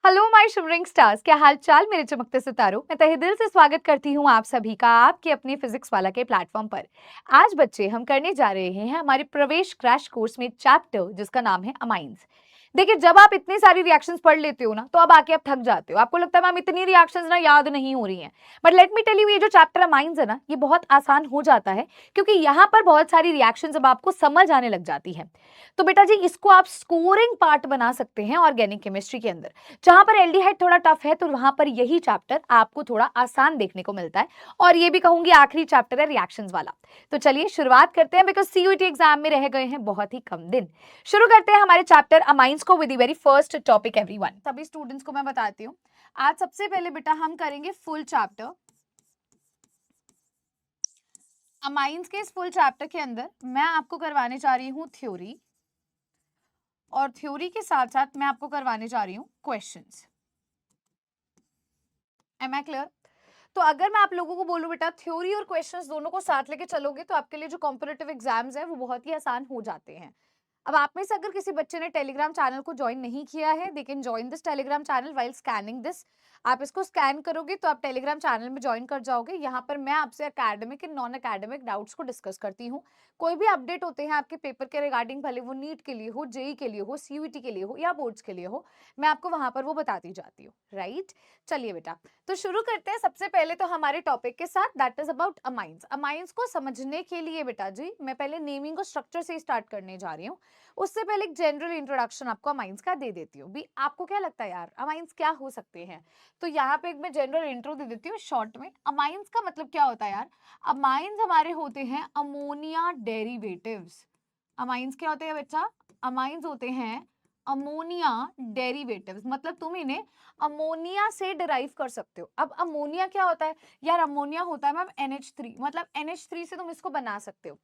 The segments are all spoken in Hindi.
हेलो माय शिमरिंग स्टार्स, क्या हाल चाल मेरे चमकते सितारों। मैं तहे दिल से स्वागत करती हूँ आप सभी का आपके अपने फिजिक्स वाला के प्लेटफॉर्म पर। आज बच्चे हम करने जा रहे हैं हमारे प्रवेश क्रैश कोर्स में चैप्टर जिसका नाम है अमाइंस। देखिए, जब आप इतनी सारी रिएक्शंस पढ़ लेते हो ना, तो अब आके आप थक जाते हो। आपको लगता है मैम इतनी रिएक्शंस ना याद नहीं हो रही हैं। But let me tell you, ये जो चैप्टर अमाइंस है ना, ये बहुत आसान हो जाता है क्योंकि यहाँ पर बहुत सारी रिएक्शंस अब आपको समझ आने लग जाती है। तो बेटा जी, इसको आप स्कोरिंग पार्ट बना सकते हैं ऑर्गेनिक केमिस्ट्री के अंदर। जहां पर एल्डिहाइड थोड़ा टफ है, तो वहां पर यही चैप्टर आपको थोड़ा आसान देखने को मिलता है। और ये भी कहूंगी आखिरी चैप्टर है रिएक्शंस वाला। तो चलिए शुरुआत करते हैं, बिकॉज सीयूईटी एग्जाम में रह गए हैं बहुत ही कम दिन। शुरू करते हैं हमारे चैप्टर अमाइंस को with the very first topic everyone. सभी स्टूडेंट्स को मैं बताती हूँ, आज सबसे पहले बेटा हम करेंगे फुल चैप्टर अमाइंस के। इस फुल चैप्टर के अंदर मैं आपको करवाने जा रही हूँ थ्योरी, और थ्योरी के साथ साथ मैं आपको करवाने जा रही हूँ क्वेश्चंस। M I clear? तो अगर मैं आप लोगों को बोलूं बेटा थ्योरी और क्वेश्चंस दोनों को साथ लेके चलोगे तो आपके लिए जो कॉम्पिटिटिव एग्जाम्स है वो बहुत ही आसान हो जाते हैं। अब आप में से अगर किसी बच्चे ने टेलीग्राम चैनल को ज्वाइन नहीं किया है, they can join this Telegram channel while scanning this. आप इसको स्कैन करोगे तो आप टेलीग्राम चैनल में ज्वाइन कर जाओगे। यहाँ पर मैं आपसे academic and non academic doubts को डिस्कस करती हूँ। कोई भी अपडेट होते हैं आपके पेपर के रिगार्डिंग, भले वो नीट के लिए हो, जेई के लिए हो, सीयूईटी के लिए हो या बोर्ड्स के लिए हो, मैं आपको वहां पर वो बताती जाती हूँ। राइट, चलिए बेटा, तो शुरू करते हैं सबसे पहले तो हमारे टॉपिक के साथ, that is about amines. Amines को समझने के लिए बेटा जी मैं पहले नेमिंग और स्ट्रक्चर से स्टार्ट करने जा रही हूँ। उससे पहले एक जनरल इंट्रोडक्शन आपको अमाइंस का दे देती हूँ। भी आपको क्या लगता है यार अमाइंस क्या हो सकते हैं? तो यहाँ पे एक मैं जनरल इंट्रो दे देती हूँ शॉर्ट में। अमाइंस का मतलब क्या होता है यार? अमाइंस हमारे होते हैं अमोनिया डेरिवेटिव्स। अमाइंस क्या होते हैं बच्चा? अमाइंस होते हैं अमोनिया डेरिवेटिव्स। मतलब तुम इन्हें अमोनिया से डिराइव कर सकते हो। अब अमोनिया क्या होता है यार? अमोनिया होता है मैम NH3, मतलब NH3 से तुम इसको बना सकते हो।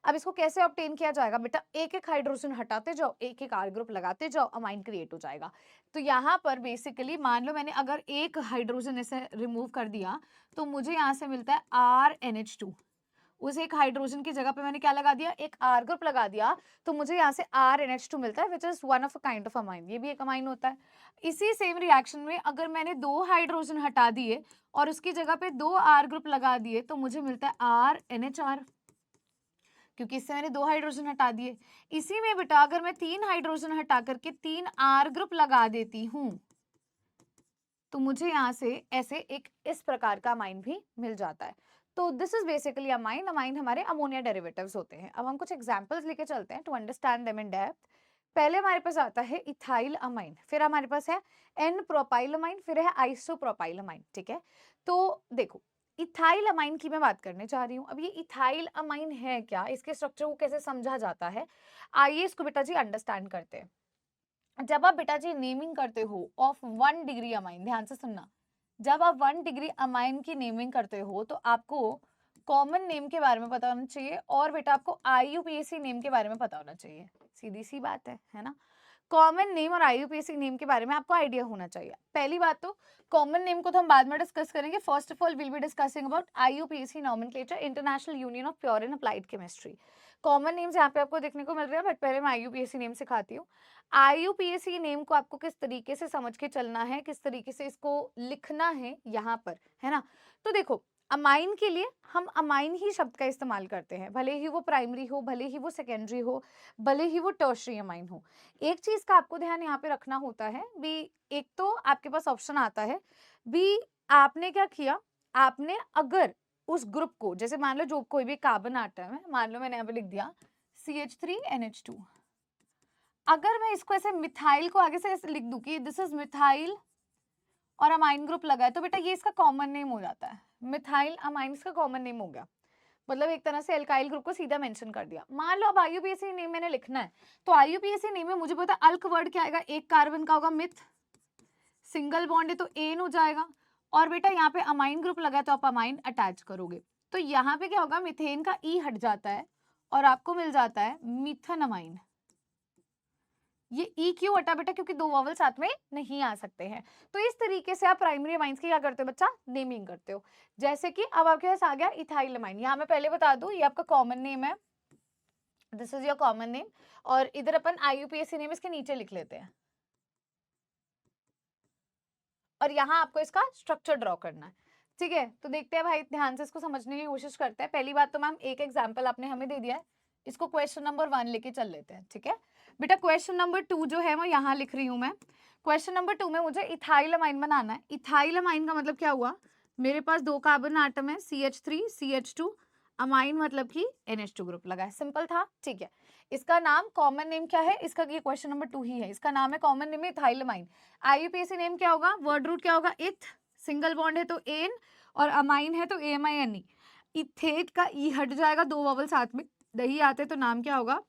अब इसको कैसे ऑब्टेन किया जाएगा बेटा? एक एक हाइड्रोजन हटाते जाओ, एक एक R ग्रुप लगाते जाओ, अमाइन क्रिएट हो जाएगा। तो यहाँ पर बेसिकली मान लो मैंने अगर एक हाइड्रोजन ऐसे रिमूव कर दिया तो मुझे यहाँ से मिलता है RNH2। उस एक हाइड्रोजन की जगह पे मैंने क्या लगा दिया? एक R ग्रुप लगा दिया, तो मुझे यहाँ से RNH2 मिलता है, which is one of a kind of amine. ये भी एक अमाइन होता है। इसी सेम रिएक्शन में अगर मैंने दो हाइड्रोजन हटा दिए और उसकी जगह पे दो R ग्रुप लगा दिए तो मुझे मिलता है RNHR, क्योंकि इससे मैंने दो हाइड्रोजन हटा दिए। इसी में बेटा अगर मैं तीन हाइड्रोजन हटा करके तीन R ग्रुप लगा देती हूं तो मुझे यहाँ से ऐसे एक इस प्रकार का अमाइन भी मिल जाता है। तो this is basically amine. Amine हमारे अमोनिया डेरिवेटिव्स होते हैं। अब हम कुछ एग्जांपल्स लेके चलते हैं to understand them in depth. पहले हमारे पास आता है इथाइल अमाइन, फिर हमारे पास है एन प्रोपाइल अमाइन, फिर है आइसोप्रोपाइल अमाइन। ठीक है, तो देखो इथाइल अमाइन की मैं बात करने जा रही हूँ। अब ये इथाइल अमाइन है क्या, इसके स्ट्रक्चर को कैसे समझा जाता है, आइए इसको बेटा जी अंडरस्टैंड करते हैं। जब आप बेटा जी नेमिंग करते हो ऑफ 1 डिग्री अमाइन, ध्यान से सुनना, जब आप 1 डिग्री अमाइन की नेमिंग करते हो तो आपको कॉमन नेम के बारे में पता होना चाहिए और बेटा आपको IUPAC नेम के बारे में पता होना चाहिए। सीधी सी बात है ना? कॉमन नेम और IUPAC नेम के बारे में आपको आइडिया होना चाहिए। पहली बात तो कॉमन नेम को तो हम बाद में डिस्कस करेंगे। First of all will be discussing about IUPAC nomenclature, international union of pure and applied chemistry. Common names यहाँ पे आपको देखने को मिल रहे हैं, बट पहले मैं IUPAC नेम सिखाती हूँ। IUPAC नेम को आपको किस तरीके से समझ के चलना है, किस तरीके से इसको लिखना है यहाँ पर, है ना? तो देखो अमाइन के लिए हम अमाइन ही शब्द का इस्तेमाल करते हैं, भले ही वो प्राइमरी हो, भले ही वो सेकेंडरी हो, भले ही वो टर्शरी अमाइन हो। एक चीज का आपको ध्यान यहाँ पे रखना होता है भी, एक तो आपके पास ऑप्शन आता है भी, आपने क्या किया, आपने अगर उस ग्रुप को, जैसे मान लो जो कोई भी कार्बन आटम है, मान लो मैंने यहाँ पे लिख दिया CH3NH2, अगर मैं इसको ऐसे मिथाइल को आगे से ऐसे लिख दूं कि दिस इज मिथाइल और अमाइन ग्रुप लगा है, तो बेटा ये इसका कॉमन नेम हो जाता है। मिथाइल अमाइन इसका कॉमन नेम हो गया, मतलब एक तरह से एल्काइल ग्रुप को सीधा मेंशन कर दिया। मान लो अब IUPAC नेम मैंने लिखना है, तो IUPAC नेम में मुझे पता अल्क वर्ड क्या आएगा, एक कार्बन का होगा मिथ, सिंगल बॉन्ड है तो एन हो जाएगा, और बेटा यहाँ पे अमाइन ग्रुप लगा है तो आप अमाइन अटैच करोगे, तो यहाँ पे क्या होगा, मिथेन का ई हट जाता है और आपको मिल जाता है मिथन अमाइन। ये ई क्यों हटा बेटा? क्योंकि दो वॉवल साथ में नहीं आ सकते हैं। तो इस तरीके से आप प्राइमरी अमाइंस की क्या करते हो बच्चा? नेमिंग करते हो। जैसे कि अब आपके पास आ गया इथाइल अमाइन। यहाँ मैं पहले बता दूं, ये आपका कॉमन नेम है, this is your common name, और इधर अपन IUPAC नेम इसके नीचे लिख लेते हैं। और यहाँ आपको इसका स्ट्रक्चर ड्रॉ करना है। ठीक है, तो देखते हैं भाई, ध्यान से इसको समझने की कोशिश करते हैं। पहली बात तो मैम एक एग्जाम्पल आपने हमें दे दिया है, इसको क्वेश्चन नंबर 1 लेके चल लेते हैं। ठीक है बेटा, क्वेश्चन नंबर 2 जो है वो यहाँ लिख रही हूँ मैं। क्वेश्चन नंबर 2 में मुझे इथाइलमाइन बनाना है। इथाइलमाइन का मतलब क्या हुआ, मेरे पास 2 कार्बन आटम है, CH3 CH2, अमाइन मतलब कि NH2 ग्रुप लगा है। सिंपल था। ठीक है, इसका नाम कॉमन नेम क्या है, इसका ये क्वेश्चन नंबर 2 ही है, इसका नाम है कॉमन नेम इथाइलमाइन। IUPAC नेम क्या होगा, वर्ड रूट क्या होगा, इथ, सिंगल बॉन्ड है तो एन, और अमाइन है तो AMINE। इथेट का ई हट जाएगा, 2 वॉवल साथ में दही आते तो नाम क्या होगा,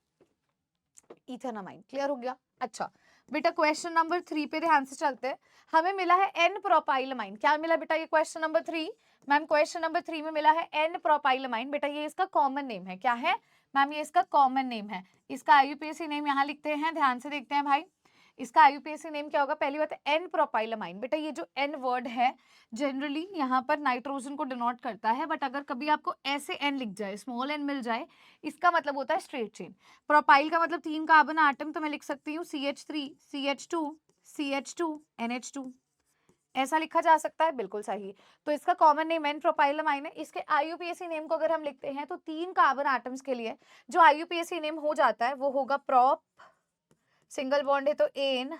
इथेनामाइन। क्लियर हो गया। अच्छा बेटा, क्वेश्चन नंबर 3 पे ध्यान से चलते हैं। हमें मिला है N प्रोपाइलमाइन। क्या मिला बेटा, ये question number 3 ma'am, question number 3 में मिला है N प्रोपाइलमाइन। बेटा ये इसका कॉमन नेम है। क्या है मैम, ये इसका कॉमन नेम है। इसका IUPAC नेम यहाँ लिखते हैं, ध्यान से देखते हैं भाई, इसका IUPAC नेम क्या होगा। पहली बात है N प्रोपाइलमाइन। बेटा ये जो N वर्ड है जनरली यहाँ पर नाइट्रोजन को डिनोट करता है, बट अगर कभी आपको ऐसे N लिख जाए, स्मॉल n मिल जाए, इसका मतलब होता है स्ट्रेट चेन। प्रोपाइल का मतलब 3 कार्बन आटम, तो मैं लिख सकती हूँ CH3 CH2 CH2 NH2, ऐसा लिखा जा सकता है। बिल्कुल सही। तो इसका कॉमन नेम N प्रोपाइलमाइन है। इसके IUPAC नेम को अगर हम लिखते हैं तो 3 कार्बन आटम्स के लिए जो IUPAC नेम हो जाता है वो होगा प्रोप, सिंगल बॉन्ड है तो एन,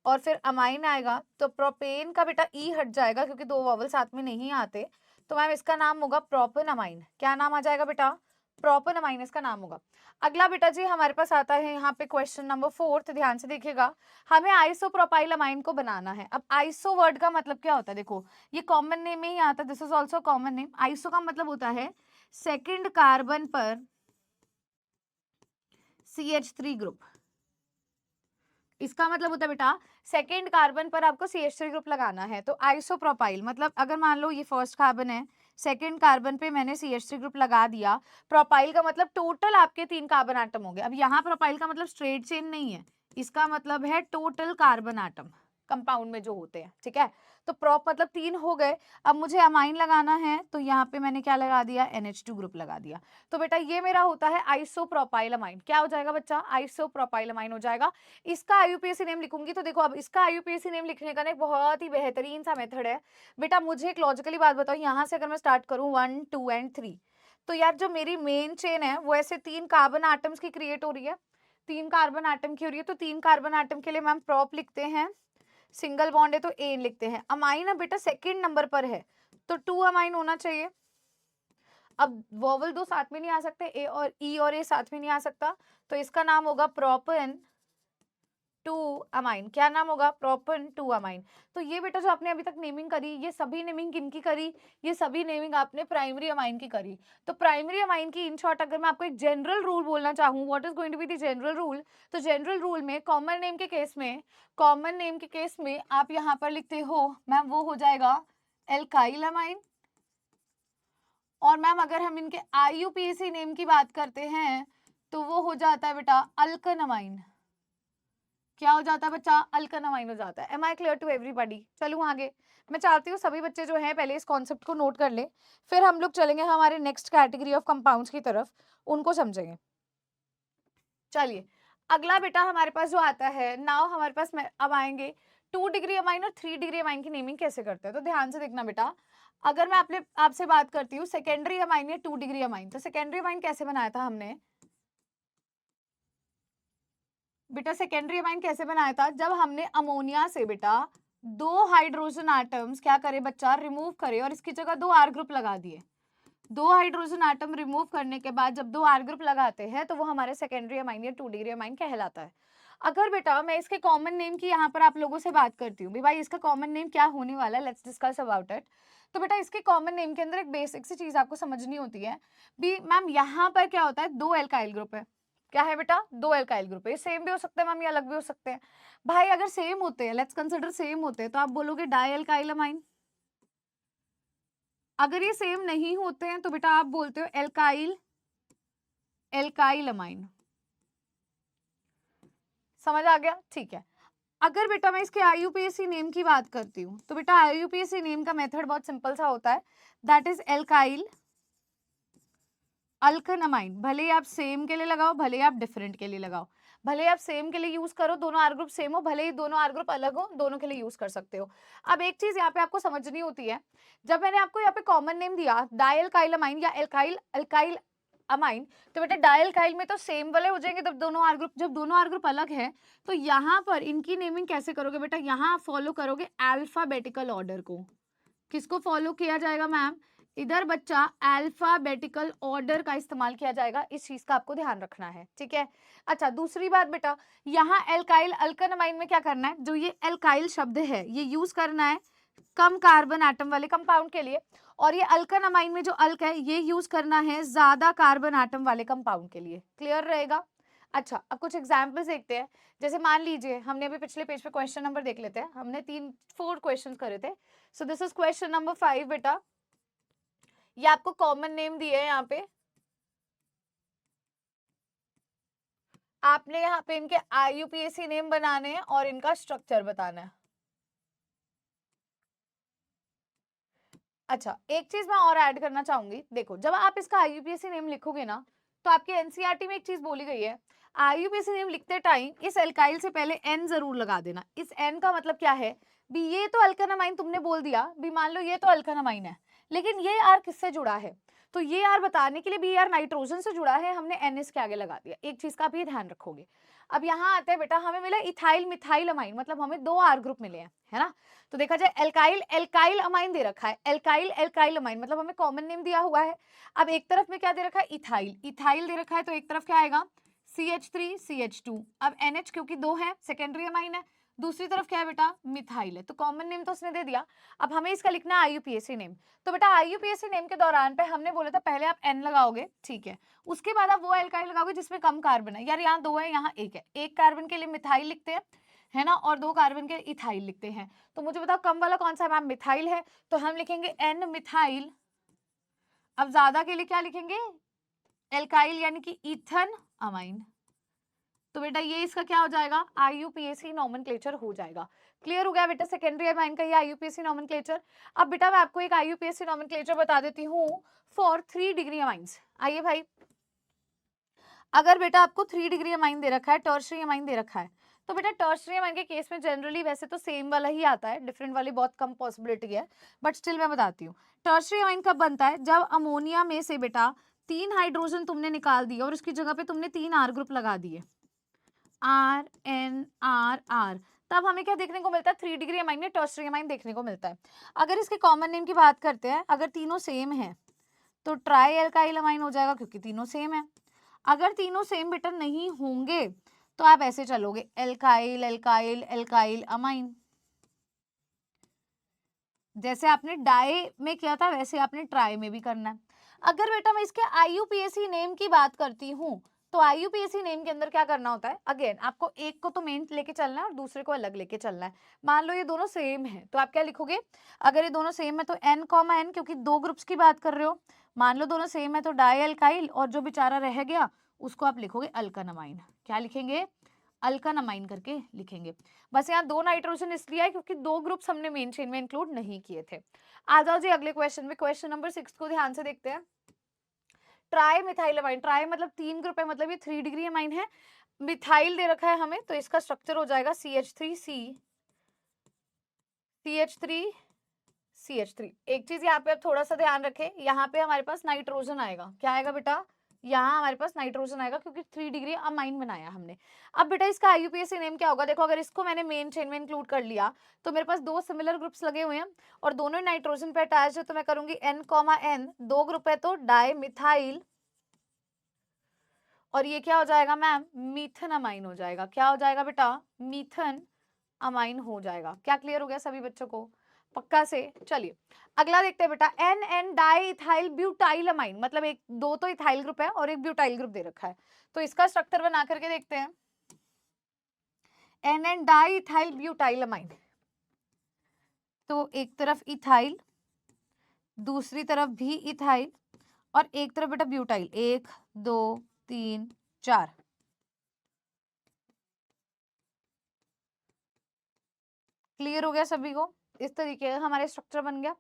और फिर अमाइन आएगा तो प्रोपेन का बेटा ई हट जाएगा क्योंकि 2 वॉवल साथ में नहीं आते, तो मैम इसका नाम होगा प्रोपेनमाइन। क्या नाम आ जाएगा बेटा, प्रोपेनमाइन इसका नाम होगा। अगला बेटा जी हमारे पास आता है यहाँ पे क्वेश्चन नंबर 4, तो ध्यान से देखिएगा, हमें आइसोप्रोपाइलमाइन को बनाना है। अब आइसो वर्ड का मतलब क्या होता है, देखो ये कॉमन नेम में ही आता है, this is also common name. Iso का मतलब होता है सेकेंड कार्बन पर CH3 ग्रुप, इसका मतलब होता है बेटा सेकेंड कार्बन पर आपको CH3 ग्रुप लगाना है। तो आइसोप्रोपाइल मतलब अगर मान लो ये फर्स्ट कार्बन है, सेकेंड कार्बन पे मैंने CH3 ग्रुप लगा दिया, प्रोपाइल का मतलब टोटल आपके 3 कार्बन आटम हो गए। अब यहाँ प्रोपाइल का मतलब स्ट्रेट चेन नहीं है, इसका मतलब है टोटल कार्बन आटम कंपाउंड में जो होते हैं। ठीक है, तो प्रोप मतलब 3 हो गए। अब मुझे अमाइन लगाना है, तो यहाँ पे मैंने क्या लगा दिया, NH2 ग्रुप लगा दिया। तो बेटा ये मेरा होता है आइसोप्रोपाइलमाइन। क्या हो जाएगा बच्चा, आइसोप्रोपाइलमाइन हो जाएगा। इसका IUPAC नेम लिखूंगी तो देखो, अब इसका IUPAC नेम लिखने का ना एक बहुत ही बेहतरीन सा मेथड है बेटा। मुझे एक लॉजिकली बात बताओ, यहाँ से अगर मैं स्टार्ट करूँ 1 2 एंड 3, तो यार जो मेरी मेन चेन है वो ऐसे 3 कार्बन आटम्स की क्रिएट हो रही है, 3 कार्बन आटम की हो रही है। तो 3 कार्बन आटम के लिए मैम प्रोप लिखते हैं, सिंगल बॉन्ड है तो एन लिखते हैं। अमाइन अब बेटा सेकेंड नंबर पर है तो 2 अमाइन होना चाहिए। अब वोवल 2 साथ में नहीं आ सकते, ए और ई और ए साथ में नहीं आ सकता, तो इसका नाम होगा प्रोपन 2 अमाइन। क्या नाम होगा, प्रोपन 2 अमाइन। तो ये बेटा जो आपने अभी तक नेमिंग करी, ये सभी नेमिंग किनकी करी, ये सभी नेमिंग आपने प्राइमरी अमाइन की करी। तो प्राइमरी अमाइन की इन शॉर्ट अगर मैं आपको एक जनरल रूल बोलना चाहूँ, what is going to be the general rule, तो जनरल रूल में कॉमन नेम के केस में, कॉमन नेम के केस में आप यहाँ पर लिखते हो मैम वो हो जाएगा एल्काइल अमाइन। और मैम अगर हम इनके IUPAC नेम की बात करते हैं तो वो हो जाता है बेटा अल्कन अमाइन। क्या हो जाता है बच्चा, अल्कन अमाइन हो जाता है। Am I clear to everybody. चलूँ आगे, मैं चाहती हूँ सभी बच्चे जो हैं पहले इस कॉन्सेप्ट को नोट कर ले, फिर हम लोग चलेंगे हमारे नेक्स्ट कैटेगरी ऑफ कंपाउंड्स की तरफ, उनको समझेंगे। चलिए अगला बेटा हमारे पास जो आता है नाउ, हमारे पास अब आएंगे 2 डिग्री अमाइन और 3 डिग्री अमाइन की नेमिंग कैसे करते हैं। तो ध्यान से देखना बेटा, अगर मैं आपसे बात करती हूँ सेकेंडरी अमाइन या 2 डिग्री अमाइन, तो सेकेंडरी अमाइन कैसे बनाया था हमने बेटा, सेकेंडरी अमाइन कैसे बनाया था, जब हमने अमोनिया से बेटा 2 हाइड्रोजन आटम्स क्या करे बच्चा, रिमूव करे और इसकी जगह 2 R ग्रुप लगा दिए। 2 हाइड्रोजन आटम रिमूव करने के बाद जब 2 R ग्रुप लगाते हैं तो वो हमारे सेकेंडरी अमाइन या 2 डिग्री अमाइन कहलाता है। अगर बेटा मैं इसके कॉमन नेम की यहाँ पर आप लोगों से बात करती हूँ, भाई इसका कॉमन नेम क्या होने वाला है, लेट्स डिस्कस अबाउट इट। तो बेटा इसके कॉमन नेम के अंदर एक बेसिक सी चीज आपको समझनी होती है भी मैम, यहाँ पर क्या होता है, 2 एल्काइल ग्रुप है। क्या है बेटा, 2 एल्काइल ग्रुप है। सेम भी हो सकते हैं मैम, ये अलग भी हो सकते हैं। भाई अगर सेम होते हैं, लेट्स कंसिडर सेम होते हैं, तो आप बोलोगे डाई एल्काइल अमाइन। अगर ये सेम नहीं होते हैं तो बेटा आप बोलते हो एल्काइल एल्काइल अमाइन। समझ आ गया, ठीक है। अगर बेटा मैं इसके IUPAC नेम की बात करती हूँ तो बेटा IUPAC नेम का मेथड बहुत सिंपल सा होता है, दैट इज एल्काइल अल्कन अमाइन। भले ही आप सेम के लिए लगाओ, भले ही आप डिफरेंट के लिए लगाओ, भले आप सेम के लिए यूज करो, दोनों आर ग्रुप सेम हो, भले ही दोनों आर ग्रुप अलग हो, दोनों के लिए यूज कर सकते हो। अब एक चीज यहाँ पे आपको समझनी होती है, जब मैंने आपको यहाँ पे कॉमन नेम दिया डायल काइल अमाइन या एल्काइल अल्काइल अमाइन, तो बेटा डायल काइल में तो सेम वाले हो जाएंगे जब दोनों आर ग्रुप, जब दोनों आर ग्रुप अलग है तो यहाँ पर इनकी नेमिंग कैसे करोगे बेटा, यहाँ फॉलो करोगे अल्फाबेटिकल ऑर्डर को। किसको फॉलो किया जाएगा मैम, इधर बच्चा अल्फाबेटिकल ऑर्डर का इस्तेमाल किया जाएगा, इस चीज का आपको ध्यान रखना है, ठीक है। अच्छा दूसरी बात बेटा, यहाँ एल्काइल अल्कनमाइन में क्या करना है, जो ये एल्काइल शब्द है ये यूज करना है कम कार्बन एटम वाले कंपाउंड के लिए, और ये अल्कनमाइन में जो अल्क है ये यूज करना है ज्यादा कार्बन एटम वाले कंपाउंड के लिए। क्लियर रहेगा। अच्छा अब कुछ एग्जाम्पल्स देखते हैं। जैसे मान लीजिए हमने अभी पिछले पेज पे क्वेश्चन नंबर देख लेते हैं, हमने 4 क्वेश्चन करे थे। सो दिस इज क्वेश्चन नंबर 5 बेटा, ये आपको कॉमन नेम दिए है यहाँ पे, आपने यहाँ पे इनके IUPAC नेम बनाने हैं और इनका स्ट्रक्चर बताना है। अच्छा एक चीज मैं और ऐड करना चाहूंगी, देखो जब आप इसका IUPAC नेम लिखोगे ना तो आपके NCERT में एक चीज बोली गई है, IUPAC नेम लिखते टाइम इस एल्काइल से पहले N जरूर लगा देना। इस N का मतलब क्या है भी, ये तो अल्कनमाइन तुमने बोल दिया भी, मान लो ये तो अल्कनमाइन है, लेकिन ये आर किससे जुड़ा है, तो ये आर बताने के लिए भी यार नाइट्रोजन से जुड़ा है, हमने NS के आगे लगा दिया। एक चीज का आप ये ध्यान रखोगे। अब यहाँ आते हैं बेटा, हमें मिला इथाइल मिथाइल अमाइन, मतलब हमें 2 आर ग्रुप मिले हैं, है ना। तो देखा जाए एल्काइल एल्काइल अमाइन दे रखा है, एल्काइल एल्काइल अमाइन मतलब हमें कॉमन नेम दिया हुआ है। अब एक तरफ में क्या दे रखा है, इथाइल इथाइल दे रखा है, तो एक तरफ क्या आएगा CH3 CH2, अब NH क्योंकि 2 है सेकेंडरी अमाइन है, दूसरी तरफ क्या है बेटा मिथाइल है, तो कॉमन नेम तो उसने दे दिया। अब हमें इसका लिखना है IUPAC नेम, तो बेटा IUPAC नेम के दौरान पे हमने बोला था पहले आप N लगाओगे, ठीक है, उसके बाद आप वो एल्काइल लगाओगे जिसमें कम कार्बन है, यार यहाँ 2 है यहाँ 1 है, 1 कार्बन के लिए मिथाइल लिखते हैं, है ना, और 2 कार्बन के इथाइल लिखते हैं। तो मुझे बताओ कम वाला कौन सा है मैम, मिथाइल है, तो हम लिखेंगे N मिथाइल। अब ज्यादा के लिए क्या लिखेंगे, एल्काइल यानी कि इथन अमाइन। तो बेटा ये इसका क्या हो जाएगा, IUPAC नॉमेनक्लेचर हो जाएगा। क्लियर हो गया बेटा सेकेंडरी अमाइन का ये IUPAC नॉमेनक्लेचर। अब बेटा मैं आपको एक IUPAC नॉमेनक्लेचर बता देती हूँ फॉर 3 डिग्री अमाइंस। आइए भाई, अगर बेटा आपको 3 डिग्री अमाइन दे रखा है, टर्शरी अमाइन दे रखा है, तो बेटा टर्शरी अमाइन के केस में जनरली वैसे तो सेम वाला ही आता है, डिफरेंट वाली बहुत कम पॉसिबिलिटी है, बट स्टिल मैं बताती हूँ। टर्शरी अमाइन कब बनता है, जब अमोनिया में से बेटा 3 हाइड्रोजन तुमने निकाल दिया और उसकी जगह पे तुमने 3 आर ग्रुप लगा दिए, RNRR, तब हमें क्या देखने को मिलता है, 3 डिग्री अमाइन में टर्शरी अमाइन देखने को मिलता है। अगर इसके कॉमन नेम की बात करते हैं, अगर तीनों सेम है तो ट्राई एल्काइल अमाइन हो जाएगा क्योंकि तीनों सेम है। अगर तीनों सेम बेटा नहीं होंगे तो आप ऐसे चलोगे एल्काइल एल्काइल एल्काइल अमाइन, जैसे आपने डाई में किया था वैसे आपने ट्राई में भी करना है। अगर बेटा मैं इसके IUPAC नेम की बात करती हूँ, तो IUPAC नेम के अंदर क्या करना होता है, अगेन आपको एक को तो मेन लेके चलना है और दूसरे को अलग लेके चलना है। मान लो ये दोनों सेम है तो आप क्या लिखोगे, अगर ये दोनों सेम है तो N, क्योंकि 2 ग्रुप्स की बात कर रहे हो, मान लो दोनों सेम है तो डाई एल्काइल, और जो बेचारा रह गया उसको आप लिखोगे अल्कनमाइन। क्या लिखेंगे, अल्कनमाइन करके लिखेंगे। बस यहाँ 2 नाइट्रोजन इसलिए है क्योंकि 2 ग्रुप्स हमने मेन चेन में इंक्लूड नहीं किए थे। आ जाओ जी अगले क्वेश्चन में, क्वेश्चन नंबर 6 को ध्यान से देखते हैं। ट्राई मिथाइल अमाइन, ट्राई मतलब 3 ग्रुप है, मतलब ये 3 डिग्री अमाइन है, मिथाइल दे रखा है हमें, तो इसका स्ट्रक्चर हो जाएगा CH3C CH3 CH3। एक चीज यहाँ पे आप थोड़ा सा ध्यान रखें, यहाँ पे हमारे पास नाइट्रोजन आएगा, क्या आएगा बेटा, यहाँ हमारे पास नाइट्रोजन आएगा क्योंकि 3 डिग्री अमाइन बनाया हमने। अब बेटा इसका IUPAC नेम क्या होगा, देखो अगर इसको मैंने मेन चेन में इंक्लूड कर लिया तो मेरे पास 2 सिमिलर ग्रुप्स लगे हुए हैं और दोनों ही नाइट्रोजन पे अटैच है, तो मैं करूंगी N, 2 ग्रुप है तो डाई मिथाइल, और ये क्या हो जाएगा मैम, मीथन अमाइन हो जाएगा। क्या हो जाएगा बेटा, मीथन अमाइन हो जाएगा। क्या क्लियर हो गया सभी बच्चों को, पक्का से। चलिए अगला देखते हैं बेटा, NN di ethyl butyl amine, मतलब एक 2 तो इथाइल ग्रुप है और एक ब्यूटाइल ग्रुप दे रखा है, तो इसका स्ट्रक्चर बना करके देखते हैं। NN di ethyl butyl amine, तो एक तरफ इथाइल, दूसरी तरफ भी इथाइल, और एक तरफ बेटा ब्यूटाइल, 1 2 3 4। क्लियर हो गया सभी को, इस तरीके का हमारे स्ट्रक्चर बन गया।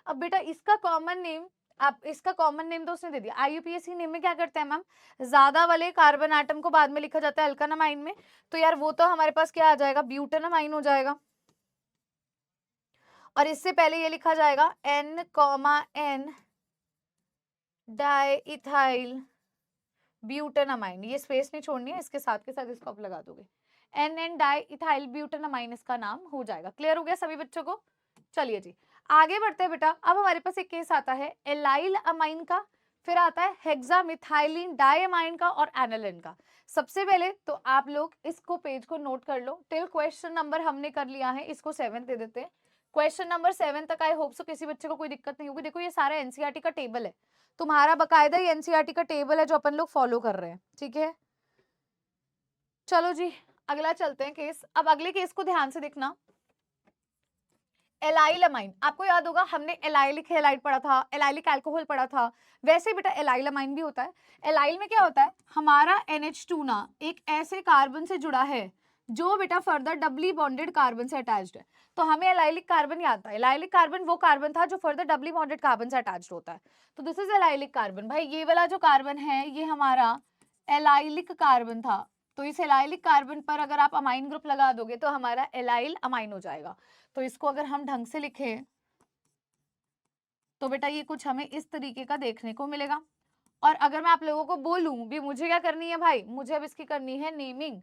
अब बेटा इसका कॉमन नेम आप इसका कॉमन नेम तो उसने दे दिया। आईयूपीएसी नेम में क्या करते हैं मैम, ज्यादा वाले कार्बन एटम को बाद में लिखा जाता है अल्कानामाइन में, तो यार वो तो हमारे पास क्या आ जाएगा, ब्यूटानामाइन हो जाएगा। और इससे पहले ये लिखा जाएगा N, डाई इथाइल ब्यूटानामाइन, ये स्पेस नहीं छोड़नी है, इसके साथ के साथ इसको आप लगा दोगे, N डाई इथाइल ब्यूटानामाइन इसका नाम हो जाएगा। क्लियर हो गया सभी बच्चों को? चलिए जी आगे बढ़ते हैं बेटा। अब हमारे पास एक केस आता है एलाइल अमाइन का, फिर आता है हेक्सामिथाइलिन डाइअमाइन का और एनालिन का। सबसे पहले तो आप लोग इसको पेज को नोट कर लो, टिल क्वेश्चन नंबर हमने कर लिया है, इसको 7 दे देते हैं। क्वेश्चन नंबर 7 तक आई होप सो किसी बच्चे को कोई दिक्कत नहीं होगी। देखो ये सारा एनसीईआरटी का टेबल है, तुम्हारा बकायदा ही एनसीईआरटी का टेबल है जो अपन लोग फॉलो कर रहे हैं, ठीक है। चलो जी अगला चलते हैं केस। अब अगले केस को ध्यान से देखना, एलाइल अमाइन। आपको याद होगा हमने एलाइलिक हैलाइड पढ़ा था, एलाइलिक अल्कोहल पढ़ा था, वैसे ही बेटा एलाइल अमाइन भी होता है। एलाइल में क्या होता है, हमारा NH2 ना एक ऐसे कार्बन से जुड़ा है जो बेटा फर्दर डबली बॉन्डेड कार्बन से अटैच्ड है, तो हमें एलाइलिक कार्बन याद था। एलाइलिक कार्बन वो कार्बन था जो फर्दर डबली बॉन्डेड कार्बन से अटैच्ड होता है, तो दिस इज एलाइलिक कार्बन। भाई ये वाला जो कार्बन है ये हमारा एलाइलिक कार्बन था, तो इस एलाइलिक कार्बन पर अगर आप अमाइन ग्रुप लगा दोगे तो हमारा एलाइल अमाइन हो जाएगा। तो इसको अगर हम ढंग से लिखें तो बेटा ये कुछ हमें इस तरीके का देखने को मिलेगा। और अगर मैं आप लोगों को बोलूं भी मुझे क्या करनी है भाई, मुझे अब इसकी करनी है नेमिंग,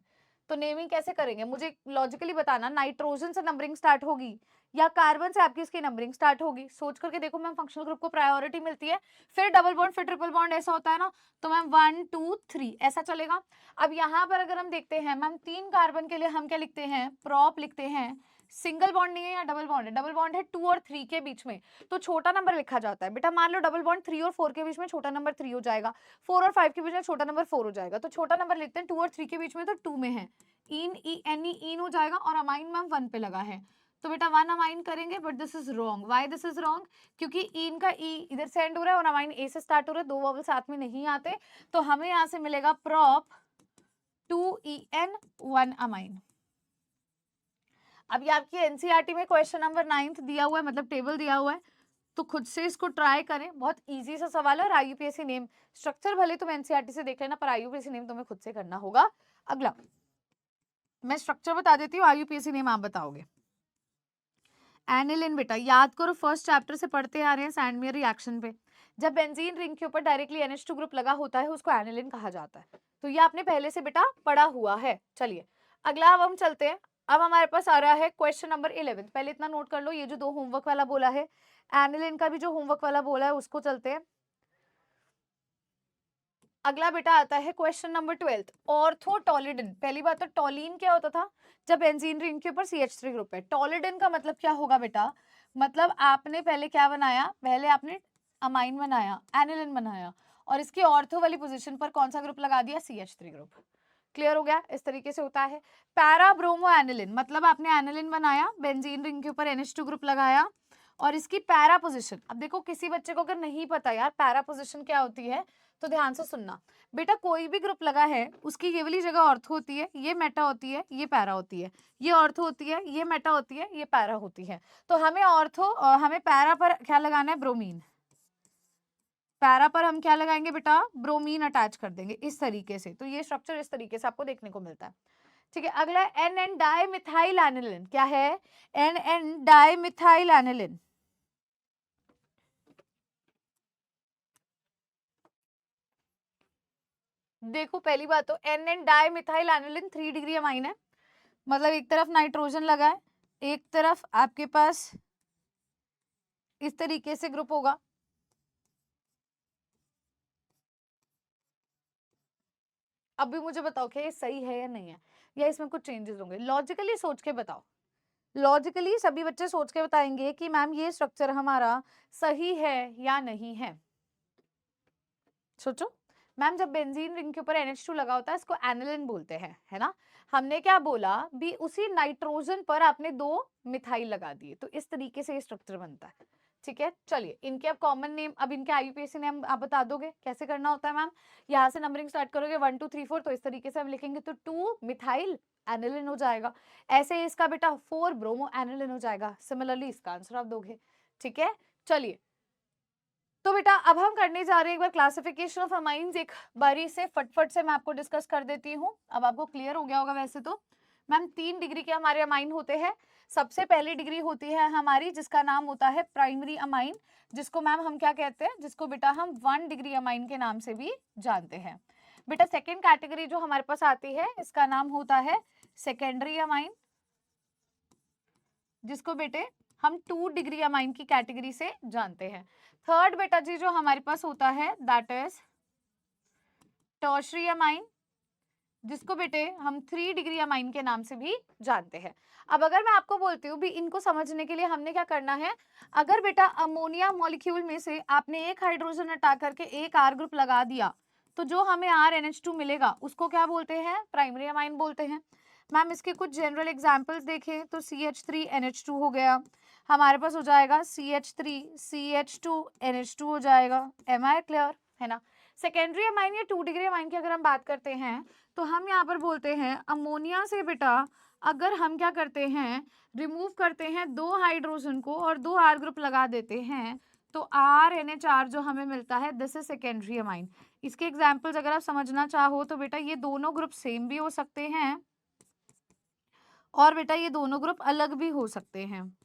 तो नेमिंग कैसे करेंगे, मुझे लॉजिकली बताना, नाइट्रोजन से नंबरिंग स्टार्ट होगी या कार्बन से आपकी इसकी नंबरिंग स्टार्ट होगी। सोच करके देखो मैम, फंक्शनल ग्रुप को प्रायोरिटी मिलती है, फिर डबल बॉन्ड फिर ट्रिपल बॉन्ड ऐसा होता है ना, तो मैम 1 2 3 ऐसा चलेगा। अब यहाँ पर अगर हम देखते हैं मैम 3 कार्बन के लिए हम क्या लिखते हैं, प्रॉप लिखते हैं, सिंगल बॉन्ड नहीं है या डबल बॉन्ड है, डबल बॉन्ड है 2 और 3 के बीच में, तो छोटा नंबर लिखा जाता है। बेटा मान लो डबल बॉन्ड 3 और 4 के बीच में, छोटा नंबर 3 हो जाएगा, 4 और 5 के बीच में छोटा नंबर 4 हो जाएगा, तो छोटा नंबर लिखते हैं 2 और 3 के बीच में तो 2 में है, इन ई एन ई इन हो जाएगा, और अमाइन मैम 1 पे लगा है, तो बेटा 1 अमाइन करेंगे, but this is wrong. Why this is wrong, क्योंकि इन का ई इधर से एंड हो रहा है और अमाइन ए से स्टार्ट हो रहा है, दो वॉवल साथ में नहीं आते, तो हमें यहाँ से मिलेगा प्रॉप 2En 1 अमाइन। अब ये आपकी एनसीईआरटी में क्वेश्चन नंबर 9 दिया हुआ है, मतलब टेबल दिया हुआ है, तो खुद से इसको ट्राई करें, बहुत इजी सा सवाल है। और आईयूपीएससी नेम स्ट्रक्चर भले तुम एनसीईआरटी से देख लेना, पर आईयूपीएससी नेम तुम्हें खुद से करना होगा। अगला मैं स्ट्रक्चर बता देती हूँ, आईयूपीएससी नेम आप बताओगे। एनिलिन बेटा याद करो, फर्स्ट चैप्टर से पढ़ते आ रहे हैं सैंडमेयर रिएक्शन पे, जब बेंजीन रिंग के ऊपर डायरेक्टली NH2 ग्रुप लगा होता है उसको एनिलिन कहा जाता है, तो ये आपने पहले से बेटा पढ़ा हुआ है। चलिए अगला अब हम चलते हैं। अब हमारे पास आ रहा है क्वेश्चन नंबर 11, पहले इतना नोट कर लो, ये जो 2 होमवर्क वाला बोला है, एनिलिन का भी जो होमवर्क वाला बोला है उसको चलते हैं। अगला बेटा आता है क्वेश्चन नंबर 12, ऑर्थोटोलिडिन। पहली बात तो टोलिन क्या होता था, जब बेंजीन रिंग के ऊपर CH3 ग्रुप है। टोलिडिन का मतलब क्या होगा बेटा, मतलब आपने पहले क्या बनाया, पहले आपने अमाइन बनाया, एनिलिन बनाया, और इसकी ऑर्थो वाली पोजीशन पर कौन सा ग्रुप लगा दिया, CH3 ग्रुप। क्लियर हो गया, इस तरीके से होता है। पैरा ब्रोमो एनिलिन, मतलब आपने एनिलिन बनाया, बेंजीन रिंग के ऊपर NH2 ग्रुप लगाया, और इसकी पैरा पोजीशन, अब देखो किसी बच्चे को अगर नहीं पता यार पैरा पोजीशन क्या होती है, तो ध्यान से सुनना बेटा, कोई भी ग्रुप लगा है उसकी ये वाली जगह ऑर्थो होती है, ये मेटा होती है, ये पैरा होती है, ये ऑर्थो होती है, ये मेटा होती है, ये पैरा होती है, तो हमें ऑर्थो हमें पैरा पर क्या लगाना है, ब्रोमीन। पैरा पर हम क्या लगाएंगे बेटा, ब्रोमीन अटैच कर देंगे इस तरीके से, तो ये स्ट्रक्चर इस तरीके से आपको देखने को मिलता है। ठीक है, अगला NN डाइमिथाइल एनिलिन, क्या है, NN डाइमिथाइल एनिलिन। देखो पहली बात तो NN dimethyl aniline 3 degree amine है, मतलब एक तरफ नाइट्रोजन लगा है, एक तरफ आपके पास इस तरीके से ग्रुप होगा। अब भी मुझे बताओ कि ये सही है या नहीं है, या इसमें कुछ चेंजेस होंगे, लॉजिकली सोच के बताओ। लॉजिकली सभी बच्चे सोच के बताएंगे कि मैम ये स्ट्रक्चर हमारा सही है या नहीं है। सोचो मैम, जब बेंजीन रिंग के ऊपर NH2 लगा होता है इसको एनिलिन बोलते हैं, है ना। हमने क्या बोला भी, उसी नाइट्रोजन पर आपने 2 मिथाइल लगा दिए, तो इस तरीके से ये स्ट्रक्चर बनता है। ठीक है, चलिए इनके अब कॉमन नेम, अब इनके आईयूपीएसी नेम आप बता दोगे कैसे करना होता है मैम। यहाँ से नंबरिंग स्टार्ट करोगे 1 2 3 4, तो इस तरीके से हम लिखेंगे, तो 2 मिथाइल एनिलिन हो जाएगा। ऐसे ही इसका बेटा 4 ब्रोमो एनिलिन हो जाएगा। सिमिलरली इसका आंसर आप दोगे। ठीक है, चलिए तो बेटा अब हम करने जा रहे हैं एक बार क्लासिफिकेशन ऑफ अमाइंस, एक बारी से फटफट से मैं आपको डिस्कस कर देती हूँ। अब आपको क्लियर हो गया होगा वैसे तो। मैम 3 डिग्री के हमारे अमाइन होते हैं। सबसे पहली डिग्री होती है हमारी जिसका नाम होता है प्राइमरी अमाइन, जिसको मैम हम क्या कहते हैं, जिसको बेटा हम 1 डिग्री अमाइन के नाम से भी जानते हैं। बेटा सेकेंड कैटेगरी जो हमारे पास आती है इसका नाम होता है सेकेंडरी अमाइन, जिसको बेटे हम 2 डिग्री अमाइन की कैटेगरी से जानते हैं। थर्ड बेटा जी जो हमारे पास होता है दैट इज टर्शियरी अमाइन, जिसको बेटे हम 3 डिग्री अमाइन के नाम से भी जानते हैं। अब अगर मैं आपको बोलती हूँ भी इनको समझने के लिए हमने क्या करना है, अगर बेटा अमोनिया मॉलिक्यूल में से आपने एक हाइड्रोजन हटा करके एक R ग्रुप लगा दिया तो जो हमें RNH2 मिलेगा उसको क्या बोलते हैं, प्राइमरी अमाइन बोलते हैं। मैम इसके कुछ जनरल एग्जांपल्स देखें तो CH3NH2 हो गया, हमारे पास हो जाएगा CH3CH2NH2 हो जाएगा। एम आई क्लियर है ना। सेकेंडरी अमाइन या 2 डिग्री अमाइन की अगर हम बात करते हैं तो हम यहाँ पर बोलते हैं अमोनिया से बेटा अगर हम क्या करते हैं, रिमूव करते हैं 2 हाइड्रोजन को और 2 R ग्रुप लगा देते हैं तो RNH4 जो हमें मिलता है दिस इज सेकेंडरी अमाइन। इसके एग्जांपल्स अगर आप समझना चाहो तो बेटा ये दोनों ग्रुप सेम भी हो सकते हैं और बेटा ये दोनों ग्रुप अलग भी हो सकते हैं,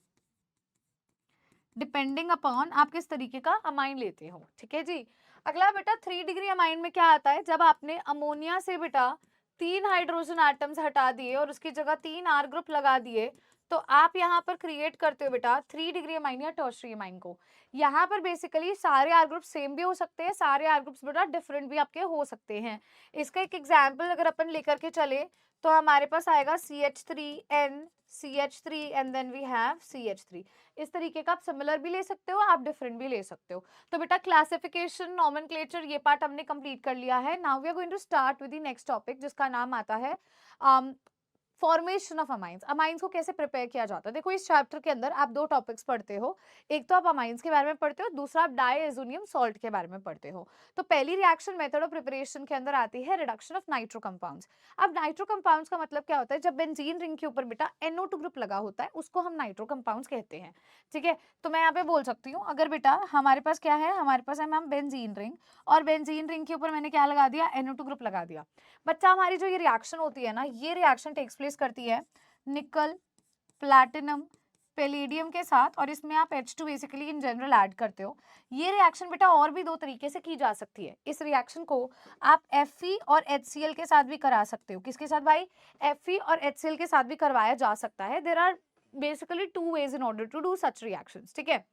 डिपेंडिंग अपॉन आप किस तरीके का अमाइन लेते हो। ठीक है जी। अगला बेटा 3 डिग्री अमाइन में क्या आता है, जब आपने अमोनिया से बेटा 3 हाइड्रोजन एटम्स हटा दिए और उसकी जगह 3 R ग्रुप लगा दिए तो आप यहाँ पर क्रिएट करते हो बेटा 3 डिग्री अमाइन या टर्शियरी अमाइन को। यहाँ पर बेसिकली सारे R ग्रुप सेम भी हो सकते हैं, सारे R ग्रुप्स बेटा डिफरेंट भी आपके हो सकते हैं। इसका एक एग्जाम्पल अगर अपन लेकर के चले तो हमारे पास आएगा CH3N CH3 and then we have CH3। इस तरीके का आप सिमिलर भी ले सकते हो, आप डिफरेंट भी ले सकते हो। तो बेटा क्लासिफिकेशन नॉमेनक्लेचर ये पार्ट हमने कंप्लीट कर लिया है। Now we are going to start with the next topic जिसका नाम आता है फॉर्मेशन ऑफ अमाइंस। अमाइंस को कैसे प्रिपेयर किया जाता है। देखो इस चैप्टर के अंदर आप 2 टॉपिक्स पढ़ते हो, एक तो आप अमाइंस के बारे में पढ़ते हो, दूसरा आप डाइएजोनियम सॉल्ट के बारे में पढ़ते हो। तो पहली रिएक्शन मेथड ऑफ प्रिपरेशन के अंदर आती है रिडक्शन ऑफ नाइट्रो कंपाउंड्स। अब नाइट्रो कंपाउंड्स का मतलब क्या होता है, जब बेंजीन रिंग के ऊपर बेटा NO2 ग्रुप लगा होता है उसको हम नाइट्रो कंपाउंड्स कहते हैं। ठीक है, तो मैं यहाँ पे बोल सकती हूँ अगर बेटा हमारे पास क्या है, हमारे पास है मैम बेंजीन रिंग और बेंजीन रिंग के ऊपर मैंने क्या लगा दिया, NO2 ग्रुप लगा दिया। बच्चा हमारी जो ये रिएक्शन होती है ना, ये रिएक्शन टेक्स प्लेस करती है निकल प्लैटिनम पैलेडियम के साथ और इसमें आप H2 basically in general add करते हो। ये रिएक्शन बेटा और भी 2 तरीके से की जा सकती है। इस रिएक्शन को आप Fe और HCl के साथ भी करा सकते हो। किसके साथ भाई, Fe और HCl के साथ भी करवाया जा सकता है। There are basically 2 ways in order to do such reactions. ठीक है,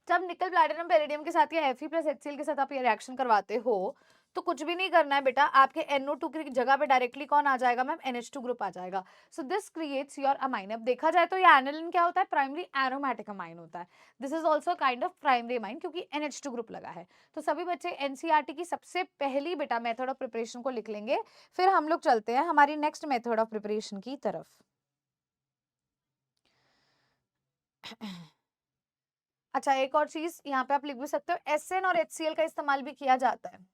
जब निकल प्लैटिनम पैलेडियम के साथ या Fe प्लस HCl के साथ आप ये रिएक्शन करवाते हो तो कुछ भी नहीं करना है बेटा, आपके NO2 की जगह पे डायरेक्टली कौन आ जाएगा मैम, NH2 ग्रुप आ जाएगा। So this creates your amine. अब देखा जाए तो ये एनिलिन क्या होता है, प्राइमरी एरोमेटिक अमाइन होता है। This is also kind of primary amine क्योंकि NH2 ग्रुप लगा है। तो सभी बच्चे NCERT की सबसे पहली बेटा मेथड ऑफ प्रिपरेशन को लिख लेंगे, फिर हम लोग चलते हैं हमारी नेक्स्ट मेथड ऑफ प्रिपरेशन की तरफ। अच्छा एक और चीज यहाँ पे आप लिख भी सकते हो, SN और HCl का इस्तेमाल भी किया जाता है।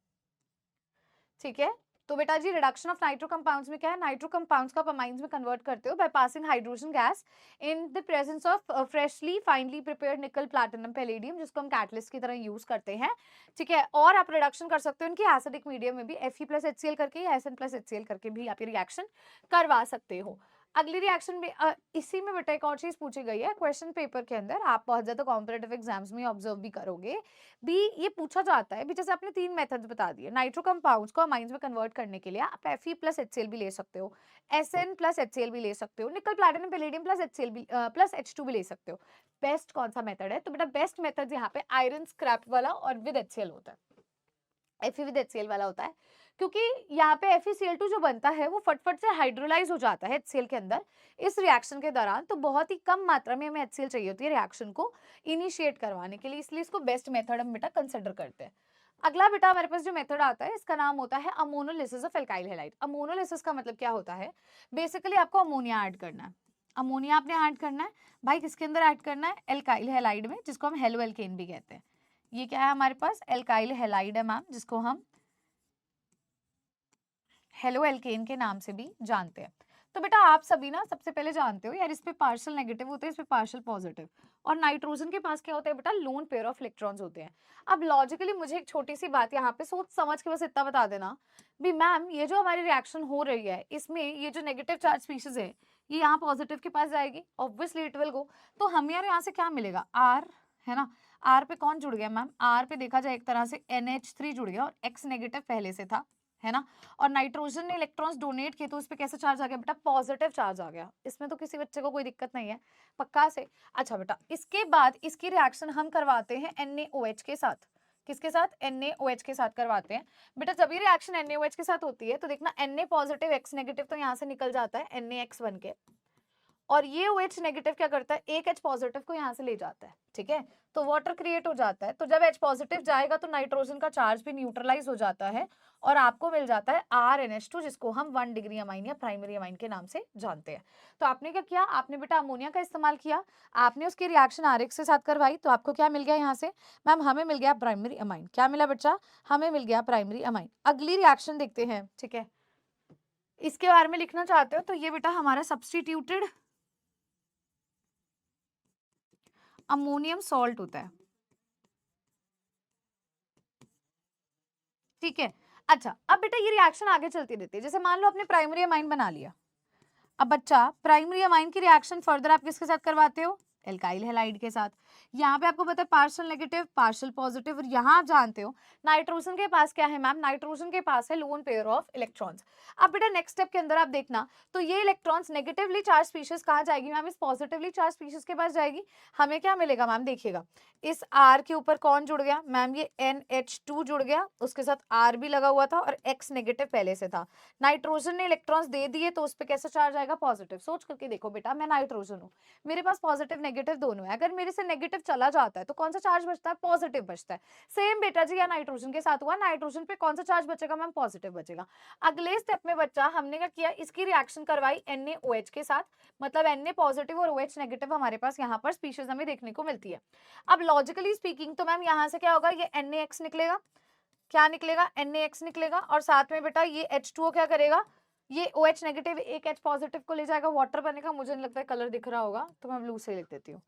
ठीक है, तो बेटा जी रिडक्शन ऑफ नाइट्रो कंपाउंड्स में क्या है, नाइट्रो कंपाउंड्स को आप अमाइंस में कन्वर्ट करते हो by passing hydrogen gas in the presence of freshly finally prepared निकल प्लैटिनम पैलेडियम, जिसको हम कैटलिस्ट की तरह यूज करते हैं। ठीक है, और आप रिडक्शन कर सकते हो इनकी एसिडिक मीडियम में भी Fe प्लस HCl करके या SN प्लस HCl करके भी आप ये रिएक्शन करवा सकते हो। अगली रिएक्शन में इसी में बेटा एक और चीज पूछी गई है क्वेश्चन पेपर के अंदर, आप बहुत ज्यादा कॉम्पिटिटिव एग्जाम्स में ऑब्जर्व भी करोगे भी, ये पूछा जाता है भी जैसे आपने 3 मेथड्स बता दिए, नाइट्रो कंपाउंड्स को अमाइंस में कन्वर्ट करने के लिए आप Fe प्लस HCl भी ले सकते हो, SN प्लस HCl भी ले सकते हो, निकल प्लैटिनम पैलेडियम प्लस HCl भी प्लस H2 भी ले सकते हो। बेस्ट कौन सा मेथड है, तो बेटा बेस्ट मेथड यहाँ पे आयरन स्क्रैप वाला और विद HCl होता है, Fe विद HCl वाला होता है, क्योंकि यहाँ पे FeCl2 जो बनता है वो फटफट से हाइड्रोलाइज हो जाता है HCl के अंदर इस रिएक्शन के दौरान, तो बहुत ही कम मात्रा में हमें HCl चाहिए होती है रिएक्शन को इनिशिएट करवाने के लिए, इसलिए इसको बेस्ट मेथड हम बेटा कंसिडर करते हैं। अगला बेटा हमारे पास जो मेथड आता है इसका नाम होता है ammonolysis of alkyl halide. Ammonolysis का मतलब क्या होता है, बेसिकली आपको अमोनिया ऐड करना है, अमोनिया आपने ऐड करना है भाई, किसके अंदर ऐड करना है, एल्काइल हैलाइड में, जिसको हम हेलो एल्केन भी कहते हैं। ये क्या है हमारे पास, एल्काइल हैलाइड है मैम, जिसको हम हेलो एल्केन के नाम से भी जानते हैं। तो बेटा आप सभी ना सबसे पहले जानते हो यार, इस पे पार्शियल नेगेटिव होते हैं, इस पे पार्शियल पॉजिटिव, और नाइट्रोजन के पास क्या होता है बेटा, लोन पेयर ऑफ इलेक्ट्रॉन्स होते हैं। अब लॉजिकली मुझे एक छोटी सी बात यहाँ पे सोच समझ के बस इतना बता देना भी, मैम ये जो हमारी रिएक्शन हो रही है इसमें ये जो नेगेटिव चार्ज स्पीशीज है ये यहाँ पॉजिटिव के पास जाएगी, ऑब्वियसली इट विल गो। तो हमें यार यहाँ से क्या मिलेगा, आर, है ना। आर पे कौन जुड़ गया मैम, आर पे देखा जाए एक तरह से NH3 जुड़ गया और एक्स नेगेटिव पहले से था, है ना। और नाइट्रोजन ने इलेक्ट्रॉन्स डोनेट किए तो उस पे कैसा चार्ज आ गया बेटा, पॉजिटिव चार्ज आ गया। इसमें तो किसी बच्चे को कोई दिक्कत नहीं है, पक्का से। अच्छा बेटा, इसके बाद इसकी रिएक्शन हम करवाते हैं NaOH के साथ। किसके साथ, NaOH के साथ करवाते हैं। बेटा जब ये रिएक्शन NaOH के साथ होती है तो देखना Na पॉजिटिव X नेगेटिव तो यहाँ से निकल जाता है NaX बन के, और ये OH नेगेटिव क्या करता है, एक H पॉजिटिव को यहाँ से ले जाता है, ठीक है। तो वाटर क्रिएट हो जाता है। तो जब H पॉजिटिव जाएगा तो नाइट्रोजन का चार्ज भी न्यूट्रलाइज हो जाता है और आपको मिल जाता है RNH2, जिसको हम 1 डिग्री अमाइन या प्राइमरी अमाइन के नाम से जानते हैं। तो आपने क्या किया, आपने बेटा अमोनिया का इस्तेमाल किया, आपने उसकी रिएक्शन RX के साथ करवाई, तो आपको क्या मिल गया यहाँ से, मैम हमें मिल गया प्राइमरी अमाइन। क्या मिला बच्चा, हमें मिल गया प्राइमरी अमाइन। अगली रिएक्शन देखते हैं, ठीक है। इसके बारे में लिखना चाहते हो तो ये बेटा हमारा सब्स्टिट्यूटेड अमोनियम सॉल्ट होता है, ठीक है। अच्छा अब बेटा ये रिएक्शन आगे चलती रहती है। जैसे मान लो आपने प्राइमरी अमाइन बना लिया, अब बच्चा प्राइमरी अमाइन की रिएक्शन फर्दर आप किसके साथ करवाते हो, एल्काइल हैलाइड के साथ। यहाँ पे आपको पता है पार्शियल नेगेटिव पार्शियल पॉजिटिव, और यहाँ आप जानते हो नाइट्रोजन के पास क्या है मैम, नाइट्रोजन के पास है लोन पेयर ऑफ इलेक्ट्रॉन्स। अब बेटा नेक्स्ट स्टेप के अंदर आप देखना, तो ये इलेक्ट्रॉन्स नेगेटिवली चार्ज स्पीशीज कहाँ जाएगी मैम, इस पॉजिटिवली चार्ज स्पीशीज के पास जाएगी। हमें क्या मिलेगा मैम, देखिएगा इस R के ऊपर कौन जुड़ गया मैम, ये NH2 जुड़ गया, उसके साथ R भी लगा हुआ था और X नेगेटिव पहले से था। नाइट्रोजन ने इलेक्ट्रॉन्स दे दिए तो उस पर कैसा चार्ज आएगा, पॉजिटिव। सोच करके देखो बेटा, मैं नाइट्रोजन हूँ, मेरे पास पॉजिटिव नेगेटिव दोनों है, अगर मेरे से नेगेटिव चला जाता है तो कौन सा चार्ज बचता है, पॉजिटिव बचता है। सेम बेटा जी या नाइट्रोजन के साथ हुआ, नाइट्रोजन पे कौन सा चार्ज बचेगा मैम, पॉजिटिव बचेगा। अगले स्टेप में बच्चा हमने क्या किया, इसकी रिएक्शन करवाई NaOH के साथ, मतलब Na पॉजिटिव और OH नेगेटिव हमारे पास यहाँ पर स्पीशीज हमें देखने को मिलती है। अब लॉजिकली स्पीकिंग तो मैम यहाँ से क्या होगा, ये NaX निकलेगा, क्या निकलेगा, NaX निकलेगा, और साथ में बेटा ये H2O क्या करेगा, ये OH नेगेटिव एक H पॉजिटिव को ले जाएगा, वाटर बनेगा। मुझे नहीं लगता है कलर दिख रहा होगा तो मैं ब्लू से लिख देती हूँ।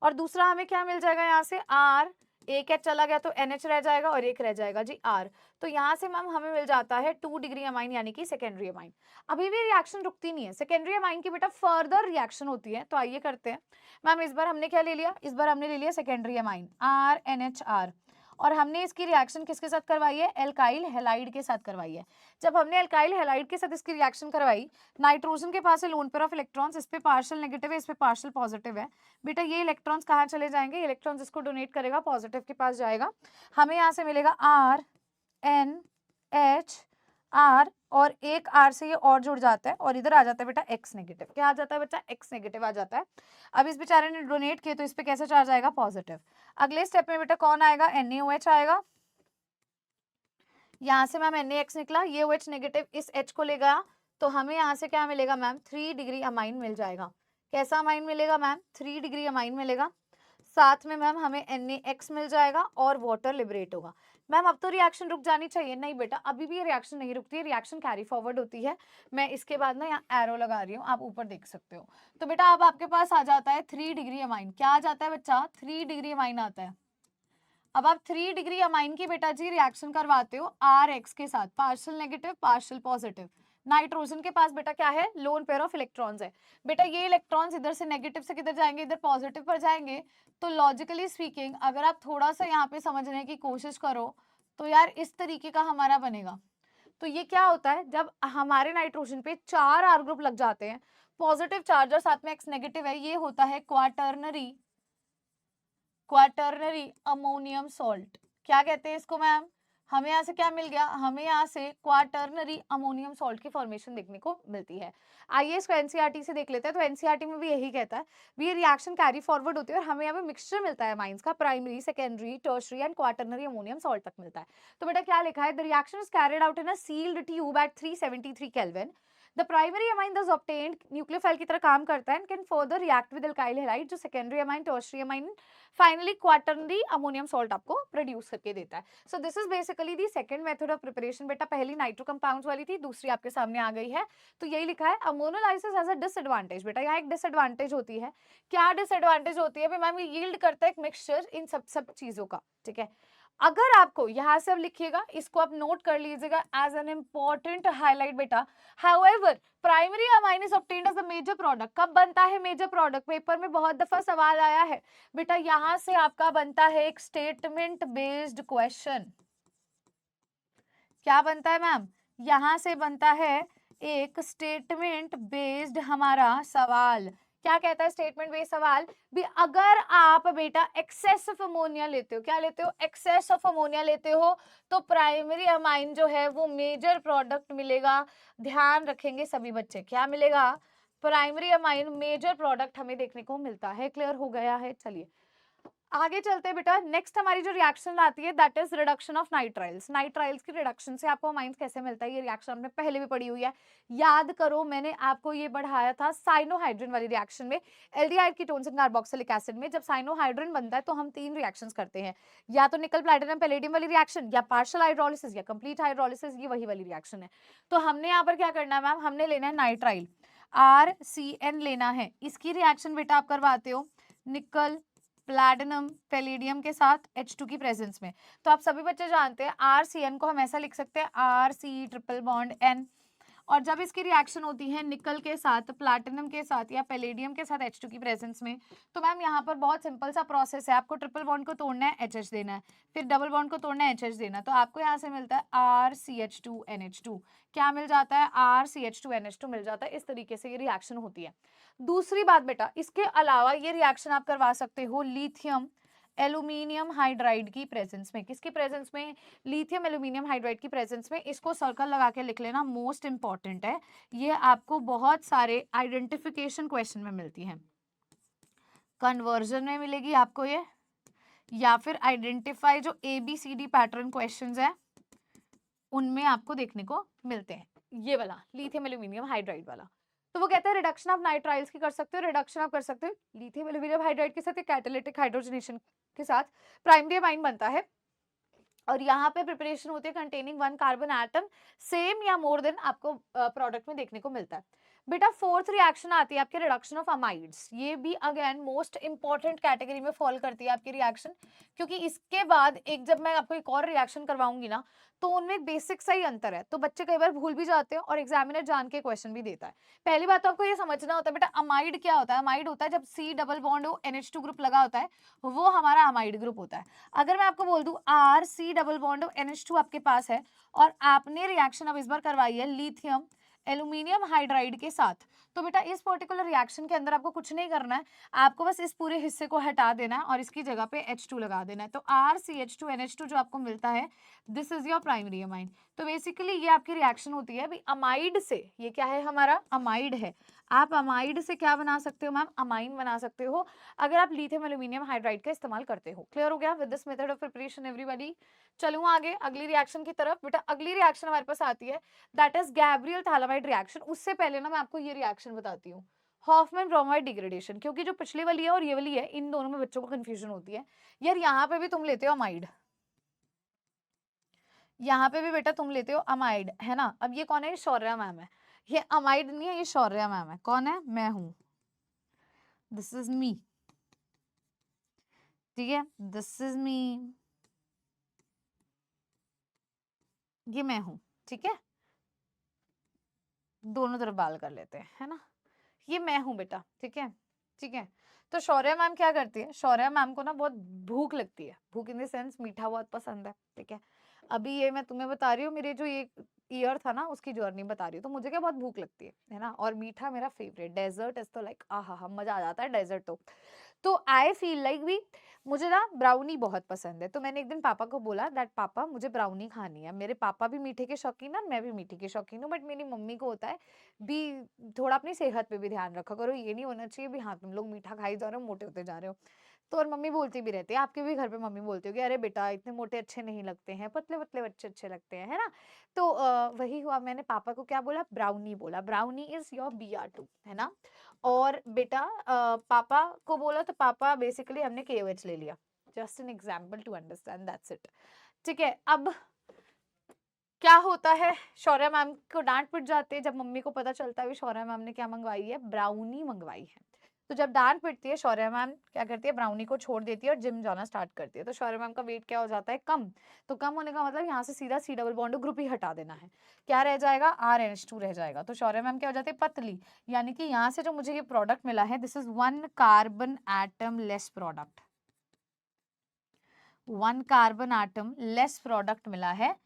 और दूसरा हमें क्या मिल जाएगा यहाँ से, R, एक H चला गया तो NH रह जाएगा और एक रह जाएगा जी R। तो यहाँ से मैम हमें मिल जाता है 2 डिग्री अमाइन यानी कि सेकेंडरी अमाइन। अभी भी रिएक्शन रुकती नहीं है, सेकेंडरी अमाइन की बेटा फर्दर रिएक्शन होती है। तो आइए करते हैं मैम, इस बार हमने क्या ले लिया, इस बार हमने ले लिया सेकेंडरी अमाइन RNHR, और हमने इसकी रिएक्शन किसके साथ करवाई है, एल्काइल हैलाइड के साथ करवाई है। जब हमने एल्काइल हैलाइड के साथ इसकी रिएक्शन करवाई, नाइट्रोजन के पास है लोन पेयर ऑफ इलेक्ट्रॉन्स, इस पे पार्शियल नेगेटिव है, इस पे पार्शियल पॉजिटिव है। बेटा ये इलेक्ट्रॉन्स कहाँ चले जाएंगे, इलेक्ट्रॉन्स इसको डोनेट करेगा, पॉजिटिव के पास जाएगा। हमें यहाँ से मिलेगा RNHR, और एक R से ये और जुड़ जाता है और इधर आ जाता है बेटा X नेगेटिव। क्या आ जाता है बच्चा, X नेगेटिव आ जाता है। अब इस बेचारे ने डोनेट किए तो इस पे कैसा चार्ज आएगा, पॉजिटिव। अगले स्टेप में बेटा कौन आएगा, NaOH आएगा। यहाँ से मैम NaX निकला, ये OH नेगेटिव इस H को ले गया, तो हमें यहाँ से क्या मिलेगा मैम, 3 डिग्री अमाइन मिल जाएगा। कैसा अमाइन मिलेगा मैम, 3 डिग्री अमाइन मिलेगा। साथ में मैम हमें NaX मिल जाएगा और वाटर लिबरेट होगा। मैम अब तो रिएक्शन रुक जानी चाहिए, नहीं बेटा अभी भी रिएक्शन नहीं रुकती है, रिएक्शन कैरी फॉरवर्ड होती है। मैं इसके बाद ना यहाँ एरो लगा रही हूँ, आप ऊपर देख सकते हो। तो बेटा अब आपके पास आ जाता है 3 डिग्री अमाइन। क्या आ जाता है बच्चा, 3 डिग्री अमाइन आता है। अब आप 3 डिग्री अमाइन की बेटा जी रिएक्शन करवाते हो RX के साथ, partial negative partial positive. Nitrogen के पास बेटा क्या है, लोन पेयर ऑफ इलेक्ट्रॉन्स है। बेटा ये इलेक्ट्रॉन्स इधर से नेगेटिव से किधर जाएंगे, इधर पॉजिटिव पर जाएंगे। तो लॉजिकली स्पीकिंग अगर आप थोड़ा सा यहाँ पे समझने की कोशिश करो तो यार इस तरीके का हमारा बनेगा। तो ये क्या होता है, जब हमारे नाइट्रोजन पे 4 R ग्रुप लग जाते हैं, पॉजिटिव चार्ज और साथ में X नेगेटिव है, ये होता है क्वाटर्नरी अमोनियम सॉल्ट। क्या कहते हैं इसको मैम, हमें यहाँ से क्या मिल गया, हमें यहाँ से क्वाटर्नरी अमोनियम सॉल्ट की फॉर्मेशन देखने को मिलती है। आइए इसको एनसीईआरटी से देख लेते हैं। तो एनसीईआरटी में भी यही कहता है, ये रिएक्शन कैरी फॉरवर्ड होती है और हमें यहाँ पे मिक्सचर मिलता है माइंस का, primary secondary tertiary and quaternary ammonium salt तक मिलता है। तो बेटा क्या लिखा है, the reaction is carried out in a sealed tube at 373 Kelvin. The primary amine thus obtained nucleophile की तरह काम करता है and can further react with alkyl halide, जो secondary amine, tertiary amine, finally quaternary ammonium salt आपको प्रोड्यूस करके देता है. So this is basically the second method of preparation. बेटा पहली नाइट्रो कंपाउंड्स वाली थी, दूसरी आपके सामने आ गई है. तो यही लिखा है अमोनोलाइसिस हैज अ डिसएडवांटेज. बेटा यहाँ एक डिसएडवांटेज होती है. क्या डिसएडवांटेज होती है? मैम ये यील्ड करता है एक मिक्सचर इन सब चीजों का. ठीक है, अगर आपको यहाँ से अब लिखिएगा, इसको आप नोट कर लीजिएगा एज एन इंपॉर्टेंट हाईलाइट बेटा. However primary amine is obtained as a major product. कब बनता है मेजर प्रोडक्ट? पेपर में बहुत दफा सवाल आया है बेटा. यहां से आपका बनता है एक स्टेटमेंट बेस्ड क्वेश्चन. क्या बनता है मैम? यहां से बनता है एक स्टेटमेंट बेस्ड हमारा सवाल. क्या कहता है स्टेटमेंट बेस्ड सवाल? भी अगर आप बेटा एक्सेस ऑफ अमोनिया लेते हो, क्या लेते हो? एक्सेस ऑफ अमोनिया लेते हो, तो प्राइमरी अमाइन जो है वो मेजर प्रोडक्ट मिलेगा. ध्यान रखेंगे सभी बच्चे, क्या मिलेगा? प्राइमरी अमाइन मेजर प्रोडक्ट हमें देखने को मिलता है. क्लियर हो गया है? चलिए आगे चलते हैं बेटा. नेक्स्ट हमारी जो रिएक्शन आती है that is reduction of nitriles. Nitriles की रिडक्शन से आपको अमाइंस कैसे मिलता है? ये रिएक्शन हमने पहले भी पढ़ी हुई है. याद करो मैंने आपको ये पढ़ाया था साइनोहाइड्रिन वाली रिएक्शन में, aldehyde ketones and carboxylic acid में. जब साइनोहाइड्रिन बनता है तो हम तीन रिएक्शंस करते हैं, या तो निकल प्लैटिनम पैलेडियम वाली रिएक्शन, या पार्शियल हाइड्रोलिसिस, या कंप्लीट हाइड्रोलिसिस. ये वही वाली रिएक्शन है. तो हमने यहाँ पर क्या करना है मैम? हमने लेना है नाइट्राइल, RCN लेना है. इसकी रिएक्शन बेटा आप करवाते हो निकल प्लैटिनम पैलेडियम के साथ H2 की प्रेजेंस में. तो आप सभी बच्चे जानते हैं RCN को हम ऐसा लिख सकते हैं RC ट्रिपल बॉन्ड N. और जब इसकी रिएक्शन होती है निकल के साथ, प्लैटिनम के साथ या पैलेडियम के साथ H2 की प्रेजेंस में, तो मैम यहाँ पर बहुत सिंपल सा प्रोसेस है. आपको ट्रिपल बॉन्ड को तोड़ना है, HH देना है, फिर डबल बॉन्ड को तोड़ना है, HH देना. तो आपको यहाँ से मिलता है RCH2NH2. क्या मिल जाता है? RCH2NH2 मिल जाता है. इस तरीके से ये रिएक्शन होती है. दूसरी बात बेटा, इसके अलावा ये रिएक्शन आप करवा सकते हो लिथियम एल्यूमिनियम हाइड्राइड की प्रेजेंस में. किसकी प्रेजेंस में? लिथियम एल्यूमिनियम हाइड्राइड की प्रेजेंस में. इसको सर्कल लगा के लिख लेना, मोस्ट इंपॉर्टेंट है. ये आपको बहुत सारे आइडेंटिफिकेशन क्वेश्चन में मिलती है. कन्वर्जन में मिलेगी आपको ये, या फिर आइडेंटिफाई जो ABCD पैटर्न क्वेश्चंस है उनमें आपको देखने को मिलते हैं. ये वाला लिथियम एल्यूमिनियम हाइड्राइड वाला. तो वो कहते हैं रिडक्शन ऑफ नाइट्राइल्स की कर सकते हो. रिडक्शन आप कर सकते हो लिथियम एल्यूमिनियम हाइड्राइड के साथ, कैटालिटिक हाइड्रोजनेशन के साथ प्राइमरी अमाइन बनता है. और यहाँ पे प्रिपरेशन होती है containing one carbon atom, same या मोर देन आपको प्रोडक्ट में देखने को मिलता है. बेटा फोर्थ रिएक्शन आती है आपके रिडक्शन ऑफ अमाइड्स. ये भी अगेन मोस्ट इंपॉर्टेंट कैटेगरी में फॉल करती है आपकी रिएक्शन, क्योंकि इसके बाद एक जब मैं आपको एक और रिएक्शन करवाऊंगी ना, तो उनमें बेसिक सा ही अंतर है. तो बच्चे कई बार भूल भी जाते हैं और एग्जामिनर जान के क्वेश्चन भी देता है. पहली बात तो आपको ये समझना होता है बेटा, अमाइड क्या होता है? अमाइड होता है जब C डबल बॉन्ड हो, NH2 ग्रुप लगा होता है, वो हमारा अमाइड ग्रुप होता है. अगर मैं आपको बोल दूं RC डबल बॉन्ड NH2 आपके पास है और आपने रिएक्शन अब इस बार करवाई है लिथियम एल्यूमिनियम हाइड्राइड के साथ, तो बेटा इस पर्टिकुलर रिएक्शन के अंदर आपको कुछ नहीं करना है. आपको बस इस पूरे हिस्से को हटा देना है और इसकी जगह पे H2 लगा देना है. तो RCH2NH2 जो आपको मिलता है, this is your primary amine. तो बेसिकली ये आपकी रिएक्शन होती है. अभी अमाइड से, ये क्या है हमारा? अमाइड है. आप अमाइड से क्या बना सकते हो मैम? अमाइन बना सकते हो अगर आप लिथियम एल्यूमिनियम हाइड्राइड का इस्तेमाल करते हो. क्लियर हो गया with this method of preparation everybody? चलूँ आगे अगली रिएक्शन की तरफ. बेटा अगली रिएक्शन हमारे पास आती है दैट इज गैब्रियल थालामाइड रिएक्शन. उससे पहले ना मैं आपको ये रिएक्शन बताती हूँ, हॉफमैन ब्रोमाइड डिग्रेडेशन. क्योंकि जो पिछली वाली है और ये वाली है, इन दोनों में बच्चों को कंफ्यूजन होती है. यार यहाँ पे भी तुम लेते हो अमाइड, यहाँ पे भी बेटा तुम लेते हो अमाइड, है ना. अब ये कौन है? ये शौर्या मैम है. ये अमाइड नहीं है, ये शौर्या मैम है. कौन है? मैं हूं. This is me. ठीक है, दिस इज मी, ये मैं हूं. ठीक है, दोनों तरफ बाल कर लेते हैं, है ना. ये मैं हूं बेटा. ठीक है, ठीक है. तो शौर्या मैम क्या करती है? शौर्या मैम को ना बहुत भूख लगती है. भूख इन द सेंस मीठा बहुत पसंद है. ठीक है, अभी ये मैं तुम्हें बता रही हूँ, मेरे जो ये ईयर था ना उसकी जर्नी बता रही हूँ. तो मुझे क्या बहुत भूख लगती है ना. और मीठा मेरा फेवरेट. डेजर्ट इज तो लाइक आहा, मजा आ जाता है डेजर्ट. तो आई फील लाइक भी मुझे ना ब्राउनी बहुत पसंद है. तो मैंने एक दिन पापा को बोला दैट पापा मुझे ब्राउनी खानी है. मेरे पापा भी मीठे के शौकीन है, मैं भी मीठे के शौकीन हूँ, बट मेरी मम्मी को होता है भी थोड़ा अपनी सेहत पे भी ध्यान रखा करो. ये नहीं होना चाहिए भी हाँ तुम लोग मीठा खाई जा रहे हो, मोटे होते जा रहे हो. तो और मम्मी बोलती भी रहती है, आपके भी घर पे मम्मी बोलती होगी, अरे बेटा इतने मोटे अच्छे नहीं लगते हैं, पतले-पतले बच्चे अच्छे लगते हैं, है ना? तो वही हुआ, मैंने पापा को क्या बोला? ब्राउनी बोला, ब्राउनी इज़ योर BR2, है ना? और बेटा पापा को बोला तो पापा बेसिकली हमने KOH ले लिया। Just an example to understand, that's it. ठीक है, अब क्या होता है, शौर्य मैम को डाँट पिट जाती है जब मम्मी को पता चलता है कि शौर्य मैम ने क्या मंगवाई है? ब्राउनी मंगवाई है। तो जब डाँट पिटती है, शौर्य मैम क्या करती है? ब्राउनी को छोड़ देती है और जिम जाना स्टार्ट करती है। तो शौर्य मैम का वेट क्या हो जाता है? कम। तो कम होने का मतलब यहाँ से सीधा C डबल बॉन्ड ग्रुप ही हटा देना है। क्या रह जाएगा? RNH2 रह जाएगा। तो शौर्य मैम क्या हो जाती है? पतली। यानी कि यहाँ से जो मुझे ये प्रोडक्ट मिला है, this is 1 carbon atom less product. 1 carbon atom less product मिला है,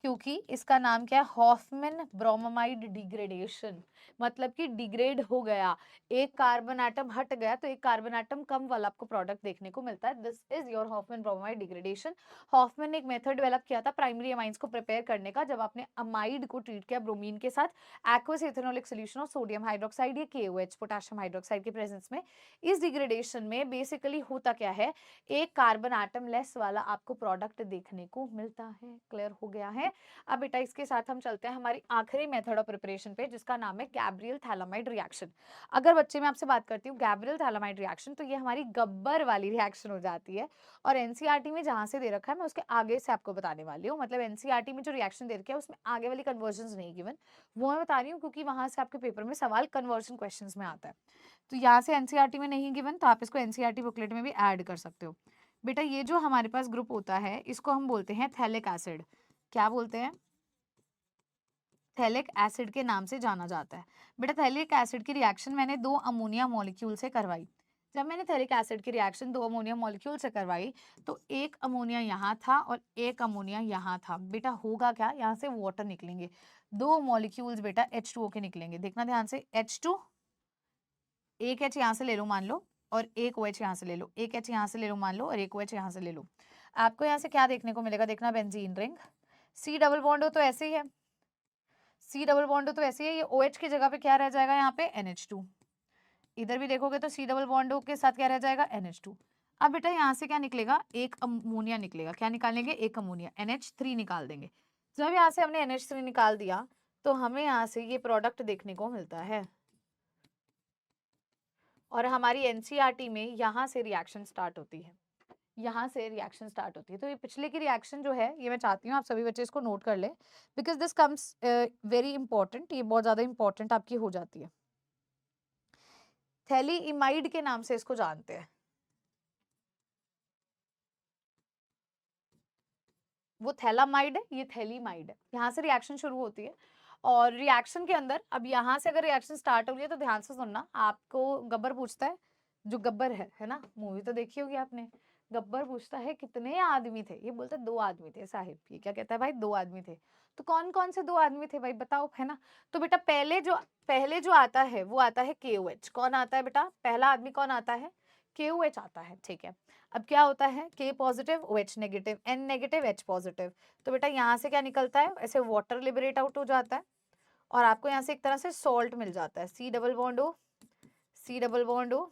क्योंकि इसका नाम क्या है? हॉफमैन ब्रोमामाइड डिग्रेडेशन, मतलब कि डिग्रेड हो गया, एक कार्बन एटम हट गया तो एक कार्बन एटम कम वाला आपको प्रोडक्ट देखने को मिलता है। This is your Hofmann bromamide degradation. Hofmann ने एक मेथड डेवलप किया था प्राइमरी अमाइंस को प्रिपेयर करने का, जब आपने अमाइड को ट्रीट किया ब्रोमीन के साथ aqueous ethanolic solution of sodium hydroxide या KOH पोटेशियम हाइड्रोक्साइड के प्रेजेंस में। इस डिग्रेडेशन में बेसिकली होता क्या है? एक कार्बन एटम लेस वाला आपको प्रोडक्ट देखने को मिलता है। क्लियर हो गया है? अब बेटा इसके साथ हम चलते हैं हमारी आखिरी मेथड ऑफ प्रिपरेशन पे, जिसका नाम है गैब्रियल थैलामाइड रिएक्शन। अगर बच्चे में आपसे बात करती हूँ गैब्रियल थैलामाइड रिएक्शन, तो ये हमारी गब्बर वाली रिएक्शन हो जाती है। और एनसीईआरटी में जहां से दे रखा है मैं उसके आगे से आपको बताने वाली हूँ। मतलब एनसीईआरटी में जो रिएक्शन दे रखा है उसमें आगे वाली कन्वर्जन नहीं गिवन, वो मैं बता रही हूँ क्योंकि वहां से आपके पेपर में सवाल कन्वर्जन क्वेश्चन में आता है। तो यहाँ से एनसीईआरटी में नहीं गिवन, तो आप इसको एनसीईआरटी बुकलेट में भी ऐड कर सकते हो। बेटा ये जो हमारे पास ग्रुप होता है इसको हम बोलते हैं थैलिक एसिड। क्या बोलते हैं? थैलिक एसिड के नाम से जाना जाता है। बेटा थैलिक एसिड की रिएक्शन मैंने 2 अमोनिया मॉलिक्यूल से करवाई। जब मैंने थैलिक एसिड की रिएक्शन 2 अमोनिया मॉलिक्यूल से करवाई, तो एक अमोनिया यहाँ था और एक अमोनिया यहाँ था। बेटा होगा क्या? यहाँ से वाटर निकलेंगे, 2 मॉलिक्यूल्स बेटा H2O के निकलेंगे। देखना ध्यान से, H2, एक H यहाँ से ले लो मान लो, और एक OH यहाँ से ले लो, एक H यहाँ से ले लो मान लो, और एक OH यहाँ से ले लो। आपको यहाँ से क्या देखने को मिलेगा? देखना, benzene ring. C double bond हो तो ऐसे ही है, C डबल बॉन्ड हो तो ऐसे ही है। ये OH की जगह पे क्या रह जाएगा? यहाँ पे NH2। इधर भी देखोगे तो C डबल बॉन्ड के साथ क्या रह जाएगा? NH2। अब बेटा यहाँ से क्या निकलेगा? एक अमोनिया निकलेगा। क्या निकालेंगे? एक अमोनिया, NH3 निकाल देंगे। जब यहाँ से हमने NH3 निकाल दिया तो हमें यहाँ से ये प्रोडक्ट देखने को मिलता है, और हमारी एनसीईआरटी में यहाँ से रिएक्शन स्टार्ट होती है, यहाँ से रिएक्शन स्टार्ट होती है। तो ये पिछले की रिएक्शन जो है, ये मैं चाहती हूँ आप सभी बच्चे इसको नोट कर लें, because this comes very important, ये बहुत ज्यादा इंपॉर्टेंट आपकी हो जाती है। थैलीइमाइड के नाम से इसको जानते हैं, वो थैलामाइड है, ये थैलीमाइड है। यहाँ से रिएक्शन शुरू होती है, और रिएक्शन के अंदर अब यहाँ से अगर रिएक्शन स्टार्ट हो रही है तो ध्यान से सुनना। आपको गब्बर पूछता है, जो गब्बर है ना, मूवी तो देखी होगी आपने। गब्बर पूछता है कितने आदमी थे? ये बोलता है 2 आदमी थे साहिब। ये क्या कहता है भाई? 2 आदमी थे। तो कौन कौन से 2 आदमी थे भाई बताओ, है ना? तो बेटा पहले जो आता है वो आता है KOH। कौन आता है बेटा? पहला आदमी कौन आता है? KOH आता है। ठीक है, अब क्या होता है? K positive, OH negative, N negative, H positive. तो बेटा यहाँ से क्या निकलता है? ऐसे वाटर लिबरेट आउट हो जाता है, और आपको यहाँ से एक तरह से सॉल्ट मिल जाता है। C double bond O, C double bond O,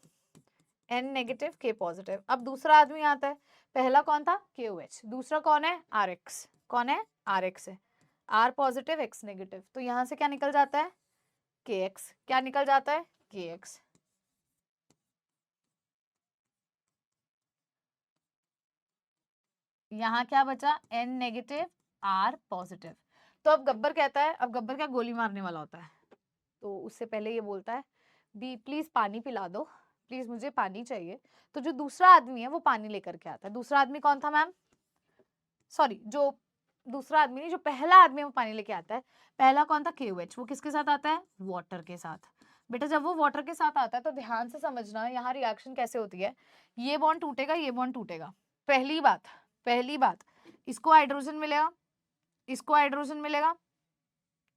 N negative, K positive. अब दूसरा आदमी आता है, पहला कौन था? KOH, दूसरा कौन है? RX। कौन है? RX है। R positive, X negative. तो यहाँ से क्या निकल जाता है? KX। क्या निकल जाता है? KX। यहाँ क्या बचा? N negative, R positive. तो अब गब्बर कहता है, अब गब्बर क्या गोली मारने वाला होता है, तो उससे पहले ये बोलता है, दी प्लीज पानी पिला दो, प्लीज मुझे पानी चाहिए। तो जो दूसरा आदमी है वो पानी लेकर के आता है। दूसरा आदमी कौन था मैम? सॉरी, जो दूसरा आदमी नहीं, जो पहला आदमी है वो पानी लेके आता है। पहला कौन था? KOH। वो किसके साथ आता है? वाटर के साथ। बेटा जब वो वाटर के साथ आता है तो ध्यान से समझना यहाँ रिएक्शन कैसे होती है। ये बॉन्ड टूटेगा, ये बॉन्ड टूटेगा। पहली बात, इसको हाइड्रोजन मिलेगा, इसको हाइड्रोजन मिलेगा,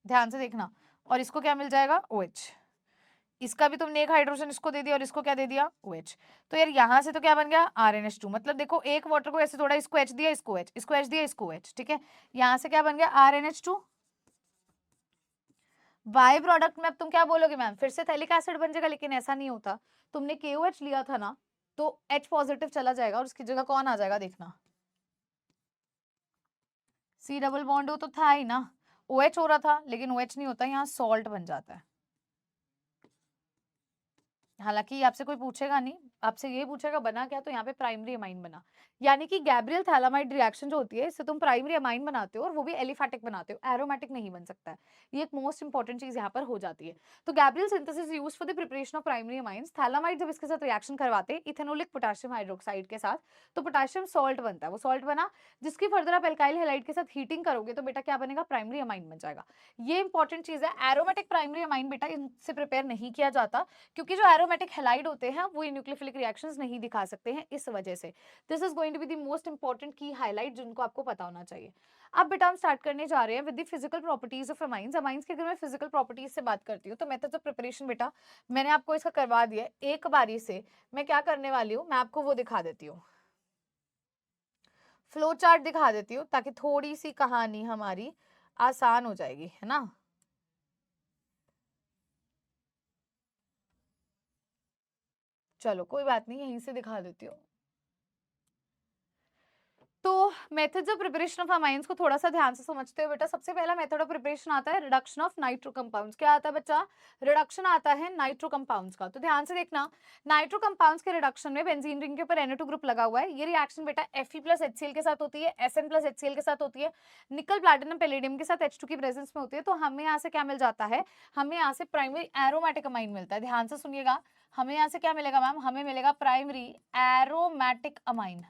ध्यान से देखना, और इसको क्या मिल जाएगा? OH। इसका भी तुमने एक हाइड्रोजन इसको दे दिया और इसको क्या दे दिया? OH। तो यार यहाँ से तो क्या बन गया? RNH2। मतलब देखो एक वाटर को ऐसे थोड़ा, इसको H दिया, इसको H, इसको H दिया, इसको H। ठीक है, यहाँ से क्या बन गया? RNH2। बाय प्रोडक्ट में अब तुम क्या बोलोगे मैम? फिर से थैलिक एसिड बन जाएगा, लेकिन ऐसा नहीं होता। तुमने KOH लिया था ना, तो H पॉजिटिव चला जाएगा और उसकी जगह कौन आ जाएगा, देखना C डबल बॉन्ड हो तो था ही ना, OH हो रहा था लेकिन OH नहीं होता, यहाँ सॉल्ट बन जाता है। हालांकि आपसे कोई पूछेगा नहीं, आपसे ये पूछेगा बना क्या, तो यहाँ पे प्राइमरी अमाइन बना। यानी कि गैब्रियल थैलामाइड रिएक्शन जो होती है इससे तुम प्राइमरी अमाइन बनाते हो और वो भी एलिफैटिक बनाते हो, एरोमेटिक नहीं बन सकता है। ये एक मोस्ट इंपॉर्टेंट चीज यहाँ पर हो जाती है। तो Gabriel synthesis used for the preparation of primary amines. Phthalimide जब इसके साथ रिएक्शन करवाते हैं इथेनोलिक पोटेशियम हाइड्रोक्साइड के साथ, तो पोटेशियम सॉल्ट बनता है, वो सॉल्ट बना जिसकी फर्दर आप एल्काइल हैलाइड के साथ हीटिंग करोगे तो बेटा क्या बनेगा, प्राइमरी अमाइन बन जाएगा। ये इंपॉर्टेंट चीज है। एरोमेटिक प्राइमरी अमाइन बेटा इनसे प्रिपेयर नहीं किया जाता, क्योंकि जो एरोमेटिक हैलाइड होते हैं वो न्यूक्लियोफिलिक रिएक्शंस नहीं दिखा सकते हैं, इस वजह से। This is going to be the most important की हाईलाइट जिनको आपको पता होना चाहिए। अब बेटा हम स्टार्ट करने जा रहे हैं with the physical properties of amines. Amines की अगर मैं फिजिकल प्रॉपर्टीज से बात करती हूँ तो मेथड्स ऑफ प्रिपरेशन बेटा मैंने आपको इसका करवा दिया एक बारी से। मैं क्या करने वाली हूँ, मैं आपको वो दिखा देती हूँ, फ्लो चार्ट दिखा देती हूँ ताकि थोड़ी सी कहानी हमारी आसान हो जाएगी, है ना। चलो कोई बात नहीं, यहीं से दिखा देती हूँ। तो methods of preparation of amines को थोड़ा सा ध्यान से समझते हो बेटा। सबसे पहला मेथड ऑफ प्रिपरेशन आता है रिडक्शन ऑफ नाइट्रो कंपाउंड्स। क्या आता है बच्चा, रिडक्शन आता है नाइट्रो कंपाउंड्स का। तो ध्यान से देखना, नाइट्रो कंपाउंड्स के रिडक्शन में बेंजीन रिंग के ऊपर Na2 ग्रुप लगा हुआ है। ये रिएक्शन बेटा Fe प्लस HCl के साथ होती है, Sn प्लस HCl के साथ होती है, निकल प्लैटिनम पैलेडियम के साथ H2 की प्रेजेंस में होती है। तो हमें यहाँ से क्या मिल जाता है, हमें यहाँ से प्राइमरी एरोमेटिक अमाइन मिलता है। ध्यान से सुनिएगा, हमें यहाँ से क्या मिलेगा मैम, हमें मिलेगा प्राइमरी एरोमेटिक अमाइन।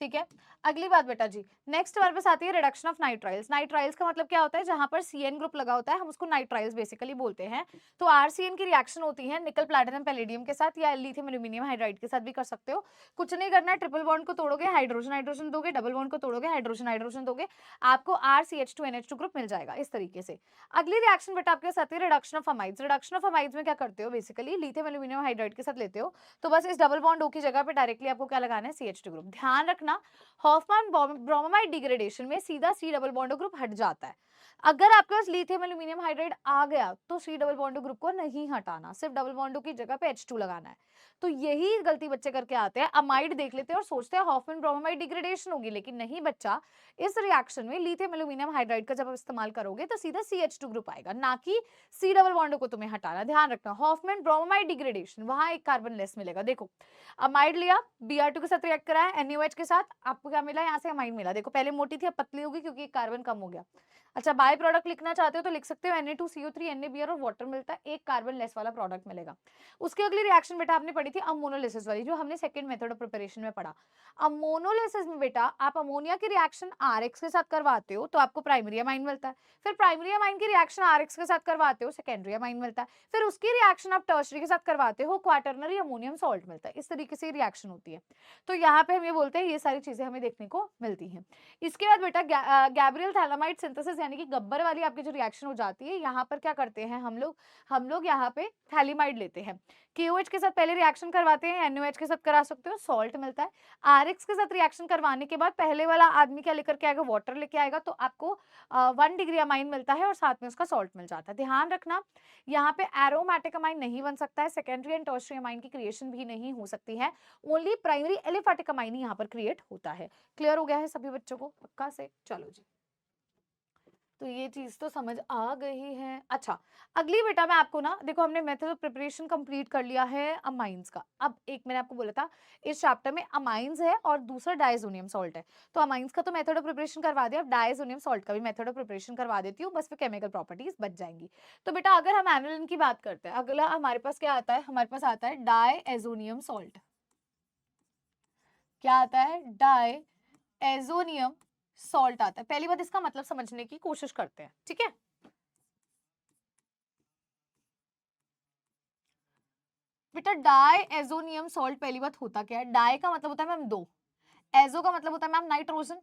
ठीक है। अगली बात बेटा जी, नेक्स्ट हमारे पास आती है रिडक्शन ऑफ नाइट्राइल्स। नाइट्राइल्स का मतलब क्या होता है, जहां पर CN ग्रुप लगा होता है हम उसको नाइट्राइल्स बेसिकली बोलते हैं। तो RCN की रिएक्शन होती है निकल प्लैटिनम पैलेडियम के साथ या लिथियम एल्यूमिनियम हाइड्राइड के साथ भी कर सकते हो। कुछ नहीं करना है, ट्रिपल बॉन्ड को तोड़ोगे हाइड्रोजन हाइड्रोजन दोगे, डबल बॉन्ड को तोड़ोगे हाइड्रोजन हाइड्रोजन दोगे, आपको RCH2NH2 ग्रुप मिल जाएगा इस तरीके से। अगली रिएक्शन बेटा आपके साथ है reduction of amides. Reduction of amides में क्या करते हो, बेसिकली लिथियम एल्यूमिनियम हाइड्राइड के साथ लेते हो, तो बस इस डबल बॉन्ड O की जगह पे डायरेक्टली आपको क्या लगाना है, CH2 ग्रुप। ध्यान रखना, हॉफमैन ब्रोमामाइड डिग्रेडेशन में सीधा C डबल बॉन्ड ग्रुप हट जाता है। अगर आपके पास लिथियम एल्यूमिनियम हाइड्राइड आ गया तो C डबल बॉन्ड ग्रुप को नहीं हटाना, सिर्फ डबल बॉन्ड की जगह पे H2 लगाना है। तो यही गलती बच्चे करके आते हैं, अमाइड देख लेते हैं और सोचते हैं हॉफमैन ब्रोमामाइड डिग्रेडेशन होगी, लेकिन नहीं बच्चा, इस रिएक्शन में लिथियम एल्यूमिनियम हाइड्राइड का जब आप इस्तेमाल करोगे तो सीधा CH2 ग्रुप आएगा, ना कि C डबल बॉन्ड को तुम्हें हटाना। ध्यान रखना, हॉफमैन ब्रोमामाइड डिग्रेडेशन वहां एक कार्बन लेस मिलेगा। देखो अमाइड लिया, Br2 के साथ रिएक्ट करा है, NaOH के साथ, आपको क्या मिला, यहाँ से अमाइड मिला। देखो पहले मोटी थी अब पतली होगी क्योंकि कार्बन कम हो गया। अच्छा बाय प्रोडक्ट लिखना चाहते हो तो लिख सकते हो, Na2CO3 NaBr और वाटर मिलता है, एक कार्बन लेस वाला प्रोडक्ट मिलेगा। उसकी अगली रिएक्शन बेटा आपने पढ़ी थी अमोनोलिसिस वाली, जो हमने सेकंड मेथड ऑफ प्रिपरेशन में पढ़ा। अमोनोलिसिस में बेटा आप अमोनिया की रिएक्शन RX के साथ करवाते हो तो आपको प्राइमरी अमाइन मिलता है, फिर प्राइमरी अमाइन की रिएक्शन RX के साथ करवाते हो सेकेंडरी अमाइन मिलता है, फिर उसकी रिएक्शन आप टर्शरी के साथ करवाते हो क्वाटरनरी अमोनियम सॉल्ट मिलता है। इस तरीके से रिएक्शन होती है। तो यहाँ पे हम ये बोलते हैं ये सारी चीजें हमें देखने को मिलती हैं। इसके बाद बेटा गैब्रियल थैलामाइड सिंथेसिस यानी कि गब्बर वाली आपकी जो रिएक्शन हो जाती है, यहाँ पर क्या करते हैं हम लोग यहाँ पे थैलिमाइड लेते हैं, KOH के साथ पहले रिएक्शन करवाते हैं, NaOH के साथ करा सकते हो, सॉल्ट मिलता है। RX के साथ रिएक्शन करवाने के बाद पहले वाला आदमी क्या लेकर के आएगा, वाटर लेके आएगा, तो आपको 1 डिग्री अमाइन मिलता है और साथ में उसका सॉल्ट मिल जाता है। ध्यान रखना, यहाँ पे एरोमेटिक अमाइन नहीं बन सकता है, सेकेंडरी एंड टर्शियरी अमाइन की क्रिएशन भी नहीं हो सकती है, ओनली प्राइमरी एलिफैटिक अमाइन ही यहाँ पर क्रिएट होता है। क्लियर हो गया है सभी बच्चों को पक्का से? चलो जी, तो ये चीज तो समझ आ गई है। अच्छा अगली बेटा मैं आपको ना, देखो हमने मेथड ऑफ प्रिपरेशन कंप्लीट कर लिया है अमाइंस का। अब एक मैंने आपको बोला था इस चैप्टर में अमाइंस है और दूसरा डायजोनियम सॉल्ट है, तो अमाइंस का तो मेथड ऑफ प्रिपरेशन करवा दिया, अब डायजोनियम सॉल्ट का भी मेथड ऑफ प्रिपरेशन करवा देती हूँ, बस फिर केमिकल प्रॉपर्टीज बच जाएंगी। तो बेटा अगर हम एनिलिन की बात करते हैं, अगला हमारे पास क्या आता है, हमारे पास आता है डायएजोनियम सॉल्ट। क्या आता है, डायएजोनियम सॉल्ट आता है। पहली बात इसका मतलब समझने की कोशिश करते हैं, ठीक है। बेटा डायएजोनियम सॉल्ट पहली बात होता क्या है, डाई का मतलब होता है मैम दो, एजो का मतलब होता है मैम नाइट्रोजन,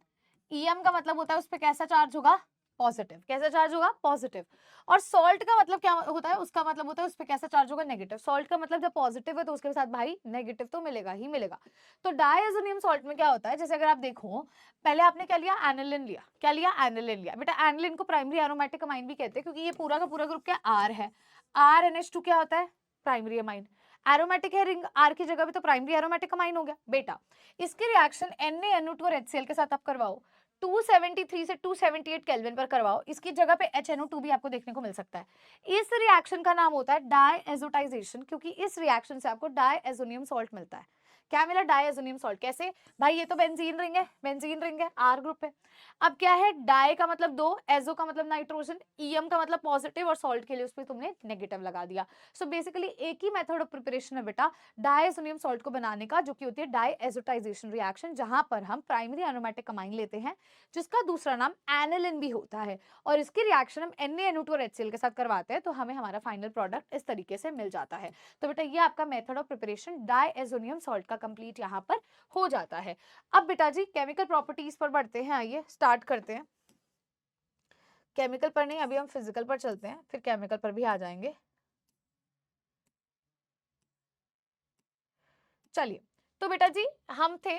ईएम का मतलब होता है उस पे कैसा चार्ज होगा, पॉजिटिव। कैसा चार्ज होगा, पॉजिटिव। और सॉल्ट का मतलब क्या होता है, उसका मतलब होता है उस पे कैसा चार्ज होगा, नेगेटिव। सॉल्ट का मतलब जब पॉजिटिव है तो उसके साथ भाई नेगेटिव तो मिलेगा ही मिलेगा। तो डायएजोनियम सॉल्ट में क्या होता है, जैसे अगर आप देखो पहले आपने क्या लिया, एनिलिन लिया, क्या लिया, एनिलिन लिया। बेटा एनिलिन को प्राइमरी एरोमेटिक अमाइन भी कहते हैं क्योंकि ये पूरा का पूरा ग्रुप क्या, आर है, RNH2 क्या होता है, प्राइमरी अमाइन। एरोमेटिक है रिंग, आर की जगह पे तो प्राइमरी एरोमेटिक अमाइन हो गया बेटा। इसकी रिएक्शन NaNO2 और HCl के साथ आप करवाओ, 273 से 278 केल्विन पर करवाओ, इसकी जगह पे HNO2 भी आपको देखने को मिल सकता है। इस रिएक्शन का नाम होता है डायएजोटाइजेशन, क्योंकि इस रिएक्शन से आपको डायएजोनियम सॉल्ट मिलता है। क्या मिला? डायएजोनियम सॉल्ट। कैसे भाई? ये तो बेंजीन रिंग है, बेंजीन रिंग है, आर ग्रुप है। अब क्या है? डाई का मतलब दो, एजो का मतलब नाइट्रोजन, ईएम का मतलब पॉजिटिव, और सॉल्ट के लिए उसमें तुमने नेगेटिव लगा दिया। सो बेसिकली एक ही मेथड ऑफ प्रिपरेशन है बेटा डायएजोनियम सॉल्ट को बनाने का, जो कि होती है डायएजोटाइजेशन रिएक्शन, जहां पर हम प्राइमरी एरोमेटिक अमाइन लेते हैं जिसका दूसरा नाम एनिलिन भी होता है, और इसकी रिएक्शन हम NaNO2 और HCl के साथ करवाते हैं, तो हमें हमारा फाइनल प्रोडक्ट इस तरीके से मिल जाता है। तो बेटा ये आपका मेथड ऑफ प्रिपरेशन डायएजोनियम सॉल्ट का कंप्लीट यहाँ पर हो जाता है। अब बेटा जी केमिकल प्रॉपर्टीज पर बढ़ते हैं, आइए स्टार्ट करते हैं। केमिकल पर नहीं, अभी हम फिजिकल पर चलते हैं, फिर केमिकल पर भी आ जाएंगे। चलिए, तो बेटा जी हम थे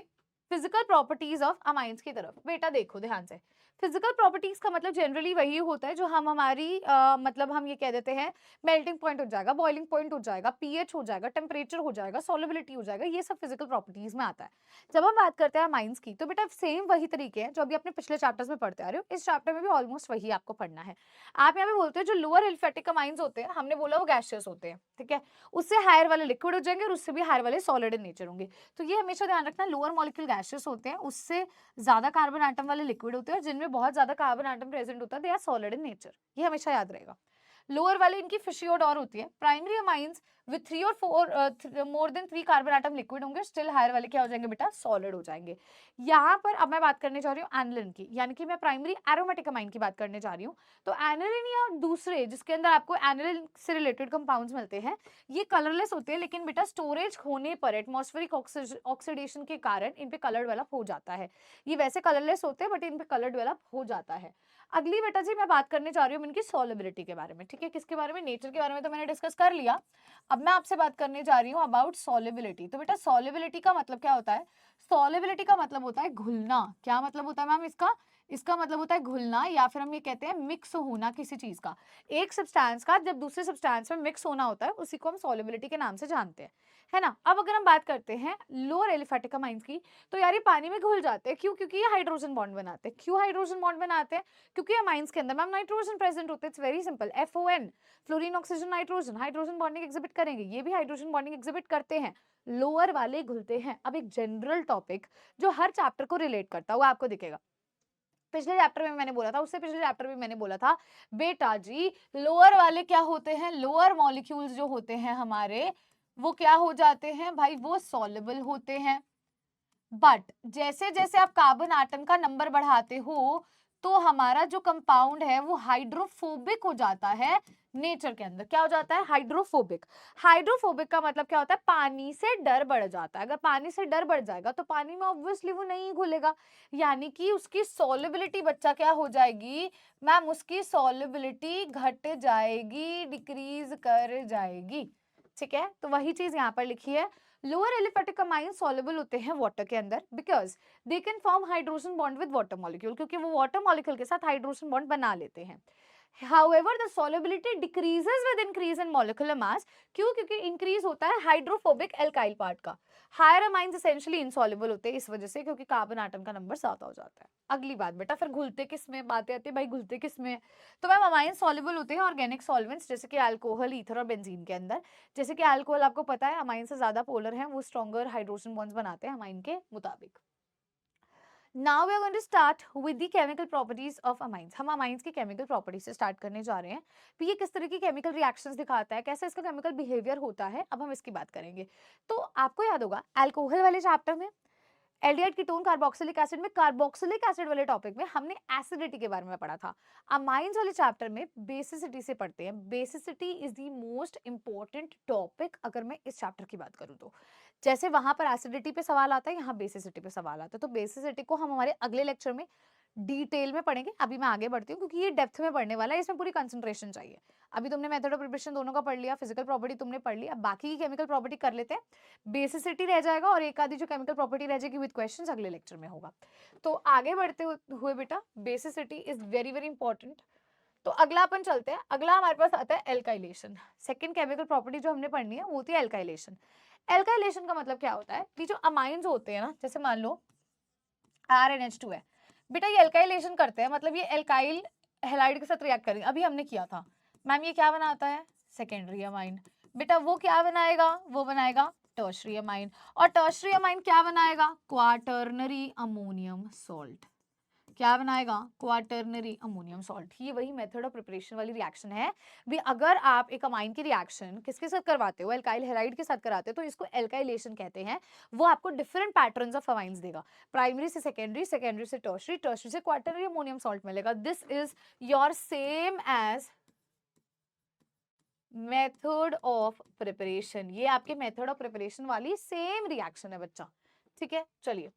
फिजिकल प्रॉपर्टीज ऑफ अमाइंस की तरफ। बेटा देखो ध्यान से, फिजिकल प्रॉपर्टीज का मतलब जनरली वही होता है जो हम हमारी मतलब हम ये कह देते हैं मेल्टिंग पॉइंट हो जाएगा, बॉइलिंग पॉइंट हो जाएगा, पीएच हो जाएगा, टेम्परेचर हो जाएगा, सॉल्युबिलिटी हो जाएगा, ये सब फिजिकल प्रॉपर्टीज में आता है। जब हम बात करते हैं अमाइंस की, तो बेटा सेम वही तरीके हैं जो अभी अपने पिछले चैप्टर्स में पढ़ते आ रहे हो, इस चैप्टर में भी ऑलमोस्ट वही आपको पढ़ना है। आप यहाँ पे बोलते हो जो लोअर एलिफेटिक अमाइंस होते हैं, हमने बोला वो गैसियस होते हैं, ठीक है, उससे हायर वाले लिक्विड हो जाएंगे और उससे भी हायर वाले सॉलिड इन नेचर होंगे। तो ये हमेशा ध्यान रखना, लोअर मॉलिक्यूल गैसियस होते हैं, उससे ज्यादा कार्बन आटम वाले लिक्विड होते हैं, और जिनमें बहुत ज्यादा कार्बन आटम प्रेजेंट होता है they are solid in nature. ये हमेशा याद रहेगा। लोअर वाले इनकी फिशियोड और होती है। प्राइमरी अमाइंस विथ 3 और 4 more than 3 carbon atom liquid होंगे, स्टिल हायर वाले क्या हो जाएंगे बेटा? सॉलिड हो जाएंगे। यहाँ पर अब मैं बात करने जा रही हूँ एनिलिन की, यानी कि मैं प्राइमरी एरोमेटिक अमाइन की बात करने जा रही हूँ। तो एनिलिन या दूसरे जिसके अंदर आपको एनिलिन से रिलेटेड कंपाउंड्स मिलते हैं, ये कलरलेस होते हैं, लेकिन बेटा स्टोरेज होने पर एटमॉस्फेरिक ऑक्सीडेशन के कारण इन पे कलर डेवलप हो जाता है। ये वैसे कलरलेस होते हैं बट इन पे कलर डेवलप हो जाता है। अगली बेटा जी मैं बात करने जा रही हूँ इनकी सॉल्युबिलिटी के बारे में, ठीक है, किसके बारे में? नेचर के बारे में तो मैंने डिस्कस कर लिया। अब मैं आपसे बात करने जा रही हूँ अबाउट सॉल्युबिलिटी। तो बेटा सॉल्युबिलिटी का मतलब क्या होता है? सॉल्युबिलिटी का मतलब होता है घुलना। क्या मतलब होता है मैम इसका? इसका मतलब होता है घुलना, या फिर हम ये कहते हैं मिक्स होना किसी चीज का। एक सब्सटेंस का जब दूसरे सब्सटेंस में मिक्स होना होता है, उसी को हम सॉल्युबिलिटी के नाम से जानते हैं, है ना। अब अगर हम बात करते हैं लोअर एलिफेटिक अमाइंस की, तो यार ये पानी में घुल जाते हैं। क्यों? क्योंकि ये हाइड्रोजन बॉन्ड बनाते हैं। क्यों हाइड्रोजन बॉन्ड बनाते हैं? क्योंकि अमाइंस के अंदर मैम नाइट्रोजन प्रेजेंट होते हैं। It's very simple, FON, fluorine oxygen nitrogen, hydrogen bonding exhibit करेंगे, ये भी हाइड्रोजन बॉन्डिंग एग्जिबिट करते हैं। लोअर वाले घुलते हैं। अब एक जनरल टॉपिक जो हर चैप्टर को रिलेट करता हुआ आपको दिखेगा, पिछले चैप्टर में मैंने बोला था, उससे पिछले चैप्टर में मैंने बोला था बेटा जी लोअर वाले क्या होते हैं? लोअर मॉलिक्यूल्स जो होते हैं हमारे, वो क्या हो जाते हैं भाई? वो सॉल्युबल होते हैं। बट जैसे जैसे आप कार्बन आटम का नंबर बढ़ाते हो, तो हमारा जो कंपाउंड है वो हाइड्रोफोबिक हो जाता है। नेचर के अंदर क्या हो जाता है? हाइड्रोफोबिक। हाइड्रोफोबिक का मतलब क्या होता है? पानी से डर बढ़ जाता है। अगर पानी से डर बढ़ जाएगा तो पानी में ऑब्वियसली वो नहीं घुलेगा, यानी कि उसकी सॉल्युबिलिटी बच्चा क्या हो जाएगी मैम? उसकी सॉल्युबिलिटी घट जाएगी, डिक्रीज कर जाएगी, ठीक है। तो वही चीज यहाँ पर लिखी है, लोअर एलिफेटिक अमाइन सॉल्युबल होते हैं वाटर के अंदर, because they can form hydrogen bond with water molecule, क्योंकि वो वाटर मॉलिक्यूल के साथ हाइड्रोजन बॉन्ड बना लेते हैं। However, the solubility decreases with increase in molecular mass. क्यों? क्योंकि इंक्रीज होता है हाइड्रोफोबिक एल्काइल पार्ट का। हायर अमाइंस एसेंशियली इनसॉल्युबल होते हैं इस वजह से, क्योंकि कार्बन आटम का नंबर ज्यादा हो जाता है। अगली बात बेटा, फिर घुलते किस में? बातें आती है भाई घुलते किस में? तो मैम अमाइन सॉल्युबल होते हैं ऑर्गेनिक सॉल्वेंट्स, जैसे कि अल्कोहल, ईथर और बेंजीन के अंदर। जैसे कि अल्कोहल आपको पता है अमाइन से ज्यादा पोलर है, वो स्ट्रॉन्गर हाइड्रोजन बॉन्ड्स बनाते हैं अमाइन के मुताबिक। Now we are going to start with the chemical properties of amines. हम amines की chemical properties से start करने जा रहे हैं। तो ये किस तरह की chemical reactions दिखाता है, कैसे इसका chemical behavior होता है, अब हम इसकी बात करेंगे। तो आपको याद होगा अल्कोहल वाले चैप्टर में, एल्डिहाइड कीटोन कार्बोक्सिलिक एसिड में, कार्बोक्सिलिक एसिड वाले टॉपिक में हमने एसिडिटी के बारे में पढ़ा था। अमाइंस वाले चैप्टर में बेसिसिटी से पढ़ते हैं। Basicity is the most important topic अगर मैं इस चैप्टर की बात करूं तो। जैसे वहां पर एसिडिटी पे सवाल आता है, यहाँ बेसिसिटी पे सवाल आता है। तो बेसिसिटी को हम हमारे अगले लेक्चर में डिटेल में पढ़ेंगे। अभी मैं आगे बढ़ती हूँ क्योंकि ये डेप्थ में पढ़ने वाला है, इसमें पूरी कंसंट्रेशन चाहिए। अभी तुमने मेथड ऑफ प्रिपरेशन दोनों का पढ़ लिया, फिजिकल प्रॉपर्टी तुमने पढ़ लिया, बाकी की केमिकल प्रॉपर्टी कर लेते हैं। बेसिसिटी रह जाएगा और एक आधी जो केमिकल प्रॉपर्टी रह जाएगी विद क्वेश्चंस अगले लेक्चर में होगा। तो आगे बढ़ते हुए बेटा, basicity is very very important. तो अगला अपन चलते हैं, अगला हमारे पास आता है एल्काइलेशन। सेकंड केमिकल प्रॉपर्टी जो हमने पढ़नी है वो होती है एल्काइलेशन। एल्काइलेशन का मतलब क्या होता है कि जो अमाइंस होते हैं ना, जैसे मान लो RnH2 है बेटा, ये एल्काइलेशन करते हैं, मतलब ये एल्काइल हैलाइड के साथ रिएक्ट करेंगे। अभी हमने किया था मैम, ये क्या बनाता है? Secondary amine. बेटा वो क्या बनाएगा? वो बनाएगा टर्शरी अमाइन। और टर्शरी अमाइन क्या बनाएगा? Quaternary ammonium salt. क्या बनाएगा? Quaternary ammonium salt. ये वही मेथड ऑफ प्रिपरेशन वाली रिएक्शन है भी। अगर आप एक अमाइन की रिएक्शन किसके साथ करवाते हो? एल्काइल हैलाइड के साथ कराते हो, तो इसको एल्काइलेशन कहते हैं। वो आपको डिफरेंट पैटर्न्स ऑफ अमाइंस देगा, प्राइमरी से सेकेंडरी, सेकेंडरी से टर्शरी, टर्शरी से क्वाटर्नरी अमोनियम सॉल्ट मिलेगा। This is your same as method of preparation. ये आपके मेथड ऑफ प्रिपरेशन वाली सेम रिएक्शन है बच्चा, ठीक है। चलिए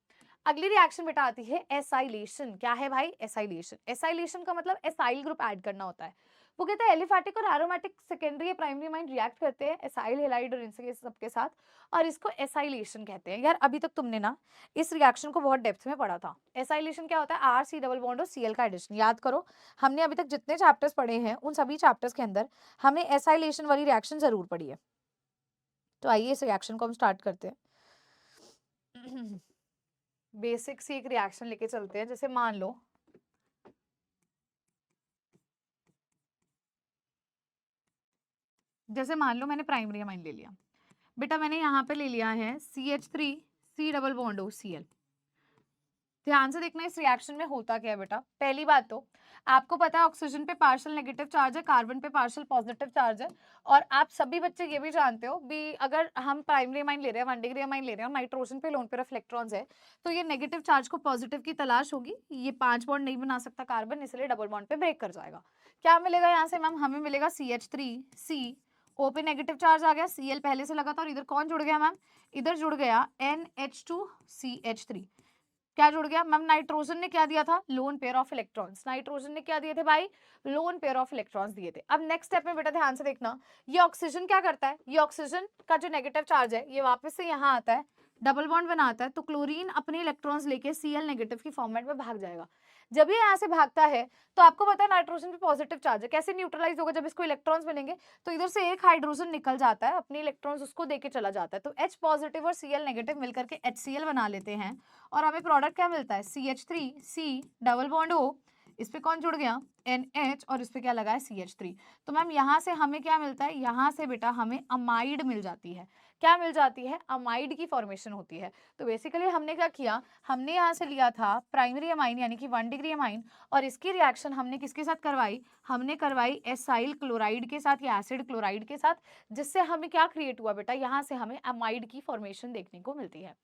अगली रिएक्शन बेटा आती है एसाइलेशन। क्या है भाई? एसाइलेशन। एसाइलेशन का मतलब एसाइल ग्रुप ऐड करना होता है। वो कहता है एलिफैटिक और एरोमेटिक सेकेंडरी या प्राइमरी अमाइन रिएक्ट करते हैं एसाइल हैलाइड और इनसे सबके साथ, और इसको एसाइलेशन कहते हैं। यार अभी तक तुमने ना इस रिएक्शन को बहुत डेप्थ में पढ़ा था। एसाइलेशन क्या होता है? आर सी डबल बॉन्ड और सीएल का एडिशन। याद करो, हमने अभी तक जितने चैप्टर्स पढ़े हैं उन सभी चैप्टर्स के अंदर हमने एसाइलेशन वाली रिएक्शन जरूर पढ़ी है। तो आइए इस रिएक्शन को हम स्टार्ट करते हैं। बेसिक सी एक रिएक्शन लेके चलते हैं। जैसे मान लो मैंने प्राइमरी अमाइन ले लिया बेटा, मैंने यहाँ पे ले लिया है CH3 C double bond O Cl। ध्यान से देखना इस रिएक्शन में होता क्या है बेटा। पहली बात तो आपको पता है ऑक्सीजन पे पार्शियल नेगेटिव चार्ज है, कार्बन पे पार्शियल पॉजिटिव चार्ज है। और आप सभी बच्चे ये भी जानते हो भी अगर हम प्राइमरी अमाइन ले रहे हैं, 1 डिग्री अमाइन ले रहे हैं और नाइट्रोजन पे लोन पेयर ऑफ इलेक्ट्रॉन्स है, तो ये नेगेटिव चार्ज को पॉजिटिव की तलाश होगी। ये 5 बॉन्ड नहीं बना सकता कार्बन, इसलिए डबल बॉन्ड पे ब्रेक कर जाएगा। क्या मिलेगा यहाँ से मैम? हमें मिलेगा CH3C, O पे नेगेटिव चार्ज आ गया, Cl पहले से लगा था, और इधर कौन जुड़ गया मैम? इधर जुड़ गया NH2CH3। क्या जुड़ गया मैम? नाइट्रोजन ने क्या दिया था? Lone pair of electrons. Nitrogen ने क्या दिए थे भाई? लोन पेयर ऑफ इलेक्ट्रॉन्स दिए थे। अब नेक्स्ट स्टेप में बेटा ध्यान से देखना, ये ऑक्सीजन क्या करता है? ये ऑक्सीजन का जो नेगेटिव चार्ज है ये वापस से यहाँ आता है, डबल बॉन्ड बनाता है, तो क्लोरीन अपने इलेक्ट्रॉन्स लेके Cl नेगेटिव की फॉर्मेट में भाग जाएगा। जब ये यहाँ से भागता है तो आपको पता है नाइट्रोजन पे पॉजिटिव चार्ज है, कैसे न्यूट्रलाइज होगा? जब इसको इलेक्ट्रॉन्स मिलेंगे तो इधर से एक हाइड्रोजन निकल जाता है, अपने इलेक्ट्रॉन्स उसको देके चला जाता है, तो H पॉजिटिव और Cl नेगेटिव मिलकर के HCl बना लेते हैं। और हमें प्रोडक्ट क्या मिलता है? CH3C डबल बॉन्ड O, इस पे कौन जुड़ गया? NH, और इस पे क्या लगा है? CH3। तो मैम यहाँ से हमें क्या मिलता है? यहाँ से बेटा हमें अमाइड मिल जाती है। क्या मिल जाती है? अमाइड की फॉर्मेशन होती है। तो बेसिकली हमने क्या किया, हमने यहाँ से लिया था प्राइमरी अमाइन यानी कि 1 डिग्री अमाइन, और इसकी रिएक्शन हमने किसके साथ करवाई? हमने करवाई एसाइल क्लोराइड के साथ या एसिड क्लोराइड के साथ, जिससे हमें क्या क्रिएट हुआ बेटा? यहाँ से हमें अमाइड की फॉर्मेशन देखने को मिलती है।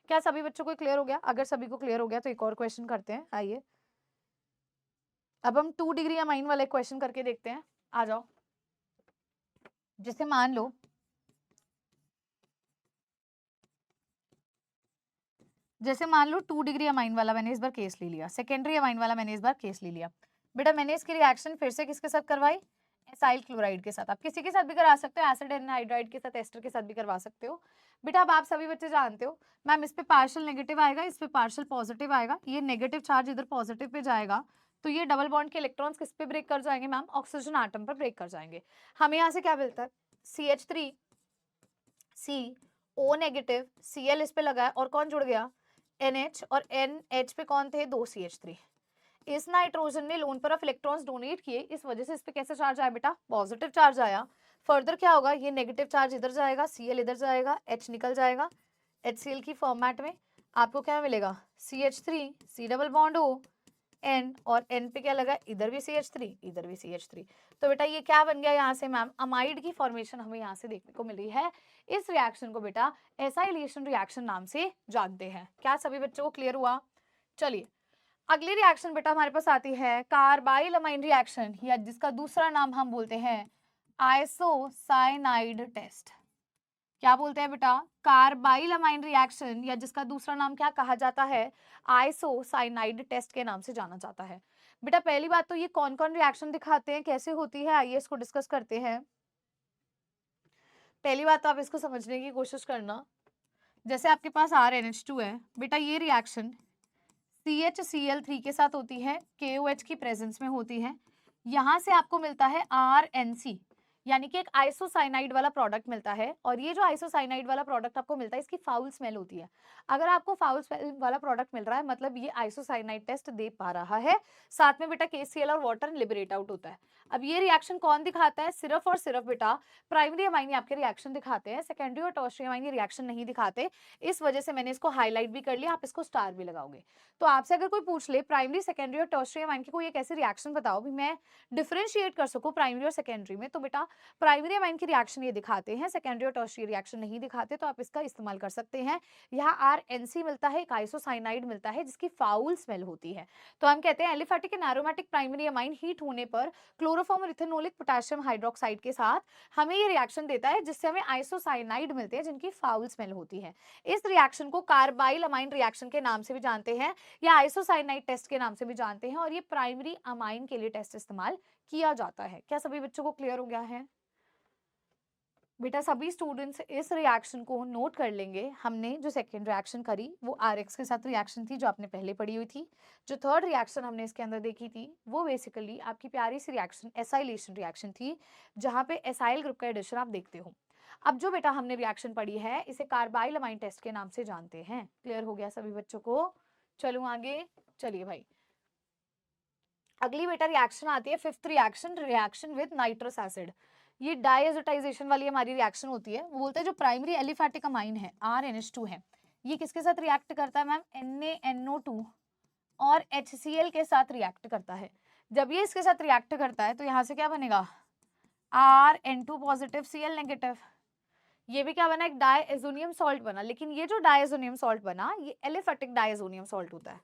क्या सभी बच्चों को क्लियर हो गया? अगर सभी को क्लियर हो गया तो एक और क्वेश्चन करते हैं। आइए अब हम 2 डिग्री अमाइन वाले क्वेश्चन करके देखते हैं। आ जाओ। जैसे मान लो जैसे मान लो 2 डिग्री अमाइन वाला मैंने इस बार केस ले लिया, सेकेंडरी अमाइन वाला मैंने इस बार केस ले लिया। बेटा मैंने इसकी रिएक्शन फिर से किसके साथ करवाई? एसाइल क्लोराइड के साथ। आप किसी के साथ भी करा सकते हो, एसिड एनहाइड्राइड के साथ, एस्टर के साथ भी करवा सकते हो। बेटा अब आप सभी बच्चे जानते हो मैम इस पे पार्शियल नेगेटिव आएगा, इस पे पार्शियल पॉजिटिव आएगा, ये नेगेटिव चार्ज इधर पॉजिटिव पे जाएगा, तो ये डबल बॉन्ड के इलेक्ट्रॉन्स किस पे ब्रेक कर जाएंगे मैम? ऑक्सीजन आटम पर ब्रेक कर जाएंगे। हमें यहाँ से क्या मिलता है? CH3C O नेगेटिव, Cl इस पे लगा है, और कौन जुड़ गया? NH, और NH पे कौन थे? 2 CH3। इस नाइट्रोजन ने lone pair of electrons donate किए, इस वजह से इस पे कैसे चार्ज आया बेटा? पॉजिटिव चार्ज आया। फर्दर क्या होगा? ये नेगेटिव चार्ज इधर जाएगा, Cl इधर जाएगा, H निकल जाएगा। HCl की फॉर्मेट में आपको क्या मिलेगा? CH3C double bond O N, और N पे क्या लगा? इधर भी CH3, इधर भी CH3। तो बेटा ये क्या बन गया यहाँ से मैम? अमाइड की फॉर्मेशन हमें यहाँ से देखने को मिल रही है। इस रिएक्शन को बेटा एसाइलेशन रिएक्शन नाम से जानते हैं। क्या सभी बच्चों को क्लियर हुआ? चलिए अगली रिएक्शन बेटा हमारे पास आती है कार्बाइल अमाइन रिएक्शन, या जिसका दूसरा नाम हम बोलते हैं आइसोसाइनाइड टेस्ट। क्या बोलते हैं बेटा? कार्बाइल अमाइन रिएक्शन, या जिसका दूसरा नाम क्या कहा जाता है? आइसोसाइनाइड टेस्ट के नाम से जाना जाता है। बेटा पहली बात तो ये कौन कौन रिएक्शन दिखाते हैं, कैसे होती है, आइए इसको डिस्कस करते हैं। पहली बात तो आप इसको समझने की कोशिश करना। जैसे आपके पास RnH2 है बेटा, ये रिएक्शन CHCl3 के साथ होती है, KOH की प्रेजेंस में होती है। यहाँ से आपको मिलता है RNC, यानी कि एक आइसोसाइनाइड वाला प्रोडक्ट मिलता है। और ये जो आइसोसाइनाइड वाला प्रोडक्ट आपको मिलता है, इसकी फाउल स्मेल होती है। अगर आपको फाउल स्मेल वाला प्रोडक्ट मिल रहा है, मतलब ये आइसोसाइनाइड टेस्ट दे पा रहा है। साथ में बेटा KCl और वाटर लिबरेट आउट होता है। अब ये रिएक्शन कौन दिखाता है? सिर्फ और सिर्फ बेटा प्राइमरी अमाइन आपके रिएक्शन दिखाते हैं, सेकेंडरी और टर्शियरी अमाइन ये रिएक्शन नहीं दिखाते। इस वजह से मैंने इसको हाईलाइट भी कर लिया, आप इसको स्टार भी लगाओगे। तो आपसे अगर कोई पूछ ले प्राइमरी, सेकेंडरी और टर्शियरी अमाइन की कोई एक ऐसी रिएक्शन बताओ भी मैं डिफरेंशिएट कर सकूं प्राइमरी और सेकेंडरी में, तो बेटा प्राइमरी अमाइन की रिएक्शन ये दिखाते हैं, सेकेंडरी और टर्शियरी रिएक्शन नहीं दिखाते, तो आप इसका इस्तेमाल कर सकते हैं। यहाँ RNC मिलता है, एक आइसोसाइनाइड मिलता है जिसकी फाउल स्मेल होती है। तो हम कहते हैं aliphatic and aromatic primary amine heat होने पर क्लोरोफॉर्म और इथेनोलिक पोटेशियम हाइड्रोक्साइड के साथ हमें ये रिएक्शन देता है, जिससे हमें आइसोसाइनाइड मिलते हैं जिनकी फाउल स्मेल होती है। इस रिएक्शन को कार्बाइल अमाइन रिएक्शन के नाम से भी जानते हैं या आइसोसाइनाइड टेस्ट के नाम से भी जानते हैं, और ये प्राइमरी अमाइन के लिए टेस्ट इस्तेमाल किया जाता है। क्या सभी बच्चों को क्लियर हो गया है? बेटा सभी स्टूडेंट्स इस रिएक्शन को नोट कर लेंगे। हमने जो सेकेंड रिएक्शन करी वो RX के साथ रिएक्शन थी, जो आपने पहले पढ़ी हुई थी। जो थर्ड रिएक्शन हमने इसके अंदर देखी थी वो बेसिकली आपकी प्यारी सी रिएक्शन एसाइलेशन रिएक्शन थी, जहाँ पे एसाइल ग्रुप का एडिशन आप देखते हो। अब जो बेटा हमने रिएक्शन पढ़ी है इसे कार्बाइल अमाइन टेस्ट के नाम से जानते हैं। क्लियर हो गया सभी बच्चों को? चलो आगे चलिए भाई। अगली बेटा रिएक्शन आती है fifth reaction, reaction with nitrous acid. ये डायएज़ोटाइजेशन वाली हमारी रिएक्शन होती है। वो बोलते हैं जो प्राइमरी एलिफैटिक अमाइन है RNH2 है, ये किसके साथ रिएक्ट करता है मैम? NaNO2 और HCl के साथ रिएक्ट करता है। जब ये इसके साथ रिएक्ट करता है तो यहाँ से क्या बनेगा? RN2 positive Cl negative. ये भी क्या बना? एक डायएजोनियम सॉल्ट बना। लेकिन ये जो डायएजोनियम सॉल्ट बना ये एलिफैटिक डायएजोनियम सॉल्ट होता है।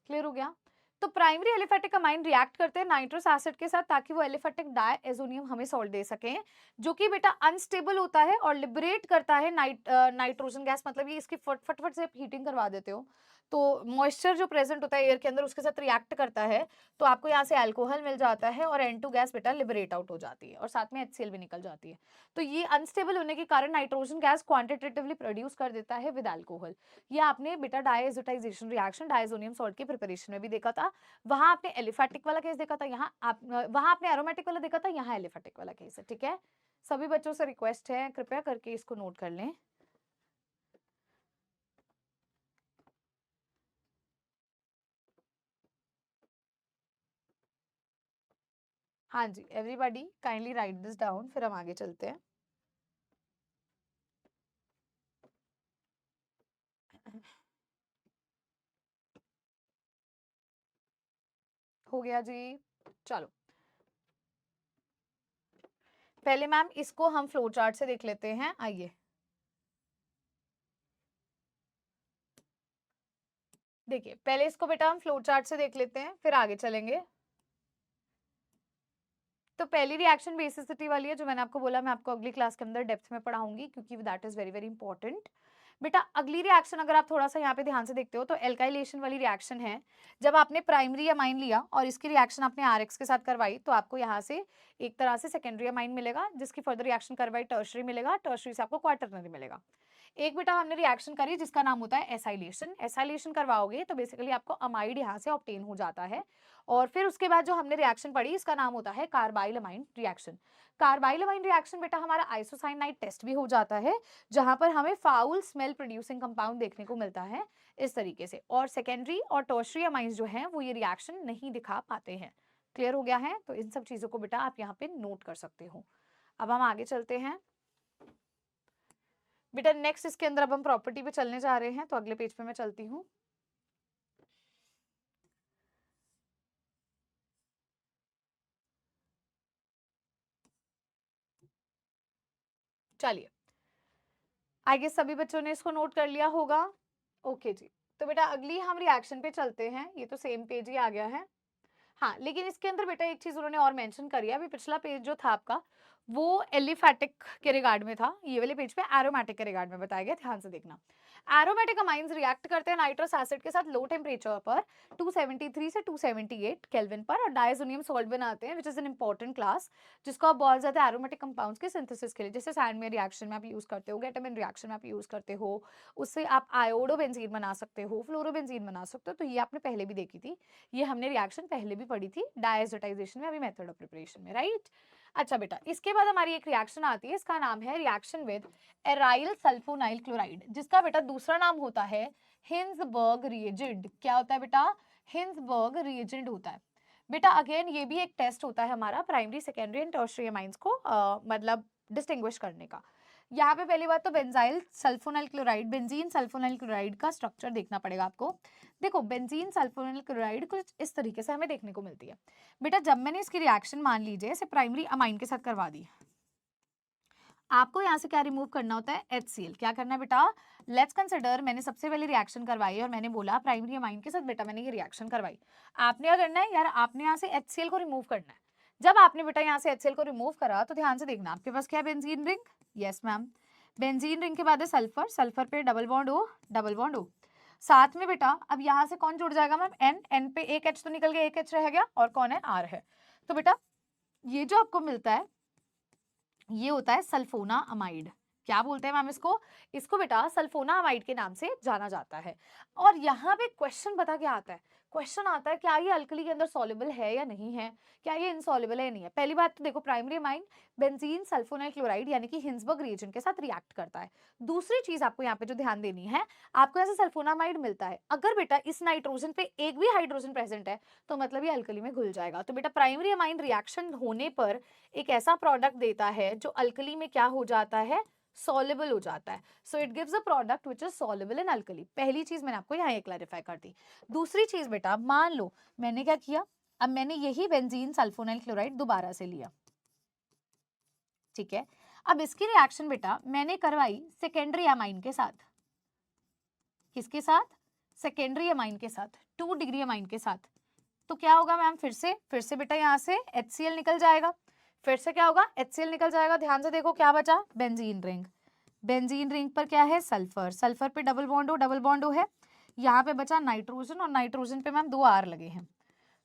क्लियर हो गया? तो प्राइमरी एलिफेटिक अमाइन रिएक्ट करते हैं नाइट्रस एसिड के साथ ताकि वो एलिफेटिक डायएजोनियम हमें सॉल्ट दे सकें, जो कि बेटा अनस्टेबल होता है और लिबरेट करता है नाइट्रोजन गैस। मतलब ये इसकी फटफट से हीटिंग करवा देते हो तो मॉइस्चर जो प्रेजेंट होता है एयर के अंदर उसके साथ रिएक्ट करता है, तो आपको यहाँ से अल्कोहल मिल जाता है और N2 गैस बेटा लिबरेट आउट हो जाती है और साथ में HCl भी निकल जाती है। तो ये अनस्टेबल होने के कारण नाइट्रोजन गैस क्वांटिटेटिवली प्रोड्यूस कर देता है विद अल्कोहल। ये आपने बेटा डायएज़ोटाइजेशन रिएक्शन डायज़ोनियम सॉल्ट की प्रिपरेशन में भी देखा था। वहां आपने एलिफेटिक वाला केस देखा था, यहाँ आप वहां आपने एरोमेटिक वाला देखा था, यहाँ एलिफेटिक वाला केस है। ठीक है, सभी बच्चों से रिक्वेस्ट है कृपया करके इसको नोट कर लें। हाँ जी, everybody kindly write this down, फिर हम आगे चलते हैं। हो गया जी? चलो पहले मैम इसको हम फ्लो चार्ट से देख लेते हैं। आइए देखिए, पहले इसको बेटा हम फ्लो चार्ट से देख लेते हैं, फिर आगे चलेंगे। तो पहली रिएक्शन बेसिसिटी वाली है, जो मैंने आपको बोला मैं आपको अगली क्लास के अंदर डेप्थ में पढ़ाऊंगी, क्योंकि that is very very important. बेटा अगली रिएक्शन अगर आप थोड़ा सा यहाँ पे ध्यान से देखते हो तो एल्काइलेशन वाली रिएक्शन है। जब आपने प्राइमरी अमाइन लिया और इसकी रिएक्शन आपने RX के साथ करवाई तो आपको यहाँ से एक तरह से सेकेंडरी अमाइन मिलेगा, जिसकी फर्दर रिएक्शन करवाई टर्शरी मिलेगा, टर्शरी से आपको क्वार्टरनरी मिलेगा। एक बेटा हमने रिएक्शन करी जिसका नाम होता है एसाइलेशन। एसाइलेशन करवाओगे तो बेसिकली आपको अमाइड यहाँ से ऑब्टेन हो जाता है। और फिर उसके बाद जो हमने रिएक्शन पढ़ी इसका नाम होता है carbyl amine reaction. Carbyl amine reaction बेटा हमारा आइसोसाइनाइड टेस्ट भी हो जाता है, जहां पर हमें फाउल स्मेल प्रोड्यूसिंग कंपाउंड देखने को मिलता है इस तरीके से। और सेकेंडरी और टर्शरी अमाइंस जो हैं वो ये रिएक्शन नहीं दिखा पाते हैं। क्लियर हो गया है? तो इन सब चीजों को बेटा आप यहाँ पे नोट कर सकते हो। अब हम आगे चलते हैं बेटा। नेक्स्ट इसके अंदर अब हम प्रॉपर्टी पे चलने जा रहे हैं, तो अगले पेज पे मैं चलती हूँ। चलिए, आई गेस सभी बच्चों ने इसको नोट कर लिया होगा। ओके जी, तो बेटा अगली हम रिएक्शन पे चलते हैं। ये तो सेम पेज ही आ गया है। हाँ, लेकिन इसके अंदर बेटा एक चीज उन्होंने और मेंशन करी है। अभी पिछला पेज जो था आपका वो एलिफैटिक के रिगार्ड में था, ये वाले पेज पे एरोमेटिक के रिगार्ड में बताया गया, ध्यान से देखना। एरोमेटिक अमाइंस रिएक्ट करते हैं नाइट्रस एसिड के साथ लो टेम्परेचर पर 273 से 278 केल्विन पर और डायजोनियम सॉल्ट बनाते हैं, which is an important class जिसको आप बहुत ज्यादा एरोमेटिक कंपाउंड्स के सिंथेसिस के लिए, जैसे सैंडमेयर रिएक्शन में आप यूज करते हो, गेटामिन रिएक्शन में आप यूज करते हो, उससे आप आयोडोबेंजीन बना सकते हो, फ्लोरोबेंजीन बना सकते हो। तो ये आपने पहले भी देखी थी, ये हमने रिएक्शन पहले भी पढ़ी थी डायजोटाइजेशन में, अभी मेथड ऑफ प्रिपरेशन में, राइट। अच्छा बेटा, इसके बाद हमारी एक रिएक्शन आती है, इसका नाम है reaction with aryl sulfonyl chloride, जिसका बेटा दूसरा नाम होता है हिंसबर्ग रिएजेंट। क्या होता है बेटा? हिंसबर्ग रिएजेंट होता है। बेटा अगेन ये भी एक टेस्ट होता है हमारा primary, secondary and tertiary amines को मतलब डिस्टिंग्विश करने का। यहाँ पे पहली बात तो benzyl sulfonyl chloride, benzene sulphonyl chloride का स्ट्रक्चर देखना पड़ेगा आपको। देखो बेंजीन सल्फोनाइल क्लोराइड कुछ इस तरीके से हमें देखने को मिलती है। बेटा जब मैंने इसकी रिएक्शन मान लीजिए इसे प्राइमरी अमाइन के साथ करवा दी, आपको यहाँ से क्या रिमूव करना होता है? HCl। क्या करना है बेटा? लेट्स कंसिडर मैंने सबसे पहले रिएक्शन करवाई और मैंने बोला प्राइमरी अमाइन के साथ बेटा मैंने ये रिएक्शन करवाई, आपने क्या करना है यार? आपने यहाँ से HCl को रिमूव करना है। जब आपने बेटा यहाँ से HCl को रिमूव करा तो ध्यान से देखना, आपके पास क्या है? Benzene ring. Yes ma'am, benzene ring के बाद है सल्फर, सल्फर पे double bond O, double bond O। साथ में बेटा अब यहाँ से कौन जुड़ जाएगा मैम? N, N पे एक H तो निकल गया, एक H रह गया, और कौन है? R है। तो बेटा ये जो आपको मिलता है ये होता है सल्फोना अमाइड। क्या बोलते हैं मैम इसको? इसको बेटा सल्फोना अमाइड के नाम से जाना जाता है। और यहाँ पे क्वेश्चन पता क्या आता है? क्वेश्चन आता है क्या ये अल्कली के अंदर सॉल्युबल है या नहीं है, क्या ये इनसॉल्युबल है या नहीं है। पहली बात तो देखो primary amine benzene sulphonyl chloride यानी कि हिंसबर्ग रिएजेंट के साथ रिएक्ट करता है। दूसरी चीज आपको यहाँ पे जो ध्यान देनी है, आपको ऐसे सल्फोनामाइड मिलता है, अगर बेटा इस नाइट्रोजन पे एक भी हाइड्रोजन प्रेजेंट है तो मतलब ये अल्कली में घुल जाएगा। तो बेटा प्राइमरी अमाइन रिएक्शन होने पर एक ऐसा प्रोडक्ट देता है जो अल्कली में क्या हो जाता है? सॉल्युबल हो जाता है। So it gives a product which is soluble in alkali. पहली चीज मैंने आपको यहाँ क्लैरिफाई कर दी। दूसरी चीज बेटा मान लो मैंने क्या किया, अब मैंने यही बेंजीन सल्फोनाइल क्लोराइड दोबारा से लिया, ठीक है। अब इसकी रिएक्शन बेटा मैंने करवाई सेकेंडरी अमाइन के साथ। किसके साथ? सेकेंडरी अमाइन के साथ, 2 डिग्री अमाइन के साथ। तो क्या होगा मैम? फिर से बेटा यहाँ से HCl निकल जाएगा, फिर से क्या होगा? HCl निकल जाएगा। ध्यान से देखो क्या बचा? Benzene ring. बेंजीन रिंग पर क्या है? सल्फर, सल्फर पे double bond O, double bond O है। यहाँ पे बचा नाइट्रोजन और नाइट्रोजन पे मैम 2 R लगे हैं।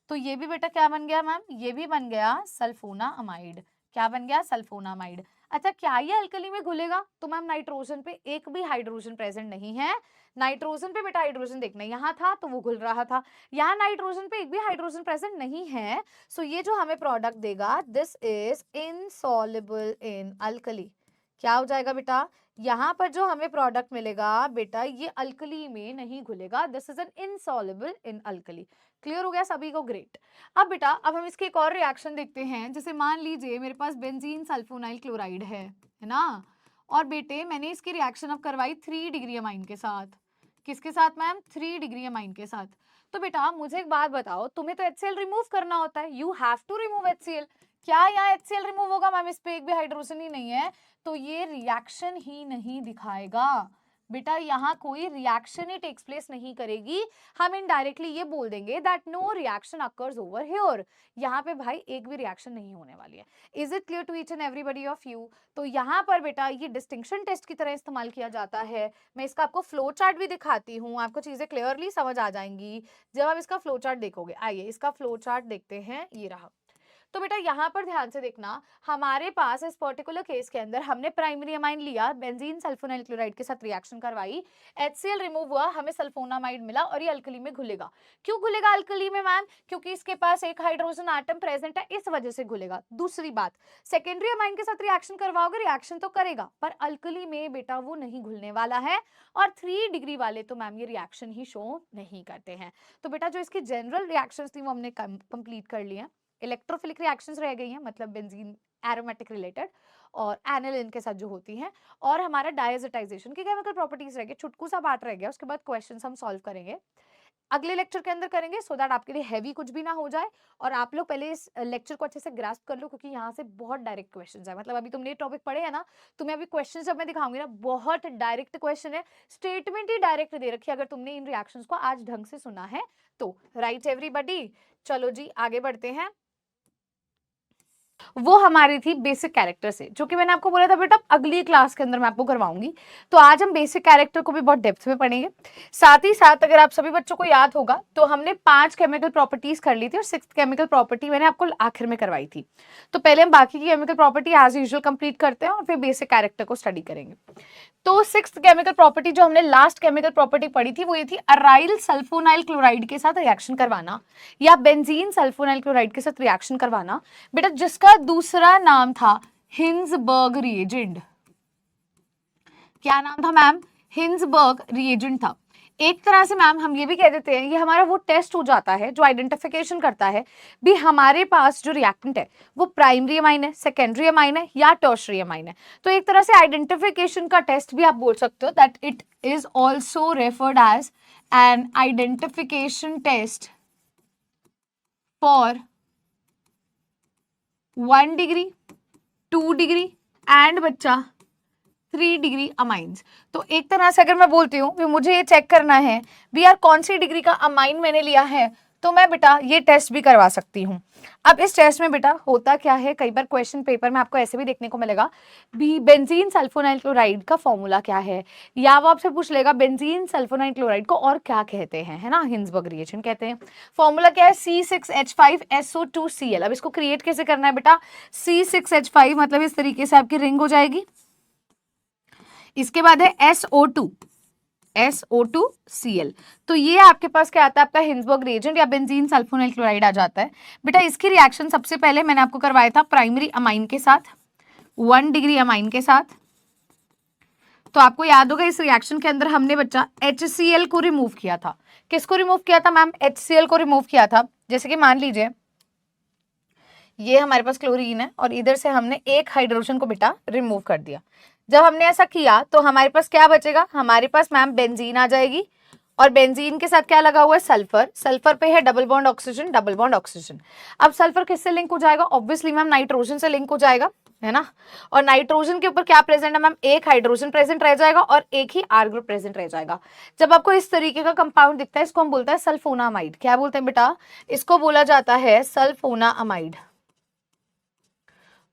तो ये भी बेटा क्या बन गया मैम? ये भी बन गया सल्फोना अमाइड। क्या बन गया? सल्फोना अमाइड। अच्छा क्या ये अल्कली में घुलेगा? तो मैम नाइट्रोजन पे एक भी हाइड्रोजन प्रेजेंट नहीं है। नाइट्रोजन पे बेटा हाइड्रोजन देखना, यहाँ था तो वो घुल रहा था, यहाँ नाइट्रोजन पे एक भी हाइड्रोजन प्रेजेंट नहीं है। सो ये जो हमें प्रोडक्ट देगा this is insoluble in alkali. क्या हो जाएगा बेटा? यहाँ पर जो हमें प्रोडक्ट मिलेगा बेटा ये अल्कली में नहीं घुलेगा, this is an insoluble in alkali. Clear हो गया सभी को? ग्रेट। अब बेटा अब हम इसके एक और रिएक्शन देखते हैं, जैसे मान लीजिए मेरे पास बेंजीन सल्फोनाइल क्लोराइड है ना, और बेटे मैंने इसकी रिएक्शन अब करवाई 3 डिग्री अमाइन के साथ। किसके साथ मैम? 3 डिग्री अमाइन के साथ। तो बेटा मुझे एक बात बताओ, तुम्हें तो HCl रिमूव करना होता है, you have to remove HCl। क्या यहाँ HCl रिमूव होगा मैम? इस पे एक भी हाइड्रोजन ही नहीं है, तो ये रिएक्शन ही नहीं दिखाएगा बेटा, यहाँ कोई रिएक्शन ही टेक्स प्लेस नहीं करेगी। हम इनडायरेक्टली ये बोल देंगे that no reaction occurs over here. यहाँ पे भाई एक भी रिएक्शन नहीं होने वाली है। Is it clear to each and everybody of you? तो यहाँ पर बेटा ये डिस्टिंक्शन टेस्ट की तरह इस्तेमाल किया जाता है। मैं इसका आपको फ्लो चार्ट भी दिखाती हूँ, आपको चीजें क्लियरली समझ आ जाएंगी जब आप इसका फ्लो चार्ट देखोगे। आइए इसका फ्लो चार्ट देखते हैं, ये रहा। तो बेटा यहाँ पर ध्यान से देखना, हमारे पास इस पर्टिकुलर केस के अंदर हमने प्राइमरी अमाइन लिया, बेंजीन सल्फोनाइल क्लोराइड के साथ रिएक्शन करवाई, HCl रिमूव हुआ, हमें सल्फोनामाइड मिला और ये अल्कली में घुलेगा। क्यों घुलेगा अल्कली में मैम? क्योंकि इसके पास एक हाइड्रोजन एटम प्रेजेंट है, इस वजह से घुलेगा। दूसरी बात, सेकेंडरी अमाइन के साथ रिएक्शन करवाओगे, रिएक्शन तो करेगा पर अल्कली में बेटा वो नहीं घुलने वाला है। और 3 डिग्री वाले तो मैम ये रिएक्शन ही शो नहीं करते हैं। तो बेटा जो इसकी जनरल रिएक्शंस थी वो हमने कंप्लीट कर लिया। इलेक्ट्रोफिलिक रिएक्शंस रह गई हैं, मतलब बेंजीन एरोमेटिक रिलेटेड और एनिलिन के साथ जो होती हैं, और हमारा डायजोटाइजेशन की केमिकल प्रॉपर्टीज रह गई, छुटकू सा पार्ट रह गया। उसके बाद क्वेश्चंस हम सॉल्व करेंगे, अगले लेक्चर के अंदर करेंगे, सो दैट आपके लिए हैवी कुछ भी ना हो जाए और आप लोग पहले इस लेक्चर को अच्छे से ग्रास्प कर लो, क्योंकि यहाँ से बहुत डायरेक्ट क्वेश्चंस है। मतलब अभी तुमने ये टॉपिक पढ़े है ना, तुम्हें अभी क्वेश्चंस जब मैं दिखाऊंगी ना बहुत डायरेक्ट क्वेश्चन है, स्टेटमेंट ही डायरेक्ट दे रखी है अगर तुमने इन रिएक्शंस को आज ढंग से सुना है तो। राइट एवरीबॉडी, चलो जी आगे बढ़ते हैं। वो हमारी थी बेसिक कैरेक्टर से, जो कि मैंने आपको बोला था बेटा अगली क्लास के अंदर मैं आपको करवाऊंगी। तो आज हम बेसिक कैरेक्टर को भी बहुत डेप्थ में पढ़ेंगे। साथ ही साथ अगर आप सभी बच्चों को याद होगा तो हमने 5 केमिकल प्रॉपर्टीज कर ली थी और 6th केमिकल प्रॉपर्टी मैंने आपको आखिर में करवाई थी। तो पहले हम बाकी की chemical property as usual complete करते हैं और फिर बेसिक कैरेक्टर को स्टडी करेंगे। तो 6th केमिकल प्रॉपर्टी जो हमने लास्ट केमिकल प्रॉपर्टी पढ़ी थी वो ये थी अराइल सल्फोनाइल क्लोराइड के साथ रिएक्शन करवाना या बेंजीन सल्फोनाइल क्लोराइड के साथ रिएक्शन करवाना बेटा, जिसका दूसरा नाम था हिंसबर्ग रिएजेंट। क्या नाम था मैम? हिंसबर्ग रिएजेंट था। एक तरह से मैम हम ये भी कह देते हैं ये हमारा वो टेस्ट हो जाता है जो आइडेंटिफिकेशन करता है भी हमारे पास जो रिएक्टेंट है वो प्राइमरी अमाइन है, सेकेंडरी अमाइन है या टर्शरी अमाइन है। तो एक तरह से आइडेंटिफिकेशन का टेस्ट भी आप बोल सकते हो, that it is also referred as an identification test for 1 degree, 2 degree and बच्चा 3 डिग्री अमाइंस। तो एक तरह से अगर मैं बोलती हूँ कि मुझे ये चेक करना है भी यार कौन सी डिग्री का अमाइन मैंने लिया है, तो मैं बेटा ये टेस्ट भी करवा सकती हूँ। अब इस टेस्ट में बेटा होता क्या है, कई बार क्वेश्चन पेपर में आपको ऐसे भी देखने को मिलेगा भी बेंजीन सल्फोनाइल क्लोराइड का फॉर्मूला क्या है, या वो आपसे पूछ लेगा बेंजीन सल्फोनाइल क्लोराइड को और क्या कहते हैं, है ना, हिंसबर्ग रिएक्शन कहते हैं। फॉर्मूला क्या है? C6H5SO2Cl। अब इसको क्रिएट कैसे करना है बेटा? C6H5 मतलब इस तरीके से आपकी रिंग हो जाएगी, इसके बाद है SO2Cl। तो ये आपके पास क्या आता है? आपका हिंसबर्ग रिएजेंट या बेंजीन सल्फोनाइल क्लोराइड आ जाता है। बेटा इसकी रिएक्शन सबसे पहले मैंने आपको करवाया था प्राइमरी अमाइन के साथ, 1 डिग्री अमाइन के साथ। तो आपको याद होगा इस रिएक्शन के अंदर हमने बच्चा HCl को रिमूव किया था। किसको रिमूव किया था मैम? HCl को रिमूव किया था। जैसे कि मान लीजिए ये हमारे पास क्लोरीन है और इधर से हमने एक हाइड्रोजन को बेटा रिमूव कर दिया। जब हमने ऐसा किया तो हमारे पास क्या बचेगा? हमारे पास मैम बेंजीन आ जाएगी और बेंजीन के साथ क्या लगा हुआ है? सल्फर। सल्फर पे है double bond oxygen, double bond oxygen. अब सल्फर किससे लिंक हो जाएगा? ऑब्वियसली मैम नाइट्रोजन से लिंक हो जाएगा, है ना। और नाइट्रोजन के ऊपर क्या प्रेजेंट है मैम? एक हाइड्रोजन प्रेजेंट रह जाएगा और एक ही आर ग्रुप प्रेजेंट रह जाएगा। जब आपको इस तरीके का कंपाउंड दिखता है इसको हम बोलते हैं सल्फोनामाइड। क्या बोलते हैं बेटा? इसको बोला जाता है सल्फोनामाइड।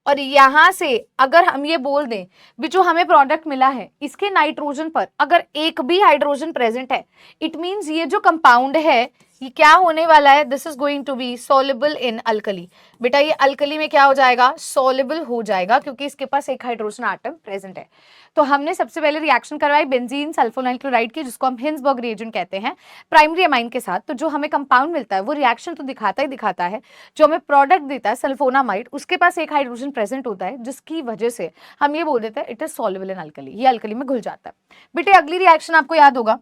और यहां से अगर हम ये बोल दें भी जो हमें प्रोडक्ट मिला है इसके नाइट्रोजन पर अगर एक भी हाइड्रोजन प्रेजेंट है, इट मींस ये जो कंपाउंड है ये क्या होने वाला है? This is going to be soluble in alkali. बेटा ये अल्कली में क्या हो जाएगा? सॉल्युबल हो जाएगा, क्योंकि इसके पास एक हाइड्रोजन आटम प्रेजेंट है। तो हमने सबसे पहले रिएक्शन करवाई बेंजीन सल्फोनाइल क्लोराइड की, जिसको हम हिंसबर्ग रिएजेंट कहते हैं, प्राइमरी अमाइन के साथ। तो जो हमें कंपाउंड मिलता है वो रिएक्शन तो दिखाता ही दिखाता है, जो हमें प्रोडक्ट देता है सल्फोनामाइड उसके पास एक हाइड्रोजन प्रेजेंट होता है, जिसकी वजह से हम ये बोल देते हैं it is soluble in alkali, ये अल्कली में घुल जाता है। बेटे अगली रिएक्शन आपको याद होगा,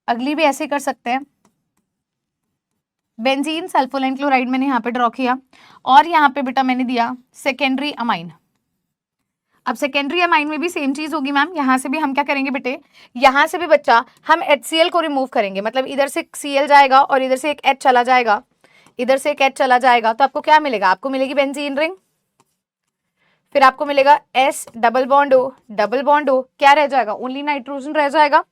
अगली भी ऐसे कर सकते हैं। बेंजीन सल्फोनाइल क्लोराइड मैंने यहाँ पे ड्रॉ किया और यहाँ पे बेटा मैंने दिया सेकेंडरी अमाइन। अब सेकेंडरी अमाइन में भी सेम चीज होगी मैम, यहाँ से भी हम क्या करेंगे बेटे? यहाँ से भी बच्चा हम HCl को रिमूव करेंगे, मतलब इधर से Cl जाएगा और इधर से एक H चला जाएगा, इधर से एक H चला जाएगा, तो आपको क्या मिलेगा? आपको मिलेगी बेंजीन रिंग, फिर आपको मिलेगा S double bond O, double bond O, क्या रह जाएगा? ओनली नाइट्रोजन रह जाएगा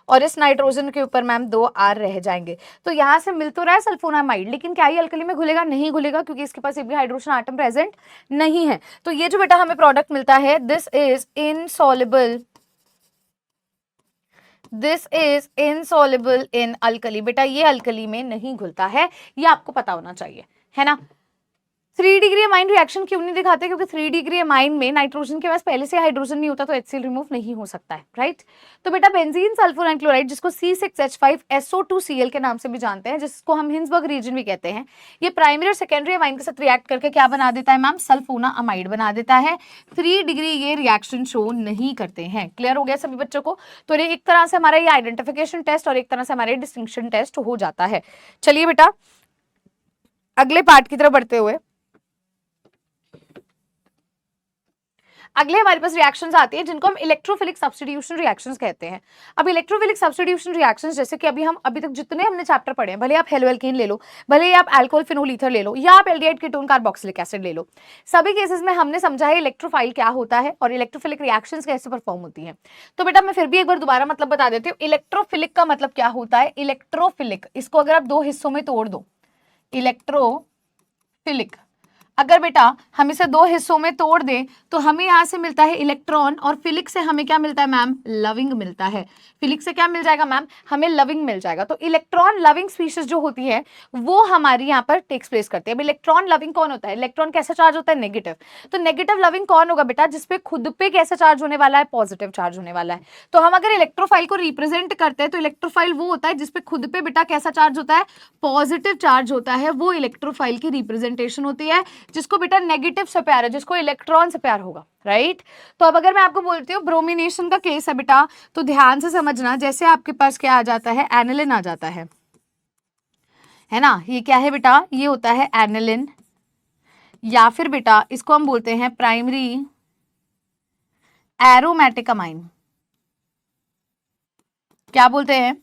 और इस नाइट्रोजन के ऊपर मैम 2 R रह जाएंगे। तो यहाँ से मिल तो रहा है सल्फोनामाइड, लेकिन क्या ये अल्कली में घुलेगा? नहीं घुलेगा, क्योंकि इसके पास एक भी हाइड्रोजन आटम प्रेजेंट नहीं है। तो ये जो बेटा हमें प्रोडक्ट मिलता है this is insoluble, this is insoluble in alkali. बेटा ये अल्कली में नहीं घुलता है, ये आपको पता होना चाहिए, है ना। 3 डिग्री अमाइन रिएक्शन क्यों नहीं दिखाते? क्योंकि 3 डिग्री अमाइन में नाइट्रोजन के पास पहले से हाइड्रोजन नहीं होता, तो HCl रिमूव नहीं हो सकता है, राइट। तो बेटा बेंजीन सल्फोनाइल क्लोराइड, जिसको C6H5SO2Cl के नाम से भी जानते हैं, जिसको हम हिंसबर्ग रीजन भी कहते हैं, ये प्राइमरी और सेकेंडरी अमाइन के साथ रिएक्ट करके क्या बना देता है मैम? सल्फोनामाइड बना देता है। 3 डिग्री ये रिएक्शन शो नहीं करते हैं। क्लियर हो गया सभी बच्चों को? तो ये एक तरह से हमारा ये आइडेंटिफिकेशन टेस्ट और एक तरह से हमारे डिस्टिंक्शन टेस्ट हो जाता है। चलिए बेटा अगले पार्ट की तरफ बढ़ते हुए, अगले हमारे पास रिएक्शंस आती है जिनको हम इलेक्ट्रोफिलिक सब्स्टिट्यूशन रिएक्शंस कहते हैं। अब इलेक्ट्रोफिलिक सब्स्टिट्यूशन रिएक्शंस जैसे कि अभी तक जितने हमने चैप्टर पढ़े हैं, भले आप हेलोएल्केन ले लो, भले आप अल्कोहल फिनोल ईथर ले लो, या आप एल्डिहाइड कीटोन कार्बोक्सिलिक एसिड ले लो, सभी केसेस में हमने समझा है इलेक्ट्रोफाइल क्या होता है और इलेक्ट्रोफिलिक रिएक्शंस कैसे परफॉर्म होती हैं। तो बेटा मैं फिर भी एक बार दोबारा मतलब बता देती हूँ। इलेक्ट्रोफिलिक का मतलब क्या होता है? इलेक्ट्रोफिलिक, इसको अगर आप 2 हिस्सों में तोड़ दो, इलेक्ट्रोफिलिक। अगर बेटा हम इसे दो हिस्सों में तोड़ दें तो हमें यहां से मिलता है इलेक्ट्रॉन और फिलिक से हमें क्या मिलता है मैम, लविंग मिलता है। फिलिक से क्या मिल जाएगा मैम, हमें लविंग मिल जाएगा। तो इलेक्ट्रॉन लविंग स्पीशीज जो होती है वो हमारी यहाँ पर टेक्स प्लेस करती है। अब इलेक्ट्रॉन लविंग कौन होता है, इलेक्ट्रॉन कैसा चार्ज होता है, नेगेटिव। तो नेगेटिव लविंग कौन होगा बेटा, जिसपे खुद पे कैसा चार्ज होने वाला है, पॉजिटिव चार्ज होने वाला है। तो हम अगर इलेक्ट्रोफाइल को रिप्रेजेंट करते हैं तो इलेक्ट्रोफाइल वो होता है जिसपे खुद पे बेटा कैसा चार्ज होता है, पॉजिटिव चार्ज होता है, वो इलेक्ट्रोफाइल की रिप्रेजेंटेशन होती है। जिसको बेटा नेगेटिव से प्यार है, जिसको इलेक्ट्रॉन से प्यार होगा, राइट। तो अब अगर मैं आपको बोलती हूँ ब्रोमिनेशन का केस है बेटा, तो ध्यान से समझना। जैसे आपके पास क्या आ जाता है, एनिलिन आ जाता है ना। ये क्या है बेटा, ये होता है एनिलिन, या फिर बेटा इसको हम बोलते हैं प्राइमरी एरोमेटिक अमाइन। क्या बोलते हैं,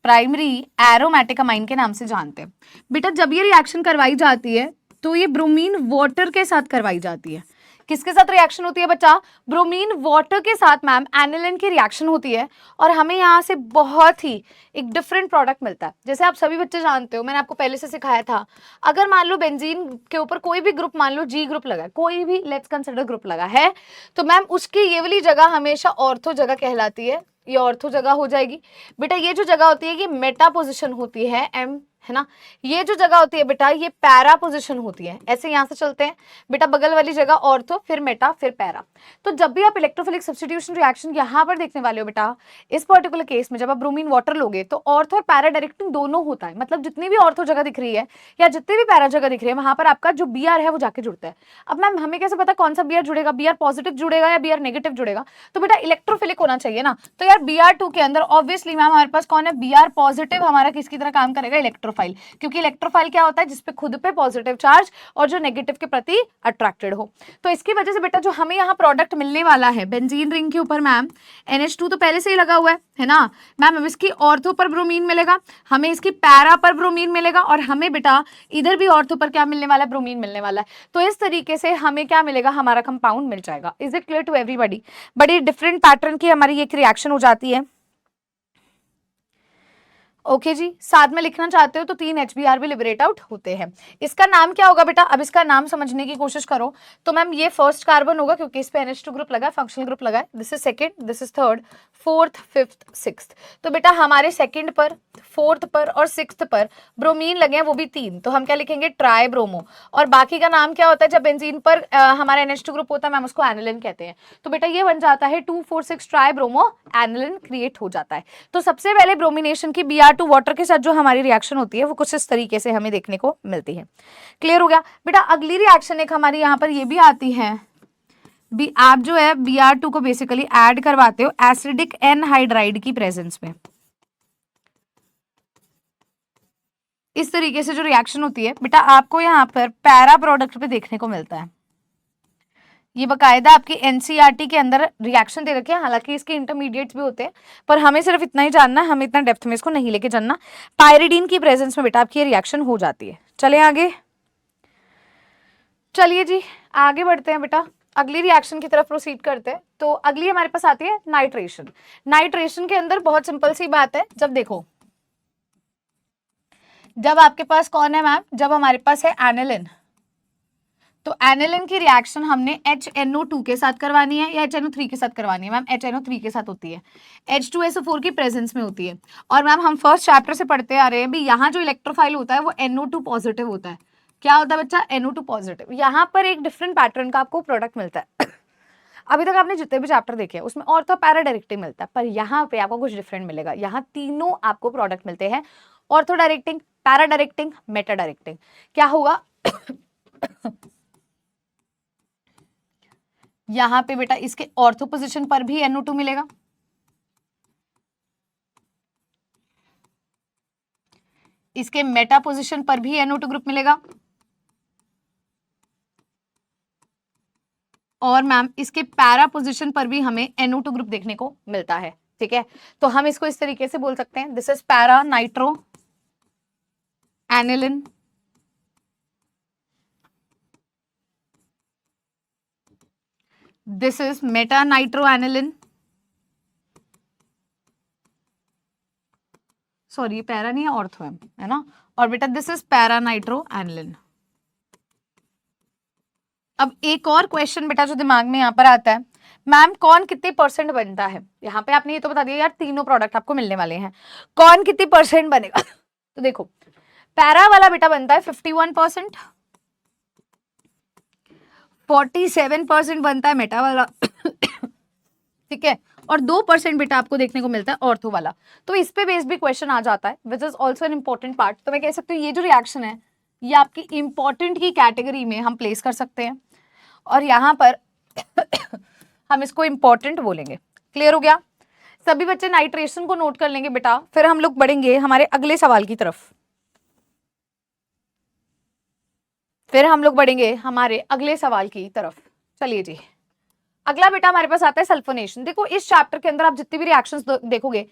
प्राइमरी एरोमेटिक अमाइन के नाम से जानते हैं। बेटा जब ये रिएक्शन करवाई जाती है तो ये ब्रोमीन वाटर के साथ करवाई जाती है। किसके साथ रिएक्शन होती है बच्चा, ब्रोमीन वाटर के साथ मैम एनिलिन की रिएक्शन होती है। और हमें यहाँ से बहुत ही एक डिफरेंट प्रोडक्ट मिलता है। जैसे आप सभी बच्चे जानते हो, मैंने आपको पहले से सिखाया था, अगर मान लो बेंजीन के ऊपर कोई भी ग्रुप, मान लो जी ग्रुप लगा है, कोई भी लेट्स कंसिडर ग्रुप लगा है, तो मैम उसकी ये वाली जगह हमेशा ऑर्थो जगह कहलाती है। ये ऑर्थो जगह हो जाएगी बेटा। ये जो जगह होती है ये मेटा पोजिशन होती है, एम है ना। ये जो जगह होती है बेटा ये पैरा पोजीशन होती है। ऐसे यहां से चलते हैं बेटा, बगल वाली जगह ऑर्थो, फिर मेटा, फिर पैरा। तो जब भी आप इलेक्ट्रोफिलिक सब्स्टिट्यूशन रिएक्शन यहां पर देखने वाले हो बेटा, इस पर्टिकुलर केस में जब आप ब्रोमीन वाटर लोगे तो ऑर्थो और पैरा डायरेक्टिंग दोनों होता है। मतलब जितनी भी ऑर्थो जगह दिख रही है या जितनी भी पैरा जगह दिख रही है, वहां पर आपका जो बी आर है वो जाके जुड़ता है। अब मैम हमें कैसे पता कौन सा बी आर जुड़ेगा, बी आर पॉजिटिव जुड़ेगा या बी आर नेगेटिव जुड़ेगा। तो बेटा इलेक्ट्रोफिलिक होना चाहिए ना। तो यार बी आर टू के अंदर ऑब्वियसली मैम हमारे पास कौन है, बी आर पॉजिटिव हमारा किसकी तरह काम करेगा, इलेक्ट्रोफाइल। क्योंकि इलेक्ट्रोफाइल क्या होता है, जिसपे खुद पे पॉजिटिव चार्ज और जो नेगेटिव के प्रति अट्रैक्टेड हो। तो इसकी वजह से बेटा जो हमें यहाँ प्रोडक्ट मिलने वाला है बेंजीन रिंग के ऊपर मैम, NH2 तो पहले से ही लगा हुआ है ना मैम। अब इसकी ऑर्थो पर ब्रोमीन मिलेगा, हमें इसकी पैरा पर ब्रोमीन मिलेगा, और हमें बेटा इधर भी ऑर्थो पर क्या मिलने वाला है, ब्रोमीन मिलने वाला है। तो इस तरीके से हमें क्या मिलेगा, हमारा कंपाउंड मिल जाएगा। Is it clear to everybody. बड़ी डिफरेंट पैटर्न की हमारी एक रिएक्शन हो जाती है। ओके जी, साथ में लिखना चाहते हो तो 3 HBr भी लिबरेट आउट होते हैं। इसका नाम क्या होगा बेटा, अब इसका नाम समझने की कोशिश करो। तो मैम ये फर्स्ट कार्बन होगा क्योंकि इस पे NH2 ग्रुप लगा है, फंक्शनल ग्रुप लगा है। This is second, this is third, fourth, fifth, sixth. तो बेटा हमारे सेकंड पर, फोर्थ पर और सिक्स्थ पर ब्रोमीन लगे हैं, वो भी 3। तो हम क्या लिखेंगे, ट्राई ब्रोमो। और बाकी का नाम क्या होता है, जब बेंजीन पर हमारा NH2 ग्रुप होता है मैम उसको एनिलिन कहते हैं। तो बेटा ये बन जाता है 2,4,6 ट्राई ब्रोमो एनिलिन क्रिएट हो जाता है। तो सबसे पहले ब्रोमिनेशन की Br2 वाटर के साथ जो हमारी रिएक्शन होती है वो कुछ इस तरीके से हमें देखने को मिलती है। क्लियर हो गया बेटा। अगली रिएक्शन एक हमारी यहाँ पर ये भी आती है, आप जो है Br2 को बेसिकली ऐड करवाते हो एसिडिक एनहाइड्राइड की प्रेजेंस में। इस तरीके से जो रिएक्शन होती है बेटा आपको यहाँ पर पैरा प्रोडक्ट पे देखने को मिलता है। ये बकायदा आपकी एनसीईआरटी के अंदर रिएक्शन दे रखे हैं, हालांकि इसके इंटरमीडिएट्स भी होते हैं, पर हमें सिर्फ इतना ही जानना है, हमें इतना डेप्थ में इसको नहीं लेके जानना। पायरिडीन की प्रेजेंस में बेटा आपकी ये रिएक्शन हो जाती है। चले आगे, चलिए जी आगे बढ़ते हैं बेटा, अगली रिएक्शन की तरफ प्रोसीड करते हैं। तो अगली हमारे पास आती है नाइट्रेशन। नाइट्रेशन के अंदर बहुत सिंपल सी बात है, जब देखो जब आपके पास कौन है मैम, जब हमारे पास है एनिलिन, तो एनिलिन की रिएक्शन हमने HNO2 के साथ करवानी है या HNO3 के साथ करवानी है मैम, HNO3 के साथ होती है, H2SO4 की प्रेजेंस में होती है। और मैम हम फर्स्ट चैप्टर से पढ़ते आ रहे हैं भी, यहाँ जो इलेक्ट्रोफाइल होता है वो NO2 पॉजिटिव होता है। क्या होता है बच्चा, NO2 पॉजिटिव। यहाँ पर एक डिफरेंट पैटर्न का आपको प्रोडक्ट मिलता है। अभी तक आपने जितने भी चैप्टर देखे उसमें ऑर्थो पैरा डायरेक्टिंग मिलता है, पर यहाँ पे आपको कुछ डिफरेंट मिलेगा। यहाँ तीनों आपको प्रोडक्ट मिलते हैं, ortho directing, para directing, Meta directing. क्या होगा यहाँ पे बेटा इसके ऑर्थो पोजीशन पर भी NO2 मिलेगा, इसके मेटा पोजीशन पर भी NO2 ग्रुप मिलेगा, और मैम इसके पैरा पोजीशन पर भी हमें NO2 ग्रुप देखने को मिलता है। ठीक है, तो हम इसको इस तरीके से बोल सकते हैं, this is para nitro aniline, this is Meta nitro aniline, sorry para नहीं है, ऑर्थो है ना। और बेटा this is para nitro aniline. अब एक और क्वेश्चन बेटा जो दिमाग में यहाँ पर आता है, मैम कौन कितने परसेंट बनता है। यहाँ पे आपने ये तो बता दिया यार तीनों प्रोडक्ट आपको मिलने वाले हैं, कौन कितने परसेंट बनेगा। तो देखो पैरा वाला बेटा बनता है 51%, 47% बनता है मेटा वाला ठीक है, और 2% बेटा आपको देखने को मिलता है ऑर्थो वाला। तो इस पे बेस भी क्वेश्चन आ जाता है which is also an important part. तो मैं कह सकती हूँ ये जो रिएक्शन है ये आपकी इंपॉर्टेंट की कैटेगरी में हम प्लेस कर सकते हैं, और यहाँ पर हम इसको इंपॉर्टेंट बोलेंगे। क्लियर हो गया। सभी बच्चे नाइट्रेशन को नोट कर लेंगे बेटा, फिर हम लोग बढ़ेंगे हमारे अगले सवाल की तरफ। चलिए जी, अगला बेटा हमारे पास आता है सल्फोनेशन। देखो इस चैप्टर के अंदर आप जितनी भी रिएक्शंस देखोगे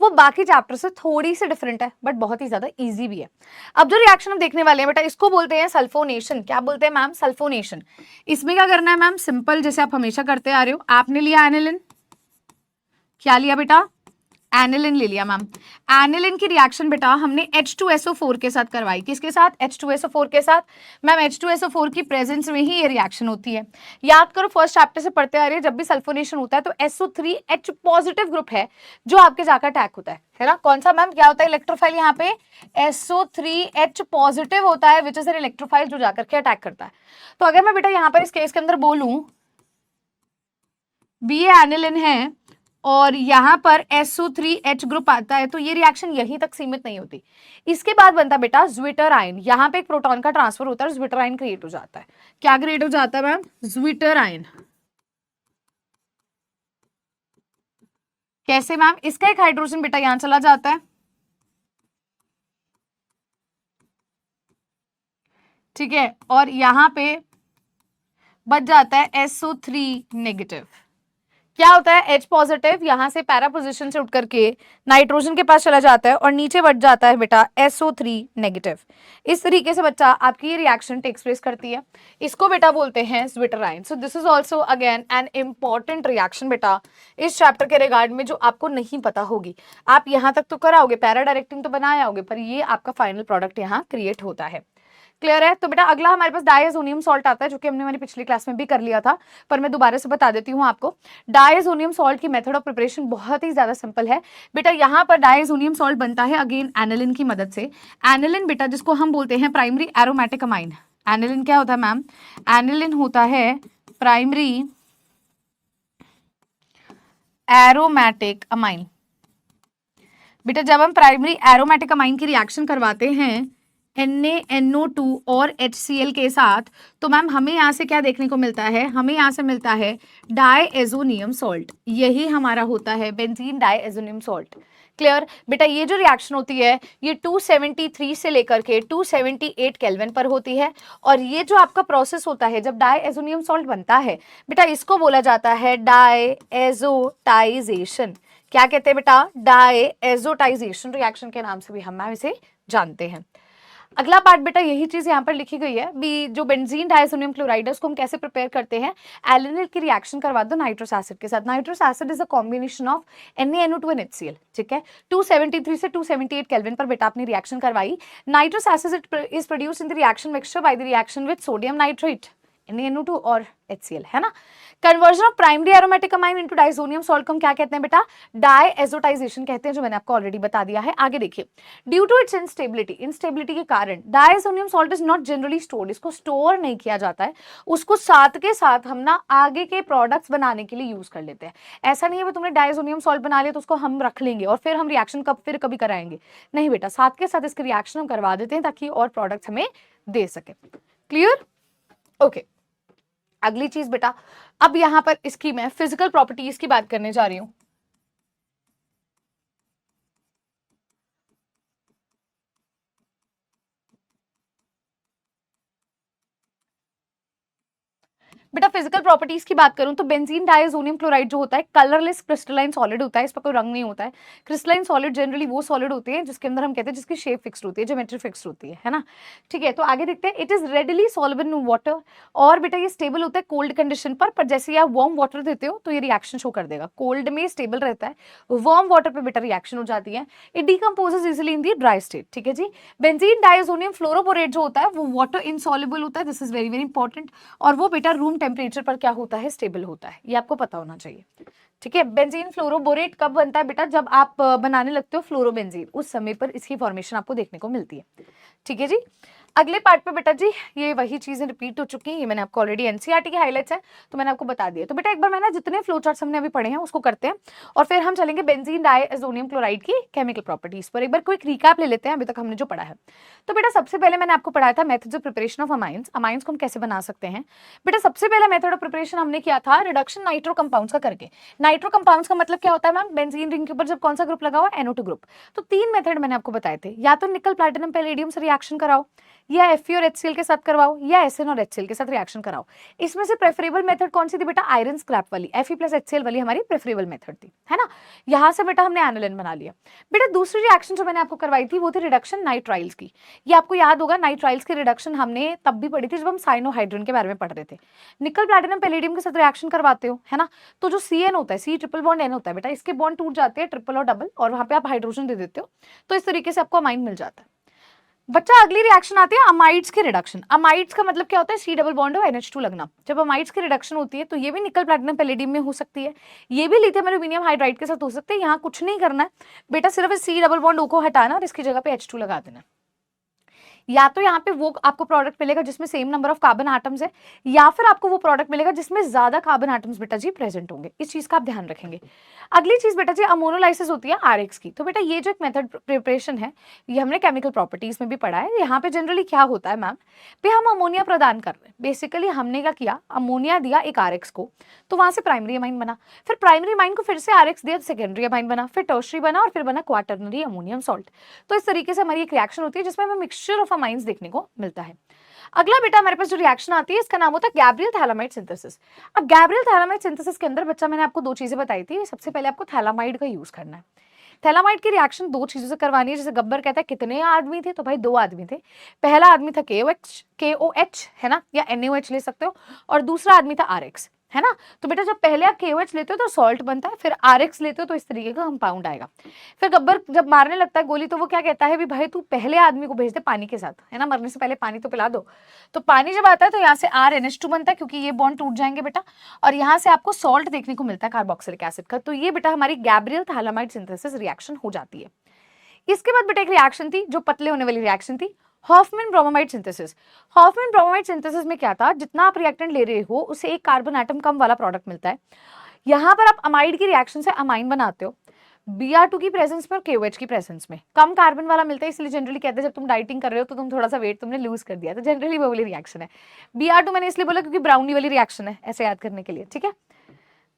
वो बाकी चैप्टर से थोड़ी सी डिफरेंट है बट बहुत ही ज्यादा इजी भी है। अब जो रिएक्शन हम देखने वाले हैं बेटा इसको बोलते हैं सल्फोनेशन। क्या बोलते हैं मैम? सल्फोनेशन। इसमें क्या करना है मैम? सिंपल, जैसे आप हमेशा करते आ रहे हो। आपने लिया एनिलिन, क्या लिया बेटा? एनिलिन ले लिया मैम। एनिलिन की रिएक्शन बेटा हमने H2SO4 के साथ करवाई। किसके साथ? H2SO4 के साथ। मैम H2SO4 की प्रेजेंस में ही ये रिएक्शन होती है। याद करो फर्स्ट चैप्टर से पढ़ते आ रहे हैं, जब भी सल्फोनेशन होता है तो SO3H पॉजिटिव ग्रुप है जो आपके जाकर अटैक होता है ना। कौन सा मैम? क्या होता है इलेक्ट्रोफाइल? यहाँ पे SO3H पॉजिटिव होता है विच इज एन इलेक्ट्रोफाइल जो जाकर के अटैक करता है। तो अगर मैं बेटा यहाँ पर इस केस के अंदर बोलूं बी एनिलिन है और यहाँ पर SO3H ग्रुप आता है तो ये रिएक्शन यहीं तक सीमित नहीं होती। इसके बाद बनता बेटा ज्विटर आयन। यहाँ पे एक प्रोटॉन का ट्रांसफर होता है, ज्विटर आयन क्रिएट हो जाता है। क्या क्रिएट हो जाता है मैम? Zwitter ion. कैसे मैम? इसका एक हाइड्रोजन बेटा यहां चला जाता है, ठीक है, और यहां पे बच जाता है SO3 नेगेटिव। क्या होता है? H पॉजिटिव यहां से पैरा पोजीशन से उठ करके नाइट्रोजन के पास चला जाता है और नीचे बढ़ जाता है बेटा SO3 नेगेटिव। इस तरीके से बच्चा आपकी ये रिएक्शन टेक्स प्लेस करती है। इसको बेटा बोलते हैं zwitter ion. So this is also again an important reaction बेटा इस चैप्टर के रिगार्ड में जो आपको नहीं पता होगी। आप यहाँ तक तो कराओगे, पैरा डायरेक्टिंग तो बनाया होगे, पर ये आपका फाइनल प्रोडक्ट यहाँ क्रिएट होता है। क्लियर है? तो बेटा अगला हमारे पास डायazonium सॉल्ट आता है जो कि हमने हमारी पिछली क्लास में भी कर लिया था, पर मैं दोबारा से बता देती हूँ आपको। डायazonium सॉल्ट की मेथड ऑफ प्रिपरेशन बहुत ही ज्यादा सिंपल है बेटा। यहाँ पर डायazonium सॉल्ट बनता है अगेन एनिलिन की मदद से। एनिलिन बेटा जिसको हम बोलते हैं प्राइमरी एरोमेटिक अमाइन। एनिलिन क्या होता है मैम? एनिलिन होता है प्राइमरी एरोमेटिक अमाइन। बेटा जब हम प्राइमरी एरोमेटिक अमाइन की रिएक्शन करवाते हैं NaNO2 और HCl के साथ, तो मैम हमें यहाँ से क्या देखने को मिलता है? हमें यहाँ से मिलता है डायazonium सॉल्ट। यही हमारा होता है बेंजीन डायazonium सॉल्ट। क्लियर बेटा? ये जो रिएक्शन होती है ये 273 से लेकर के 278 केल्विन पर होती है, और ये जो आपका प्रोसेस होता है जब डायazonium सॉल्ट बनता है बेटा इसको बोला जाता है डायएजोटाइजेशन। क्या कहते हैं बेटा? डायएजोटाइजेशन रिएक्शन के नाम से भी हम इसे जानते हैं। अगला पार्ट बेटा यही चीज यहाँ पर लिखी गई है बी, जो बेंजीन डायसोनियम क्लोराइड है उसको हम कैसे प्रिपेयर करते हैं? एलिनिल की रिएक्शन करवा दो नाइट्रस एसिड के साथ। Nitrous acid is a combination of NaNO2 and HCl, ठीक है। 273 से 278 केल्विन पर बेटा अपनी रिएक्शन करवाई। Nitrous acid is produced in the reaction mixture by the reaction with sodium nitrate NaNO2 और HCl, है ना। Conversion of primary aromatic amine into diazonium salt को हम क्या कहते हैं बेटा? डायएजोटाइजेशन कहते हैं, जो मैंने आपको ऑलरेडी बता दिया है। आगे देखिए, ड्यू टू इट्स इंस्टेबिलिटी के कारण diazonium salt is not generally stored. इसको स्टोर नहीं किया जाता है, उसको साथ के साथ हम ना आगे के प्रोडक्ट्स बनाने के लिए यूज कर लेते हैं। ऐसा नहीं है कि तुमने डायज़ोनियम सॉल्ट बना लिया तो उसको हम रख लेंगे और फिर हम रिएक्शन फिर कभी कराएंगे। नहीं बेटा, साथ के साथ इसकी रिएक्शन हम करवा देते हैं ताकि और प्रोडक्ट्स हमें दे सके। क्लियर? ओके। अगली चीज बेटा, अब यहां पर इसकी मैं फिजिकल प्रॉपर्टीज की बात करने जा रही हूं। बेटा फिजिकल प्रॉपर्टीज की बात करूं तो बेंजीन डाइअज़ोनियम क्लोराइड जो होता है कलरलेस क्रिस्टलाइन सॉलिड होता है, इस पर कोई रंग नहीं होता है। क्रिस्टलाइन सॉलिड जनरली वो सॉलिड होते हैं जिसके अंदर हम कहते हैं जिसकी शेप फिक्स्ड होती है, ज्योमेट्री फिक्स्ड होती है ना। ठीक है, तो आगे देखते हैं। It is readily soluble in water, और बेटा ये स्टेबल होता है कोल्ड कंडीशन पर जैसे आप वार्म वाटर देते हो तो ये रिएक्शन शो कर देगा। कोल्ड में स्टेबल रहता है, वार्म वाटर पे बेटा रिएक्शन हो जाती है। It decomposes easily in the dry state. ठीक है जी। बेंजीन डाइअज़ोनियम फ्लोरोबोरेट जो होता है वो वाटर इनसॉल्युबल होता है, this is very very important. और वो बेटा रूम टेम्परेचर पर क्या होता है, स्टेबल होता है, ये आपको पता होना चाहिए। ठीक है। बेंजीन फ्लोरोबोरेट कब बनता है बेटा, जब आप बनाने लगते हो फ्लोरोबेंजीन, उस समय पर इसकी फॉर्मेशन आपको देखने को मिलती है। ठीक है जी। अगले पार्ट पे बेटा जी ये वही चीजें रिपीट हो चुकी हैं, ये मैंने आपको ऑलरेडी एनसीईआरटी के हाइलाइट्स है तो मैंने आपको बता दिया। तो बेटा एक बार मैं ना जितने फ्लो चार्ट्स हमने अभी पढ़े हैं उसको करते हैं और फिर हम चलेंगे बेंजीन डाइअज़ोनियम क्लोराइड की केमिकल प्रॉपर्टीज पर। एक बार क्विक रिकैप ले लेते हैं अभी तक हमने जो पढ़ा है। तो बेटा सबसे पहले मैंने आपको पढ़ाया था methods of preparation of amines, amines को हम कैसे बना सकते हैं। बेटा सबसे पहला मेथड ऑफ प्रिपरेशन हमने किया था रिडक्शन नाइट्रो कंपाउंड्स का करके। नाइट्रो कंपाउंड्स का मतलब क्या होता है मैम, बेंजीन रिंग के ऊपर जब कौन सा ग्रुप लगा हुआ है, NO2 ग्रुप। तो तीन मेथड मैंने आपको बताए थे, या तो निकल प्लैटिनम पैलेडियम से रिएक्शन कराओ, या Fe और HCl के साथ करवाओ, या SN और HCl के साथ रिएक्शन कराओ। इसमें से प्रेफरेबल मेथड कौन सी थी बेटा, आयरन स्क्रैप वाली, Fe प्लस HCl वाली हमारी प्रेफरेबल मेथड थी, है ना। यहाँ से बेटा हमने एनिलिन बना लिया। बेटा दूसरी रिएक्शन जो मैंने आपको करवाई थी वो थी रिडक्शन नाइट्राइल्स की। ये आपको याद होगा, नाइट्राइल्स की रिडक्शन हमने तब भी पढ़ी थी जब हम साइनोहाइड्रिन के बारे में पढ़ रहे थे। निकल प्लैटिनम पैलेडियम के साथ रिएक्शन करवाते हो, है ना, तो जो CN होता है, C ट्रिपल बॉन्ड N होता है बेटा, इसके बॉन्ड टूट जाते हैं ट्रिपल और डबल, और वहां पे आप हाइड्रोजन दे देते हो, तो इस तरीके से आपको अमाइन मिल जाता है। बच्चा अगली रिएक्शन आती है अमाइड्स की रिडक्शन। अमाइड्स का मतलब क्या होता है, C डबल बॉन्ड और NH2 लगना। जब अमाइड्स की रिडक्शन होती है तो ये भी निकल प्लैटिनम पैलेडियम में हो सकती है, ये भी लिथियम एल्यूमिनियम हाइड्राइड के साथ हो सकते हैं। यहाँ कुछ नहीं करना है बेटा, सिर्फ C डबल बॉन्ड O को हटाना और इसकी जगह पे H2 लगा देना। या तो यहाँ पे वो आपको प्रोडक्ट मिलेगा जिसमें same number of carbon atoms है, या फिर आपको वो प्रोडक्ट मिलेगा जिसमें ज्यादा कार्बन एटम्स बेटा जी प्रेजेंट होंगे। इस चीज का आप ध्यान रखेंगे। अगली चीज बेटा जी अमोनोलाइसिस होती है RX की। तो बेटा ये जो एक मेथड प्रिपरेशन है ये हमने केमिकल प्रॉपर्टीज में भी पढ़ा है। यहाँ पे जनरली क्या होता है मैम, पे हम अमोनिया प्रदान कर रहे हैं, बेसिकली हमने क्या किया, अमोनिया दिया एक RX को, तो वहां से प्राइमरी अमाइन बना, फिर प्राइमरी अमाइन को फिर से RX दिया, सेकेंडरी अमाइन बना, फिर टर्शरी बना, और फिर बना क्वाटरनरी अमोनियम सॉल्ट। तो इस तरीके से हमारी एक रिएक्शन होती है जिसमें हमें मिक्सचर ऑफ अमाइंस देखने को मिलता है। अगला बेटा हमारे पास जो रिएक्शन आती है इसका नाम होता है गैब्रियल थैलामाइड सिंथेसिस। अब गैब्रियल थैलामाइड सिंथेसिस के अंदर बच्चा मैंने आपको दो चीजें बताई थी, सबसे पहले आपको थैलामाइड का यूज करना है। थैलामाइड की रिएक्शन दो चीजों से करवानी है। जैसे गब्बर कहता है कितने आदमी थे, तो भाई दो आदमी थे। पहला आदमी था KOH है ना, या NaOH ले सकते हो, और दूसरा आदमी था RX, है ना। तो बेटा जब पहले आप KOH लेते हो तो सॉल्ट बनता है, फिर RX लेते हो तो इस तरीके का कंपाउंड आएगा। फिर गब्बर जब मारने लगता है गोली तो वो क्या कहता है, भी भाई तू पहले आदमी को भेज दे पानी के साथ, है ना, मरने से पहले पानी तो पिला दो। तो पानी जब आता है तो यहाँ से RNH2 बनता है क्योंकि ये बॉन्ड टूट जाएंगे बेटा, और यहाँ से आपको सॉल्ट देखने को मिलता है कार्बोक्सिलिक एसिड का। तो ये बेटा हमारी गैब्रियल थैलामाइड सिंथेसिस रिएक्शन हो जाती है। इसके बाद बेटा एक रिएक्शन थी जो पतले होने वाली रिएक्शन थी, Hoffmann bromide synthesis. Hoffmann bromide synthesis में क्या था, जितना आप रिएक्टेंट ले रहे हो उससे एक कार्बन एटम कम वाला प्रोडक्ट मिलता है। यहाँ पर आप अमाइड की रिएक्शन से अमाइन बनाते हो, Br2 की प्रेजेंस में और KOH की प्रेजेंस में कम कार्बन वाला मिलता है, इसलिए जनरली कहते हैं जब तुम डाइटिंग कर रहे हो तो तुम थोड़ा सा वेट तुमने लूज कर दिया, तो जनरली वो वाली रिएक्शन है। Br2 मैंने इसलिए बोला क्योंकि ब्राउनी वाली रिएक्शन है, ऐसे याद करने के लिए, ठीक है।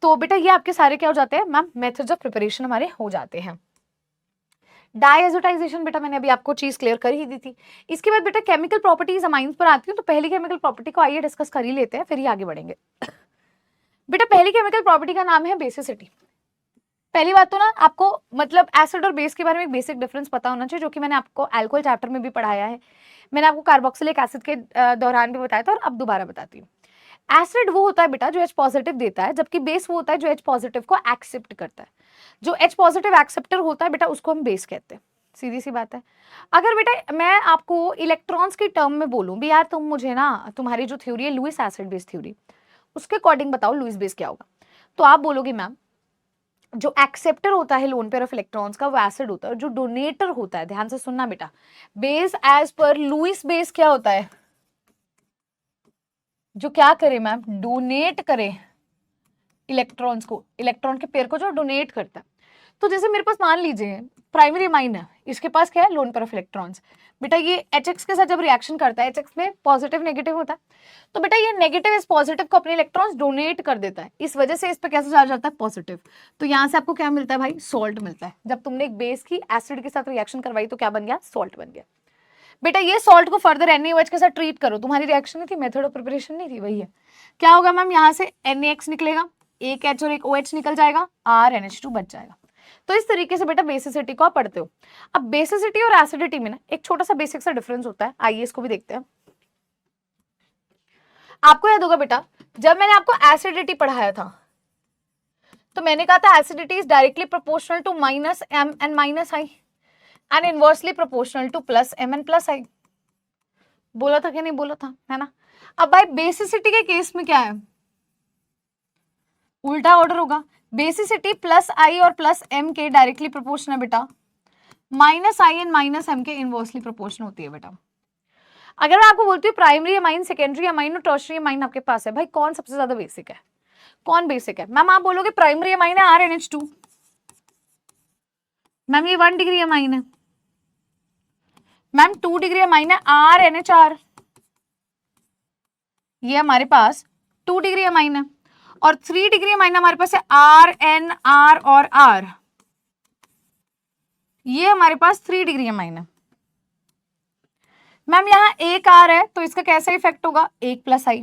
तो बेटा ये आपके सारे क्या हो जाते हैं मैम, मेथड्स ऑफ प्रिपरेशन हमारे हो जाते हैं। डायएजोटाइजेशन बेटा मैंने अभी आपको चीज क्लियर कर ही दी थी। इसके बाद बेटा केमिकल प्रॉपर्टीज अमाइंस पर आती हूँ, तो पहली केमिकल प्रॉपर्टी को आइए डिस्कस कर ही लेते हैं, फिर ही आगे बढ़ेंगे। बेटा पहली केमिकल प्रॉपर्टी का नाम है बेसिसिटी। पहली बात तो ना आपको मतलब एसिड और बेस के बारे में एक बेसिक डिफरेंस पता होना चाहिए, जो कि मैंने आपको अल्कोहल चैप्टर में भी पढ़ाया है, मैंने आपको कार्बोक्सिलिक एसिड के दौरान भी बताया था और अब दोबारा बताती हूँ। एसिड वो होता है बेटा जो H पॉजिटिव देता है, जबकि बेस वो होता है जो H पॉजिटिव को एक्सेप्ट करता है। जो H पॉजिटिव एक्सेप्टर होता है बेटा उसको हम बेस कहते हैं, सीधी सी बात है। अगर बेटा मैं आपको इलेक्ट्रॉन्स की टर्म में बोलूं भी, यार तुम मुझे ना तुम्हारी जो थ्योरी है लुईस एसिड बेस थ्योरी, उसके अकॉर्डिंग बताओ लुईस बेस क्या होगा, तो आप बोलोगे मैम जो एक्सेप्टर होता है लोन पेयर ऑफ इलेक्ट्रॉन्स का वो एसिड होता है, और जो डोनेटर होता है, ध्यान से सुनना बेटा, base as per Lewis base क्या होता है, जो क्या करे मैम, डोनेट करे इलेक्ट्रॉन्स को, इलेक्ट्रॉन के पेयर को जो डोनेट करता है। तो जैसे मेरे पास मान लीजिए प्राइमरी अमाइन है, इसके पास क्या है, लोन पेयर ऑफ इलेक्ट्रॉन्स। बेटा ये HX के साथ जब रिएक्शन करता है, HX में पॉजिटिव नेगेटिव होता है, तो बेटा ये नेगेटिव इस पॉजिटिव को अपने इलेक्ट्रॉन्स डोनेट कर देता है, इस वजह से इस पे कैसे चार्ज आता है, पॉजिटिव। तो यहाँ से आपको क्या मिलता है भाई, सॉल्ट मिलता है। जब तुमने एक बेस की एसिड के साथ रिएक्शन करवाई तो क्या बन गया, सॉल्ट बन गया। बेटा ये सॉल्ट को फर्दर NaOH के साथ ट्रीट करो, तुम्हारी रिएक्शन नहीं थी, मेथड ऑफ प्रिपरेशन नहीं थी, वही है। क्या होगा मैम, यहाँ से NaX निकलेगा, एक H और एक OH निकल जाएगा, RNH2 बच जाएगा। तो इस तरीके से बेटा बेसिसिटी को आप पढ़ते हो। अब बेसिसिटी और एसिडिटी में ना एक छोटा सा बेसिक सा डिफरेंस होता है, आइए इसको भी देखते हैं। आपको याद होगा बेटा, जब मैंने आपको एसिडिटी पढ़ाया था तो मैंने कहा था acidity is directly proportional to -M and -I and inversely proportional to +M and +I। बोला था कि नहीं बोला था, है ना। अब भाई बेसिसिटी के केस में क्या है, उल्टा ऑर्डर होगा। बेसिसिटी +I और +M के डायरेक्टली प्रोपोर्शनल है बेटा, -I एंड -M के इनवर्सली प्रोपोर्शनल होती है बेटा। अगर मैं आपको बोलती हूँ प्राइमरी अमाइन, सेकेंडरी अमाइन और टर्शियरी अमाइन आपके पास है, भाई कौन सबसे ज्यादा बेसिक है, कौन बेसिक है? मैम आप बोलोगे प्राइमरी अमाइन है RNH2, मैम ये 1 डिग्री अमाइन है, मैम 2 डिग्री अमाइन है RNHR, ये हमारे पास 2 डिग्री अमाइन है, और 3 डिग्री अमाइन हमारे पास है RNR और R, ये हमारे पास 3 डिग्री अमाइन है। मैम यहाँ एक R है तो इसका कैसा इफेक्ट होगा, 1 +I।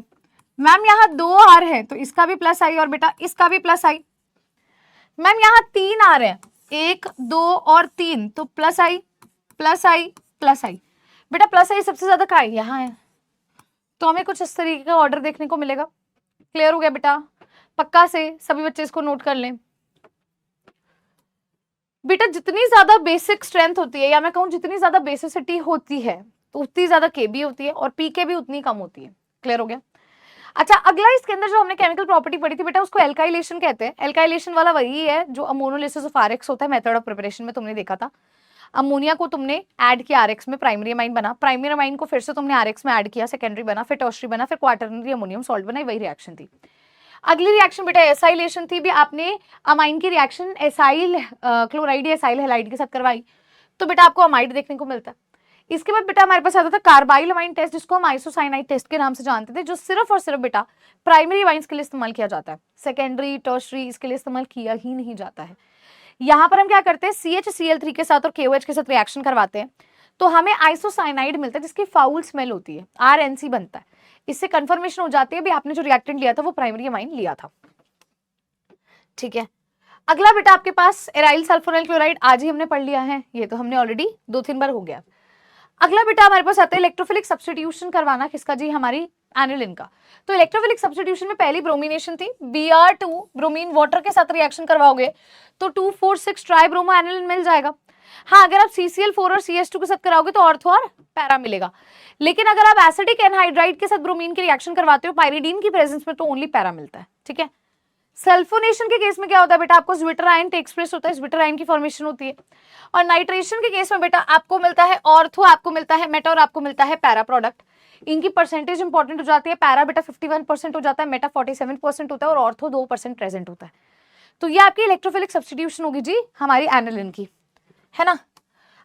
मैम यहाँ 2 R है तो इसका भी +I और बेटा इसका भी +I। मैम यहाँ 3 R है, 1 2 और 3, तो +I +I +I। बेटा +I सबसे ज्यादा कहाँ है, यहाँ है, तो हमें कुछ इस तरीके का ऑर्डर देखने को मिलेगा। क्लियर हो गया बेटा, पक्का से सभी बच्चे इसको नोट कर लें। बेटा जितनी ज्यादा बेसिक स्ट्रेंथ होती है, या मैं कहूँ जितनी ज्यादा बेसिसिटी होती है, तो उतनी ज्यादा Kb होती है और Pk भी उतनी कम होती है। क्लियर हो गया। अच्छा अगला इसके अंदर जो हमने केमिकल प्रॉपर्टी पढ़ी थी बेटा, उसको एल्काइलेशन कहते हैं। एल्काइलेशन वाला वही है जो अमोनोलिसिस ऑफ RX होता है, मेथड ऑफ प्रिपरेशन में तुमने देखा था। अमोनिया को तुमने ऐड किया RX में, प्राइमरी अमाइन बना, प्राइमरी अमाइन को फिर से तुमने RX में ऐड किया, सेकेंडरी बना, फिर टर्शियरी बना, फिर क्वाटरनरी अमोनियम सॉल्ट बना, वही रिएक्शन थी। अगली रिएक्शन बेटा एसाइलेशन थी, भी आपने अमाइन की रिएक्शन एसाइल क्लोराइड या एसाइल हैलाइड के साथ करवाई, तो बेटा आपको अमाइड देखने को मिलता है। इसके बाद बेटा हमारे पास आता था कार्बाइल अमाइन टेस्ट, जिसको हम आइसोसाइनाइड टेस्ट के नाम से जानते थे, जो सिर्फ और सिर्फ बेटा प्राइमरी अमाइंस के लिए इस्तेमाल किया जाता है, सेकेंडरी टर्शियरी इसके लिए इस्तेमाल किया ही नहीं जाता है। यहाँ पर हम क्या करते हैं, CHCl3 के साथ और KOH के साथ रिएक्शन करवाते हैं, तो हमें आइसोसाइनाइड मिलता है जिसकी फाउल स्मेल होती है, RNC बनता है। इससे कंफर्मेशन हो जाती है भी आपने जो रिएक्टेंट लिया था वो प्राइमरी अमाइन लिया था। ठीक है, अगला बेटा आपके पास एराइल सल्फोनाइल क्लोराइड, आज ही हमने पढ़ लिया है, ये तो हमने ऑलरेडी 2-3 बार हो गया। अगला बेटा हमारे पास आता है इलेक्ट्रोफिलिक सब्स्टिट्यूशन करवाना, किसका जी, हमारी एनिलिन का। तो इलेक्ट्रोफिलिक सब्स्टिट्यूशन में पहली ब्रोमिनेशन थी, Br2 ब्रोमीन वाटर के साथ रिएक्शन करवाओगे तो 2,4,6 ट्राइब्रोमो एनिलिन मिल जाएगा। हाँ अगर आप CCl4 और CH2 के साथ कराओगे तो ऑर्थो और पैरा मिलेगा, लेकिन अगर आप एसिडिक एनहाइड्राइड के साथ ब्रोमीन की रिएक्शन करवाते हो पाइरिडीन की प्रेजेंस में तो ओनली पैरा मिलता है। ठीक है, सल्फोनेशन के केस में क्या होता है बेटा, आपको ज्विटर आयन टेक्स प्लेस होता है, ज्विटर आयन की फॉर्मेशन होती है। और नाइट्रेशन के केस में बेटा आपको मिलता है ऑर्थो, आपको मिलता है मेटा और आपको मिलता है पैरा प्रोडक्ट। इनकी परसेंटेज इंपॉर्टेंट हो जाती है, पैरा बेटा 51% हो जाता है, मेटा 47% होता है और ऑर्थो 2% प्रेजेंट होता है। तो ये आपकी इलेक्ट्रोफिलिक सब्स्टिट्यूशन होगी जी हमारी एनिलिन की, है ना।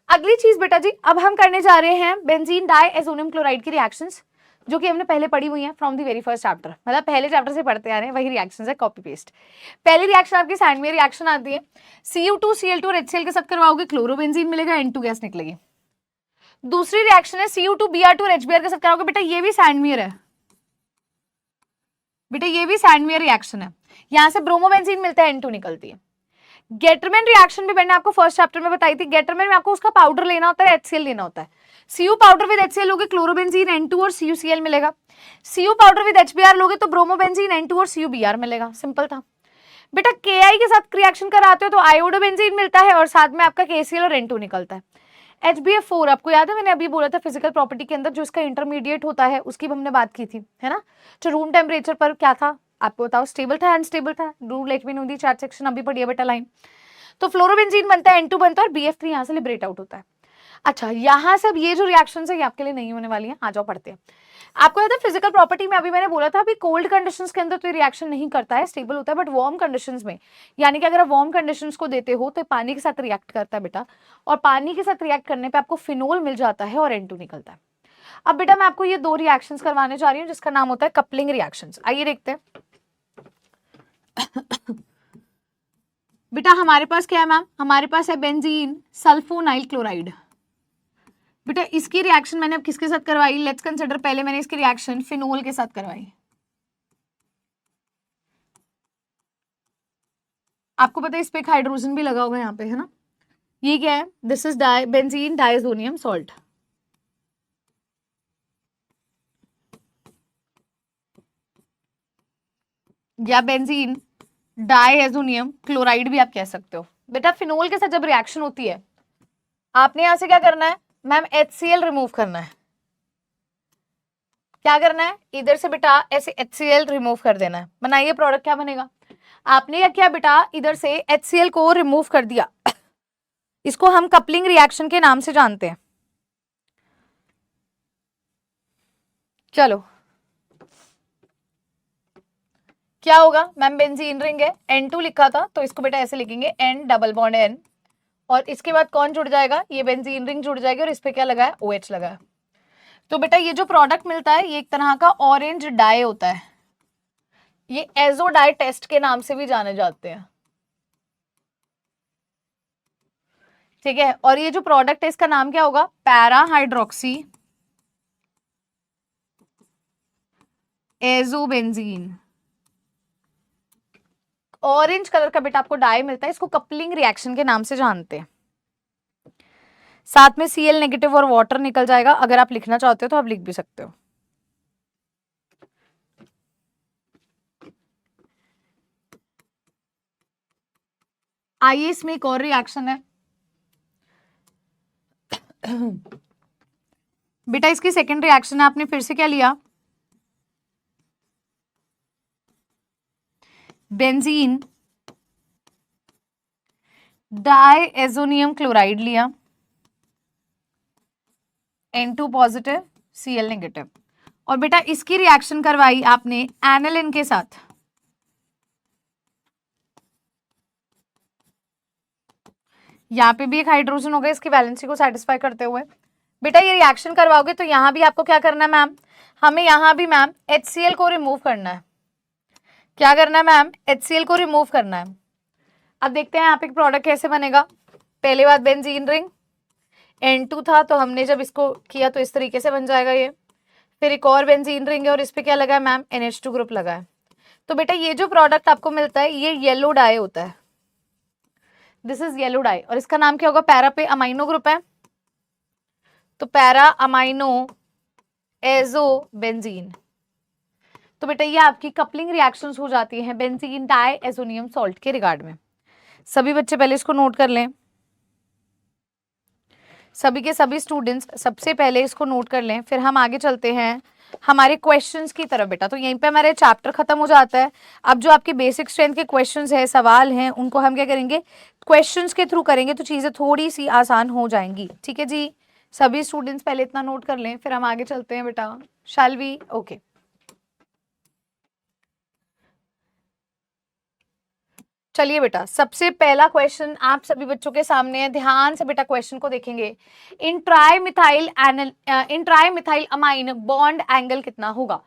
अगली चीज बेटा जी, अब हम करने जा रहे हैं बेंजीन डाइएजोनियम क्लोराइड की रिएक्शंस, जो कि हमने पहले पढ़ी हुई है from the very first chapter, मतलब पहले चैप्टर से पढ़ते आ रहे हैं, वही रिएक्शंस है, कॉपी पेस्ट। पहली रिएक्शन आपकी सैंडविच रिएक्शन आती है, Cu2Cl2 और HCl के साथ करवाओगे क्लोरोबेंजीन मिलेगा, N2 गैस निकलेगी। दूसरी रिएक्शन है Cu2Br2 और HBr के साथ कराओगे, बेटा ये भी सैंडविच है, बेटा ये भी सैंडविच रिएक्शन है, यहाँ से ब्रोमोबेंजीन मिलता है, N2 निकलती है। गेटरमैन रिएक्शन भी मैंने आपको फर्स्ट चैप्टर में बताई थी, गेटरमैन में आपको उसका पाउडर लेना होता है, HCl लेना होता है। Cu पाउडर विद HCl लोगे क्लोरोबेंजीन N2 और CuCl मिलेगा, Cu पाउडर विद HBr लोगे तो ब्रोमोबेंजीन N2 और CuBr मिलेगा, सिंपल था बेटा। Ki के साथ रिएक्शन कराते हो तो आयोडोबेंजीन मिलता है और साथ में आपका KCl और N2 निकलता है। HBF4 आपको याद है, मैंने अभी बोला था फिजिकल प्रॉपर्टी के अंदर जो इसका इंटरमीडिएट होता है उसकी हमने बात की थी, है ना। जो रूम टेम्परेचर पर क्या था आपको बताओ, स्टेबल था अनस्टेबल था, do let me know the chat section, अभी पढ़िए बेटा लाइन। तो फ्लोरोबेंजीन बनता है, N2 बनता है और BF3 यहाँ से लिबरेट आउट होता है। अच्छा यहाँ से अब ये जो रिएक्शंस है ये आपके लिए नहीं होने वाली है, आ जाओ पढ़ते हैं। आपको याद है फिजिकल प्रॉपर्टी में अभी मैंने बोला था अभी कोल्ड कंडीशंस के अंदर तो ये रिएक्शन नहीं करता है, स्टेबल होता है, बट वार्म कंडीशंस में, यानी कि अगर आप वार्म कंडीशंस को देते हो तो पानी के साथ रिएक्ट करता है बेटा, और पानी के साथ रिएक्ट करने पे आपको फिनोल मिल जाता है और N2 निकलता है। अब बेटा मैं आपको ये 2 रिएक्शंस करवाने जा रही हूँ जिसका नाम होता है कपलिंग रिएक्शंस। आइए देखते हैं बेटा हमारे पास क्या है मैम, हमारे पास है बेंजीन सल्फोनाइल क्लोराइड, बेटा इसकी रिएक्शन मैंने अब किसके साथ करवाई, लेट्स कंसिडर पहले मैंने इसकी रिएक्शन फिनोल के साथ करवाई। आपको पता है इस पे एक हाइड्रोजन भी लगा होगा यहाँ पे, है ना। ये क्या है, this is benzene diazonium salt. या बेंजीन डाइएजोनियम क्लोराइड भी आप कह सकते हो। बेटा फिनोल के साथ जब रिएक्शन होती है, आपने यहां से क्या करना है मैम, HCl रिमूव करना है। क्या करना है, इधर से बेटा ऐसे HCl रिमूव कर देना है। बनाइए प्रोडक्ट, क्या बनेगा। आपने क्या किया बेटा, इधर से HCl को रिमूव कर दिया। इसको हम कपलिंग रिएक्शन के नाम से जानते हैं। चलो क्या होगा मैम, बेंजीन रिंग है, N2 लिखा था तो इसको बेटा ऐसे लिखेंगे N डबल बॉन्ड N, और इसके बाद कौन जुड़ जाएगा, ये बेंजीन रिंग जुड़ जाएगी और इस पे क्या लगा है, OH लगा है। तो बेटा ये जो प्रोडक्ट मिलता है ये एक तरह का ऑरेंज डाई होता है। ये एजो डाई टेस्ट के नाम से भी जाने जाते हैं, ठीक है। और ये जो प्रोडक्ट है इसका नाम क्या होगा, para hydroxy azobenzene. Orange colour का बेटा आपको डाई मिलता है, इसको कपलिंग रिएक्शन के नाम से जानते हैं। साथ में Cl नेगेटिव और वाटर निकल जाएगा। अगर आप लिखना चाहते हो तो आप लिख भी सकते हो। आइए इसमें एक और रिएक्शन है। बेटा इसकी सेकंड रिएक्शन है, आपने फिर से क्या लिया, बेंजीन डाइएजोनियम क्लोराइड लिया, N2 पॉजिटिव Cl नेगेटिव, और बेटा इसकी रिएक्शन करवाई आपने एनालिन के साथ। यहाँ पे भी एक हाइड्रोजन होगा इसकी वैलेंसी को सेटिस्फाई करते हुए। बेटा ये रिएक्शन करवाओगे तो यहाँ भी आपको क्या करना है मैम, हमें यहाँ भी मैम HCl को रिमूव करना है। क्या करना है मैम, HCl को रिमूव करना है। अब देखते हैं यहाँ पे प्रोडक्ट कैसे बनेगा। पहले बात बेंजीन रिंग, N2 था तो हमने जब इसको किया तो इस तरीके से बन जाएगा ये। फिर एक और बेंजीन रिंग है और इस पे क्या लगा है मैम, NH2 ग्रुप लगा है। तो बेटा ये जो प्रोडक्ट आपको मिलता है ये येलो डाई होता है, दिस इज येलो डाई, और इसका नाम क्या होगा, पैरा पे अमाइनो ग्रुप है तो पैरा अमाइनो एजो बेंजीन। तो बेटा ये आपकी कपलिंग रिएक्शंस हो जाती हैं बेंजीन डाइएजोनियम सॉल्ट के रिगार्ड में। सभी बच्चे पहले इसको नोट कर लें, सभी के सभी स्टूडेंट्स सबसे पहले इसको नोट कर लें, फिर हम आगे चलते हैं हमारे क्वेश्चंस की तरफ। बेटा तो यहीं पे हमारे चैप्टर खत्म हो जाता है। अब जो आपके बेसिक स्ट्रेंथ के क्वेश्चंस है, सवाल हैं, उनको हम क्या करेंगे, क्वेश्चंस के थ्रू करेंगे तो चीजें थोड़ी सी आसान हो जाएंगी, ठीक है जी। सभी स्टूडेंट्स पहले इतना नोट कर लें, फिर हम आगे चलते हैं बेटा, शैल वी, ओके। चलिए बेटा सबसे पहला क्वेश्चन आप सभी बच्चों के सामने है, ध्यान से बेटा क्वेश्चन को देखेंगे। In trimethyl amine bond angle कितना होगा।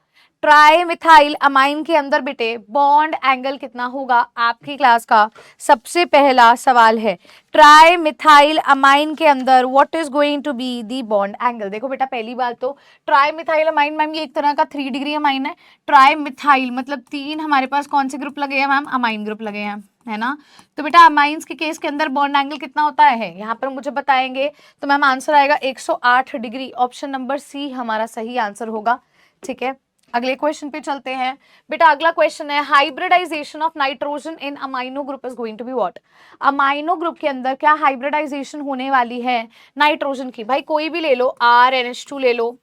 ट्राई मिथाइल अमाइन के अंदर बेटे बॉन्ड एंगल कितना होगा, आपकी क्लास का सबसे पहला सवाल है। ट्राई मिथाइल अमाइन के अंदर what is going to be the bond angle. देखो बेटा पहली बात तो ट्राई मिथाइल अमाइन मैम ये एक तरह का 3 डिग्री अमाइन है। ट्राई मिथाइल मतलब 3 हमारे पास कौन से ग्रुप लगे हैं मैम, अमाइन ग्रुप लगे हैं, है ना। तो बेटा अमाइंस के केस के अंदर बॉन्ड एंगल कितना होता है, यहाँ पर मुझे बताएंगे तो मैम आंसर आएगा 108 डिग्री। ऑप्शन नंबर सी हमारा सही आंसर होगा, ठीक है। अगले क्वेश्चन पे चलते हैं बेटा। अगला क्वेश्चन है hybridization of nitrogen in amino group is going to be what. Amino group के अंदर क्या हाइब्रिडाइजेशन होने वाली है नाइट्रोजन की। भाई कोई भी ले लो, RNH2 ले लो,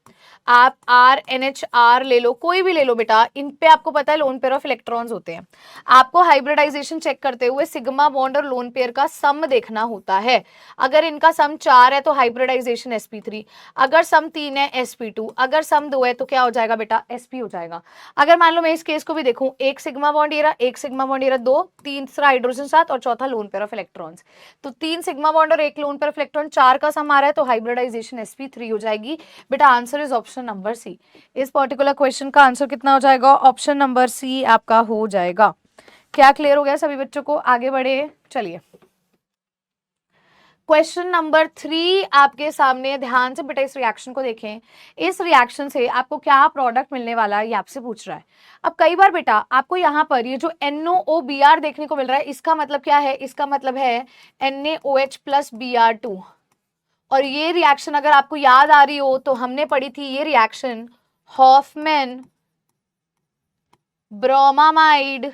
आप RNHR ले लो, कोई भी ले लो बेटा, इन पे आपको पता है लोन पेयर ऑफ इलेक्ट्रॉन्स होते हैं। आपको हाइब्रिडाइजेशन चेक करते हुए सिग्मा बॉन्ड और लोन पेयर का सम देखना होता है। अगर इनका सम 4 है तो हाइब्रिडाइजेशन sp3, अगर सम 3 है sp2, अगर सम 2 है तो क्या हो जाएगा बेटा sp हो जाएगा। अगर मान लो मैं इस केस को भी देखूं, एक सिग्मा बॉन्ड ये रहा, एक सिग्मा बॉन्ड ये रहा, 2, तीसरा हाइड्रोजन साथ और चौथा लोन पेयर ऑफ इलेक्ट्रॉन्स। तो 3 सिग्मा बॉन्ड और एक लोन पेयर ऑफ इलेक्ट्रॉन, 4 का सम आ रहा है तो हाइब्रिडाइजेशन sp3 हो जाएगी। बेटा answer is option number C. इस पर्टिकुलर क्वेश्चन का आंसर कितना हो जाएगा, ऑप्शन नंबर सी आपका हो जाएगा। क्या क्लियर हो गया सभी बच्चों को, आगे बढ़े चलिए। क्वेश्चन नंबर 3 आपके सामने है, ध्यान से बेटा इस रिएक्शन को देखें। इस रिएक्शन से आपको क्या प्रोडक्ट मिलने वाला है ये आपसे पूछ रहा है। अब कई बार बेटा आपको यहाँ पर ये जो NOOBr देखने को मिल रहा है, इसका मतलब क्या है? इसका मतलब है NaOH प्लस Br2। और ये रिएक्शन अगर आपको याद आ रही हो तो हमने पढ़ी थी ये reaction Hoffmann bromamide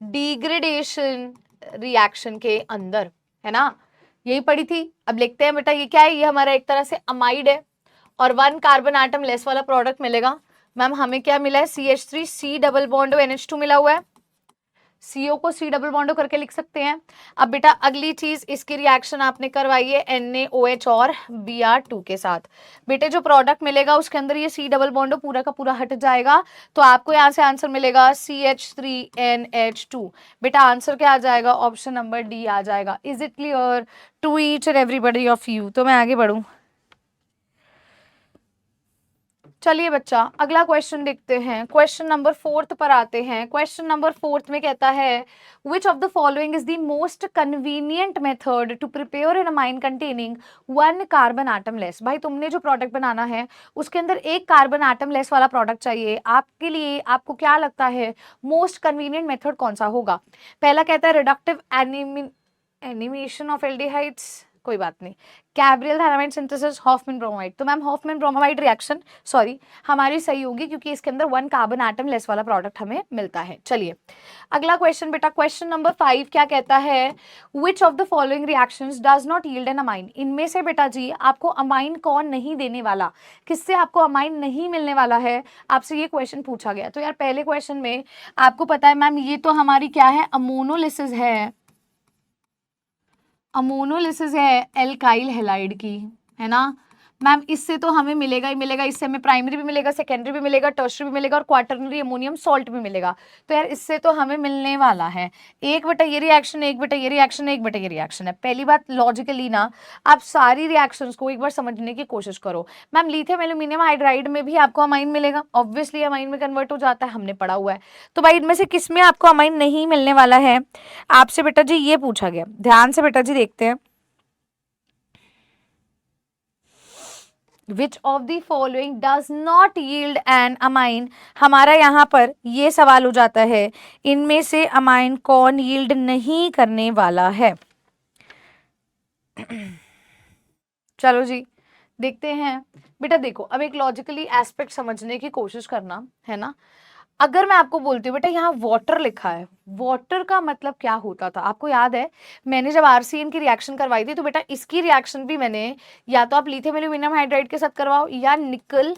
degradation reaction के अंदर, है ना? यही पढ़ी थी। अब लिखते हैं बेटा, ये क्या है? ये हमारा एक तरह से अमाइड है और 1 कार्बन आटम लेस वाला प्रोडक्ट मिलेगा। मैम हमें क्या मिला है? CH3 C double bond NH2 मिला हुआ है। CO को C डबल बॉन्ड करके लिख सकते हैं। अब बेटा अगली चीज, इसकी रिएक्शन आपने करवाई है NaOH और Br2 के साथ। बेटे जो प्रोडक्ट मिलेगा उसके अंदर ये C डबल बॉन्ड पूरा का पूरा हट जाएगा, तो आपको यहाँ से आंसर मिलेगा CH3NH2। बेटा आंसर क्या आ जाएगा? ऑप्शन नंबर डी आ जाएगा। Is it clear to each and everybody of you? तो मैं आगे बढ़ूं। चलिए बच्चा अगला क्वेश्चन देखते हैं। क्वेश्चन नंबर 4 पर आते हैं। क्वेश्चन नंबर 4 में कहता है which of the following is the most convenient method to prepare an amine containing 1 carbon atom less. भाई तुमने जो प्रोडक्ट बनाना है उसके अंदर 1 कार्बन एटम लेस वाला प्रोडक्ट चाहिए आपके लिए। आपको क्या लगता है मोस्ट कन्वीनियंट मेथड कौन सा होगा? पहला कहता है रिडक्टिव एनिमेशन ऑफ एल्डिहाइड्स, कोई बात नहीं, कैब्रियल थायरामाइड सिंथेसिस, हॉफमैन ब्रोमाइड। तो ma'am Hoffmann bromide reaction sorry हमारी सही होगी क्योंकि इसके अंदर 1 कार्बन एटम लेस वाला प्रोडक्ट हमें मिलता है। चलिए अगला क्वेश्चन बेटा, क्वेश्चन नंबर 5 क्या कहता है? Which of the following reactions does not yield an amine. इनमें से बेटा जी आपको अमाइन कौन नहीं देने वाला, किससे आपको अमाइन नहीं मिलने वाला है, आपसे ये क्वेश्चन पूछा गया। तो यार पहले क्वेश्चन में आपको पता है मैम ये तो हमारी क्या है? अमोनोलिसिस है। अमोनोलिसिस है एल्काइल हैलाइड की, है ना मैम? इससे तो हमें मिलेगा ही मिलेगा, इससे हमें प्राइमरी भी मिलेगा, सेकेंडरी भी मिलेगा, टर्शरी भी मिलेगा और क्वाटरनरी अमोनियम सॉल्ट भी मिलेगा। तो यार इससे तो हमें मिलने वाला है एक बेटा ये रिएक्शन, एक बेटा ये रिएक्शन, एक बेटा ये रिएक्शन है। पहली बात लॉजिकली ना आप सारी रिएक्शंस को एक बार समझने की कोशिश करो। मैम लिथियम एल्यूमिनियम हाइड्राइड में भी आपको अमाइन मिलेगा, ऑब्वियसली अमाइन में कन्वर्ट हो जाता है, हमने पढ़ा हुआ है। तो भाई इनमें से किस में आपको अमाइन नहीं मिलने वाला है आपसे बेटा जी ये पूछा गया। ध्यान से बेटा जी देखते हैं। Which of the following does not yield an amine. हमारा यहाँ पर ये सवाल हो जाता है इनमें से अमाइन कौन यील्ड नहीं करने वाला है। चलो जी देखते हैं। बेटा देखो अब एक लॉजिकली एस्पेक्ट समझने की कोशिश करना, है ना? अगर मैं आपको बोलती हूँ बेटा यहाँ वाटर लिखा है, वाटर का मतलब क्या होता था आपको याद है? मैंने जब आरसीएन की रिएक्शन करवाई थी तो बेटा इसकी रिएक्शन भी मैंने या तो आप लिथियम एल्यूमिनियम हाइड्राइड के साथ करवाओ या निकल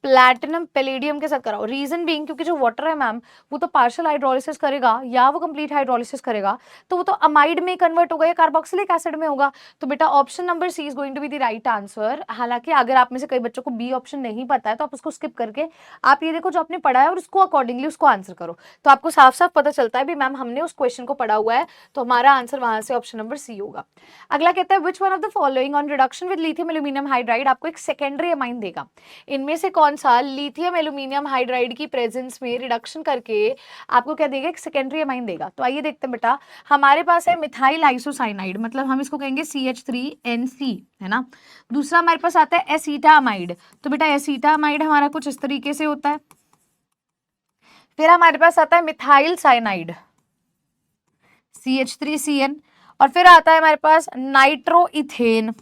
प्लैटिनम पैलेडियम के साथ कराओ। रीजन बीइंग क्योंकि जो वाटर है मैम वो तो पार्शियल हाइड्रोलिसिस करेगा या वो कंप्लीट हाइड्रोलिसिस करेगा, तो वो तो अमाइड में कन्वर्ट होगा या कार्बोक्सिलिक एसिड में होगा। तो बेटा option number C is going to be the right answer. हालांकि अगर आप में से कई बच्चों को बी ऑप्शन नहीं पता है तो आप उसको स्किप करके आप ये देखो जो आपने पढ़ा है और उसको अकॉर्डिंगली उसको आंसर करो, तो आपको साफ साफ पता चलता है भी मैम हमने उस क्वेश्चन को पढ़ा हुआ है, तो हमारा आंसर वहां से ऑप्शन नंबर सी होगा। अगला कहता है which one of the following on reduction with lithium aluminium hydride आपको एक सेकेंडरी अमाइन देगा। इनमें से कौन सा लिथियम एल्यूमिनियम हाइड्राइड की प्रेजेंस में रिडक्शन करके आपको क्या देगा? एक सेकेंडरी अमाइन देगा। तो आइए देखते हैं बेटा, हमारे पास है मिथाइल आइसोसाइनाइड, मतलब हम इसको कहेंगे CH3NC, है ना? दूसरा हमारे पास आता है एसीटामाइड। तो बेटा एसीटामाइड हमारा कुछ इस तरीके से होता है। फिर हमारे पास आता है मिथाइल साइनाइड CH3CN, और फिर आता है हमारे पास नाइट्रोइथेन।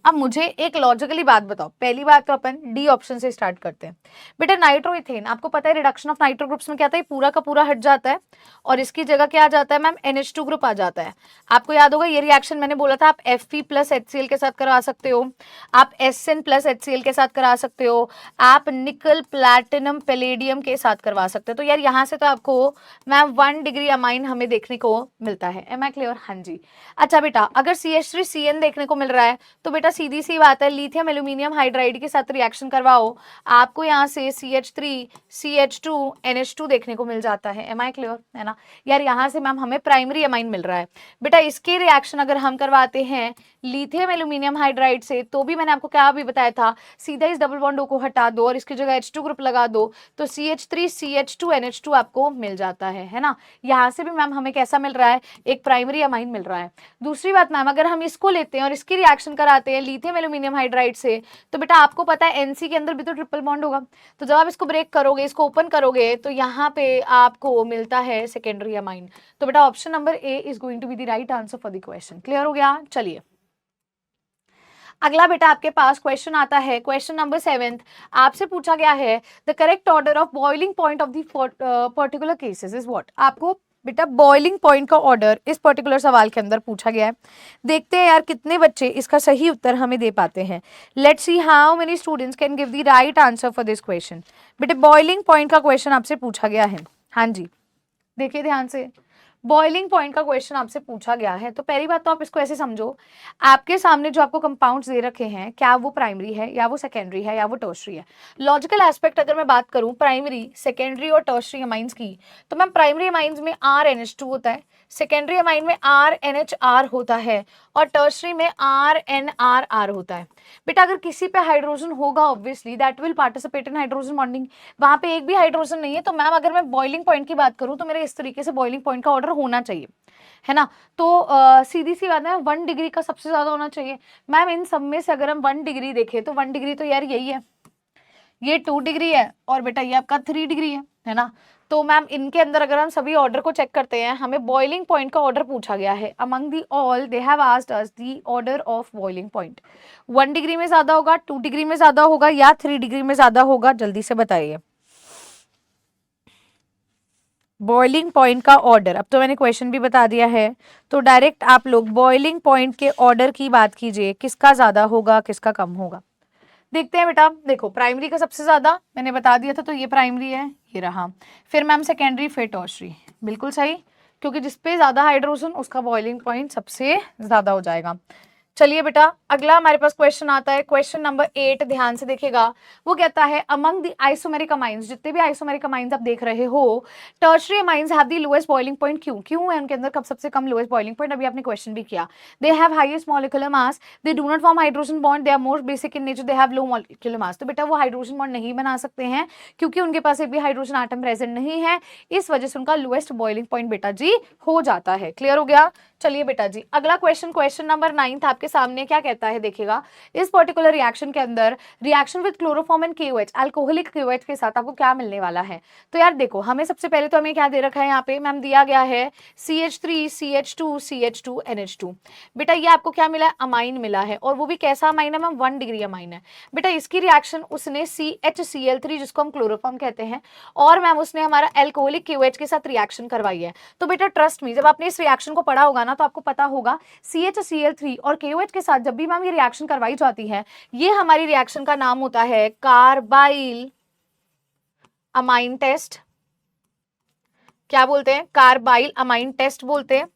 अब मुझे एक लॉजिकली बात बताओ, पहली बात तो अपन डी ऑप्शन से स्टार्ट करते हैं। बेटा नाइट्रोइथेन आपको पता है रिडक्शन ऑफ नाइट्रो ग्रुप्स में क्या आता है? पूरा का पूरा हट जाता है और इसकी जगह क्या आ जाता है मैम? NH2 ग्रुप आ जाता है। आपको याद होगा ये रिएक्शन मैंने बोला था आप Fe प्लस HCl के साथ करा सकते हो, आप SN प्लस HCl के साथ करा सकते हो, आप निकल प्लैटिनम पैलेडियम के साथ करवा सकते हो। तो यार यहाँ से तो आपको मैम 1 डिग्री अमाइन हमें देखने को मिलता है। Am I clear? हाँ जी। अच्छा बेटा अगर CH3CN देखने को मिल रहा है तो बेटा सीधी सी बात है, लिथियम एल्यूमिनियम हाइड्राइड के साथ रिएक्शन करवाओ, आपको यहाँ से CH3 CH2 NH2 देखने को मिल जाता है। एम आई क्लियर, है ना यार। यहाँ से मैम हमें प्राइमरी अमाइन मिल रहा है बेटा। इसके रिएक्शन अगर हम करवाते हैं लिथियम एल्यूमिनियम हाइड्राइड से, तो भी मैंने आपको क्या भी बताया था, सीधा इस डबल बॉन्ड को हटा दो और इसकी जगह H2 ग्रुप लगा दो, तो CH3 CH2 NH2 आपको मिल जाता है ना। यहाँ से भी मैम हमें कैसा मिल रहा है, एक प्राइमरी अमाइन मिल रहा है। दूसरी बात मैम, अगर हम इसको लेते हैं और इसकी रिएक्शन कराते हैं लिथियम एल्यूमिनियम हाइड्राइड से, तो बेटा आपको पता है NC के अंदर भी तो ट्रिपल बॉन्ड होगा, तो जब आप इसको ब्रेक करोगे, इसको ओपन करोगे, तो यहाँ पे आपको मिलता है सेकेंडरी अमाइन। तो बेटा option number A is going to be the right answer for the question. Clear हो गया? चलिए अगला बेटा आपके पास क्वेश्चन आता है, क्वेश्चन नंबर 7। आपसे पूछा गया है the correct order of boiling point of the particular cases is what. आपको बेटा बॉइलिंग पॉइंट का ऑर्डर इस पर्टिकुलर सवाल के अंदर पूछा गया है। देखते हैं यार कितने बच्चे इसका सही उत्तर हमें दे पाते हैं। Let's see how many students can give the right answer for this question. बेटा बॉइलिंग पॉइंट का क्वेश्चन आपसे पूछा गया है। हाँ जी, देखिए ध्यान से, बॉइलिंग पॉइंट का क्वेश्चन आपसे पूछा गया है। तो पहली बात तो आप इसको ऐसे समझो, आपके सामने जो आपको कंपाउंड्स दे रखे हैं, क्या वो प्राइमरी है या वो सेकेंडरी है या वो टर्शरी है। लॉजिकल एस्पेक्ट अगर मैं बात करूं प्राइमरी, सेकेंडरी और टर्शरी अमाइंस की, तो मैम प्राइमरी अमाइंस में RNH2 होता है, सेकेंडरी अमाइन में RNHR होता है और टर्शरी में RNRR होता है। बेटा अगर किसी पे हाइड्रोजन होगा obviously that will participate in hydrogen bonding, वहां पे एक भी हाइड्रोजन नहीं है, तो मैम अगर मैं बॉइलिंग पॉइंट की बात करूं तो मेरे इस तरीके से बॉइलिंग पॉइंट का ऑर्डर होना चाहिए, है ना। तो सीधी सी बात है, 1 डिग्री का सबसे ज्यादा होना चाहिए। मैम इन सब में से अगर हम 1 डिग्री देखें तो 1 डिग्री तो यार यही है, ये 2 डिग्री है और बेटा ये आपका 3 डिग्री है ना। तो मैम इनके अंदर अगर हम सभी ऑर्डर को चेक करते हैं, हमें बॉइलिंग पॉइंट का ऑर्डर पूछा गया है। Among the all they have asked us the order of boiling point. 1 degree में ज्यादा होगा, 2 डिग्री में ज्यादा होगा या 3 डिग्री में ज्यादा होगा, जल्दी से बताइए। बॉइलिंग पॉइंट का ऑर्डर, अब तो मैंने क्वेश्चन भी बता दिया है, तो डायरेक्ट आप लोग बॉइलिंग पॉइंट के ऑर्डर की बात कीजिए, किसका ज्यादा होगा किसका कम होगा। देखते हैं बेटा, देखो प्राइमरी का सबसे ज्यादा मैंने बता दिया था, तो ये प्राइमरी है, ये रहा। फिर मैम सेकेंडरी, फिर टर्शरी, बिल्कुल सही, क्योंकि जिसपे ज्यादा हाइड्रोजन उसका बॉइलिंग पॉइंट सबसे ज्यादा हो जाएगा। चलिए बेटा अगला हमारे पास क्वेश्चन आता है, क्वेश्चन नंबर 8, ध्यान से देखिएगा। वो कहता है अमंग द आइसोमेरिक अमाइंस, जितने भी आइसोमेरिक अमाइंस आप देख रहे हो, tertiary amines have the lowest boiling point. क्यों है उनके अंदर कब सबसे कम लोएस्ट बॉइलिंग पॉइंट, अभी आपने क्वेश्चन भी किया। They have highest molecular mass, they do not form hydrogen bond, they are more basic in nature, they have low molecular mass. तो बेटा वो हाइड्रोजन बॉन्ड नहीं बना सकते हैं क्योंकि उनके पास एक भी हाइड्रोजन आटम प्रेजेंट नहीं है, इस वजह से उनका लोएस्ट बॉइलिंग पॉइंट बेटा जी हो जाता है। क्लियर हो गया? चलिए बेटा जी अगला क्वेश्चन, क्वेश्चन नंबर 9 आपके सामने क्या कहता है, देखिएगा। इस पर्टिकुलर रिएक्शन के अंदर reaction with chloroform and KOH, alcoholic KOH के साथ आपको क्या मिलने वाला है। तो यार देखो, हमें सबसे पहले तो हमें क्या दे रखा है, यहाँ पे मैम दिया गया है CH3 CH2 CH2 NH2। बेटा ये आपको क्या मिला है, अमाइन मिला है, और वो भी कैसा अमाइन है मैम, 1 डिग्री अमाइन है। बेटा इसकी रिएक्शन उसने CHCl3 जिसको हम क्लोरोफॉर्म कहते हैं, और मैम उसने हमारा अल्कोहलिक KOH के साथ रिएक्शन करवाई है। तो बेटा ट्रस्ट मी, जब आपने इस रिएक्शन को पढ़ा होगा ना, तो आपको पता होगा CHCl3 और KOH के साथ जब भी मैम ये रिएक्शन करवाई जाती है, ये हमारी रिएक्शन का नाम होता है कार्बाइल अमाइन टेस्ट। क्या बोलते हैं, कार्बाइल अमाइन टेस्ट बोलते हैं,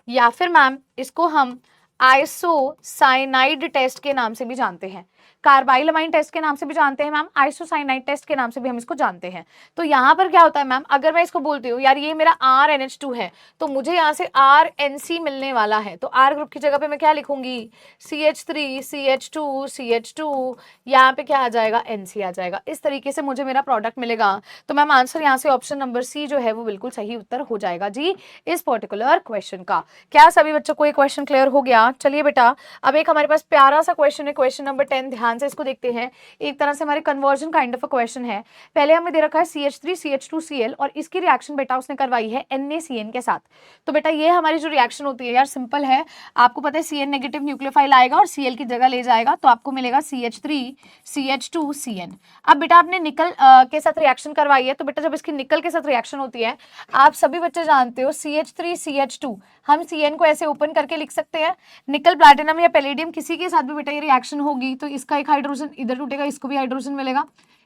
या फिर मैम इसको हम आइसोसाइनाइड टेस्ट के नाम से भी जानते हैं। कार्बाइल अमाइन टेस्ट के नाम से भी जानते हैं मैम, आइसोसाइनाइड टेस्ट के नाम से भी हम इसको जानते हैं। तो यहाँ पर क्या होता है मैम, अगर मैं इसको बोलती हूँ यार ये मेरा RNH2 है, तो मुझे यहाँ से RNC मिलने वाला है, तो R ग्रुप की जगह पे मैं क्या लिखूंगी, CH3 CH2 CH2, यहाँ पे क्या आ जाएगा, NC आ जाएगा। इस तरीके से मुझे मेरा प्रोडक्ट मिलेगा। तो मैम आंसर यहाँ से ऑप्शन नंबर C जो है वो बिल्कुल सही उत्तर हो जाएगा जी इस पर्टिकुलर क्वेश्चन का। क्या सभी बच्चों को ये क्वेश्चन क्लियर हो गया? चलिए बेटा अब एक हमारे पास प्यारा सा क्वेश्चन है, क्वेश्चन नंबर 10, ध्यान से इसको देखते हैं। एक तरह से हमारे conversion kind of a question है। पहले हमें दे रखा है CH3 CH2Cl और इसकी रिएक्शन बेटा उसने करवाई है NaCN के साथ। तो बेटा ये हमारी जो रिएक्शन होती है यार सिंपल है, आपको पता है CN नेगेटिव न्यूक्लियोफाइल आएगा और Cl की जगह ले जाएगा, तो आपको मिलेगा CH3 CH2CN। अब बेटा आपने निकल के साथ रिएक्शन करवाई है, तो बेटा जब इसकी निकल के साथ रिएक्शन होती है, आप सभी बच्चे जानते हो CH3 CH2, हम CN को ऐसे ओपन करके लिख सकते हैं। निकल प्लैटिनम या पैलेडियम किसी के साथ भी बेटा ये रिएक्शन होगी, तो इसका एक हाइड्रोजन इधर टूटेगा, इसको भी हाइड्रोजन मिलेगा,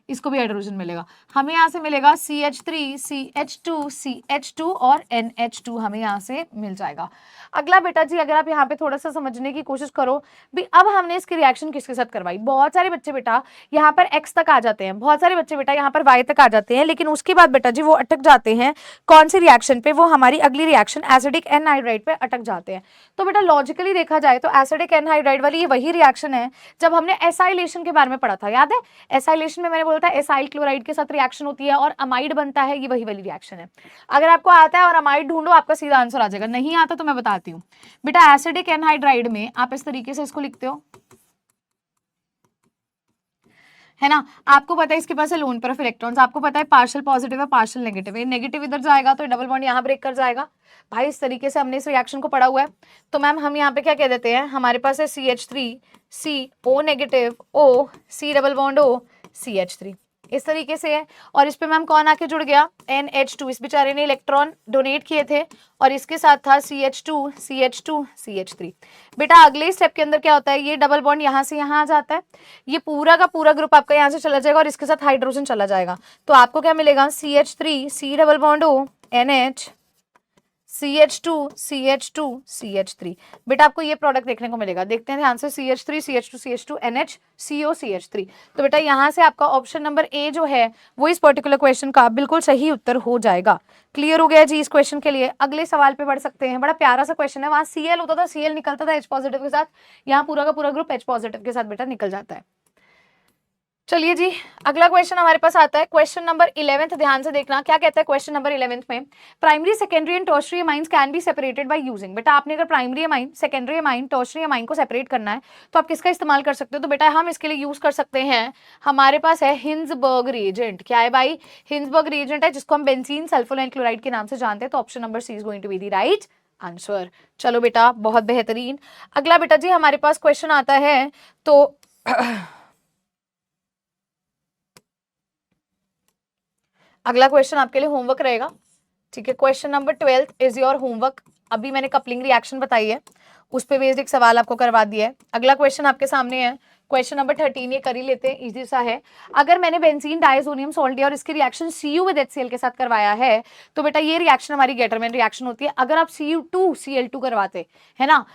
इसको भी हाइड्रोजन मिलेगा। हमें यहाँ से मिलेगा CH3 CH2 CH2 और NH2 हमें यहाँ से मिल जाएगा। अगला बेटा जी, अगर आप यहाँ पे थोड़ा सा समझने की कोशिश करो भी, अब हमने इसकी रिएक्शन किसके साथ करवाई। बहुत सारे बच्चे बेटा यहाँ पर X तक आ जाते हैं, बहुत सारे बच्चे बेटा यहाँ पर Y तक आ जाते हैं, लेकिन उसके बाद बेटा जी वो अटक जाते हैं कौन सी रिएक्शन पे, वो हमारी अगली रिएक्शन एसिडिक एनहाइड्राइड पे अटक जाते हैं। तो बेटा लॉजिकली देखा जाए तो एसिडिक एनहाइड्राइड वाली ये वही रिएक्शन है जब हमने एसाइलेशन के बारे में पढ़ा था, याद है। एसाइलेशन में मैंने बोला था एसाइल क्लोराइड के साथ रिएक्शन होती है और अमाइड बनता है, ये वही वाली रिएक्शन है। अगर आपको आता है और अमाइड ढूंढो, आपका सीधा आंसर आ जाएगा। नहीं आता तो मैं बताती हूँ बेटा, एसिडिक एनहाइड्राइड में आप इस तरीके से इसको लिखते हो, है ना। आपको पता है इसके पास है लोन पेयर ऑफ इलेक्ट्रॉन्स, आपको पता है पार्शियल पॉजिटिव है पार्शियल नेगेटिव है, नेगेटिव इधर जाएगा तो डबल बॉन्ड यहाँ ब्रेक कर जाएगा। भाई इस तरीके से हमने इस रिएक्शन को पढ़ा हुआ है। तो मैम हम यहाँ पे क्या कह देते हैं, हमारे पास है CH3 CO negative O C double bond O CH3, इस तरीके से है। और इस पे मैम कौन आके जुड़ गया, NH2, इस बेचारे ने इलेक्ट्रॉन डोनेट किए थे और इसके साथ था CH2 CH2 CH3। बेटा अगले स्टेप के अंदर क्या होता है, ये डबल बॉन्ड यहाँ से यहाँ आ जाता है, ये पूरा का पूरा ग्रुप आपका यहाँ से चला जाएगा और इसके साथ हाइड्रोजन चला जाएगा। तो आपको क्या मिलेगा, CH3 C double bond O NH CH2 CH2 CH3। बेटा आपको ये प्रोडक्ट देखने को मिलेगा, देखते हैं ध्यान से, CH3 CH2 CH2 NH CO CH3। तो बेटा यहाँ से आपका ऑप्शन नंबर ए जो है वो इस पर्टिकुलर क्वेश्चन का बिल्कुल सही उत्तर हो जाएगा। क्लियर हो गया जी इस क्वेश्चन के लिए। अगले सवाल पे बढ़ सकते हैं, बड़ा प्यारा सा क्वेश्चन है, वहां Cl होता था, Cl निकलता था H पॉजिटिव के साथ, यहाँ पूरा का पूरा ग्रुप H पॉजिटिव के साथ बेटा निकल जाता है। चलिए जी, अगला क्वेश्चन हमारे पास आता है क्वेश्चन नंबर 11। ध्यान से देखना क्या कहता है क्वेश्चन नंबर 11 में, primary secondary and tertiary amines can be separated by using. बेटा आपने अगर primary amine secondary amine tertiary amine को सेपरेट करना है तो आप किसका इस्तेमाल कर सकते हो, तो बेटा हम इसके लिए यूज कर सकते हैं, हमारे पास है हिंजबर्ग रिएजेंट। क्या है भाई, हिंजबर्ग रिएजेंट है जिसको हम बेंजीन सल्फोनाइल क्लोराइड के नाम से जानते हैं। तो option number C is going to be the right answer. चलो बेटा बहुत बेहतरीन। अगला बेटा जी हमारे पास क्वेश्चन आता है, तो अगला क्वेश्चन आपके लिए होमवर्क रहेगा, ठीक है। Question number 12 is your homework. अभी मैंने कपलिंग रिएक्शन बताई है, उस पे बेस्ड एक सवाल आपको करवा दिया है। अगला क्वेश्चन आपके सामने है क्वेश्चन नंबर 13, ये कर ही लेते हैं, इजी सा है। अगर मैंने बेंजीन डायजोनियम सॉल्ट लिया और इसकी रिएक्शन Cu विद HCl के साथ करवाया है तो बेटा ये रिएक्शन हमारी गेटरमैन रिएक्शन होती है। अगर आप Cu2Cl2 करवाते है ना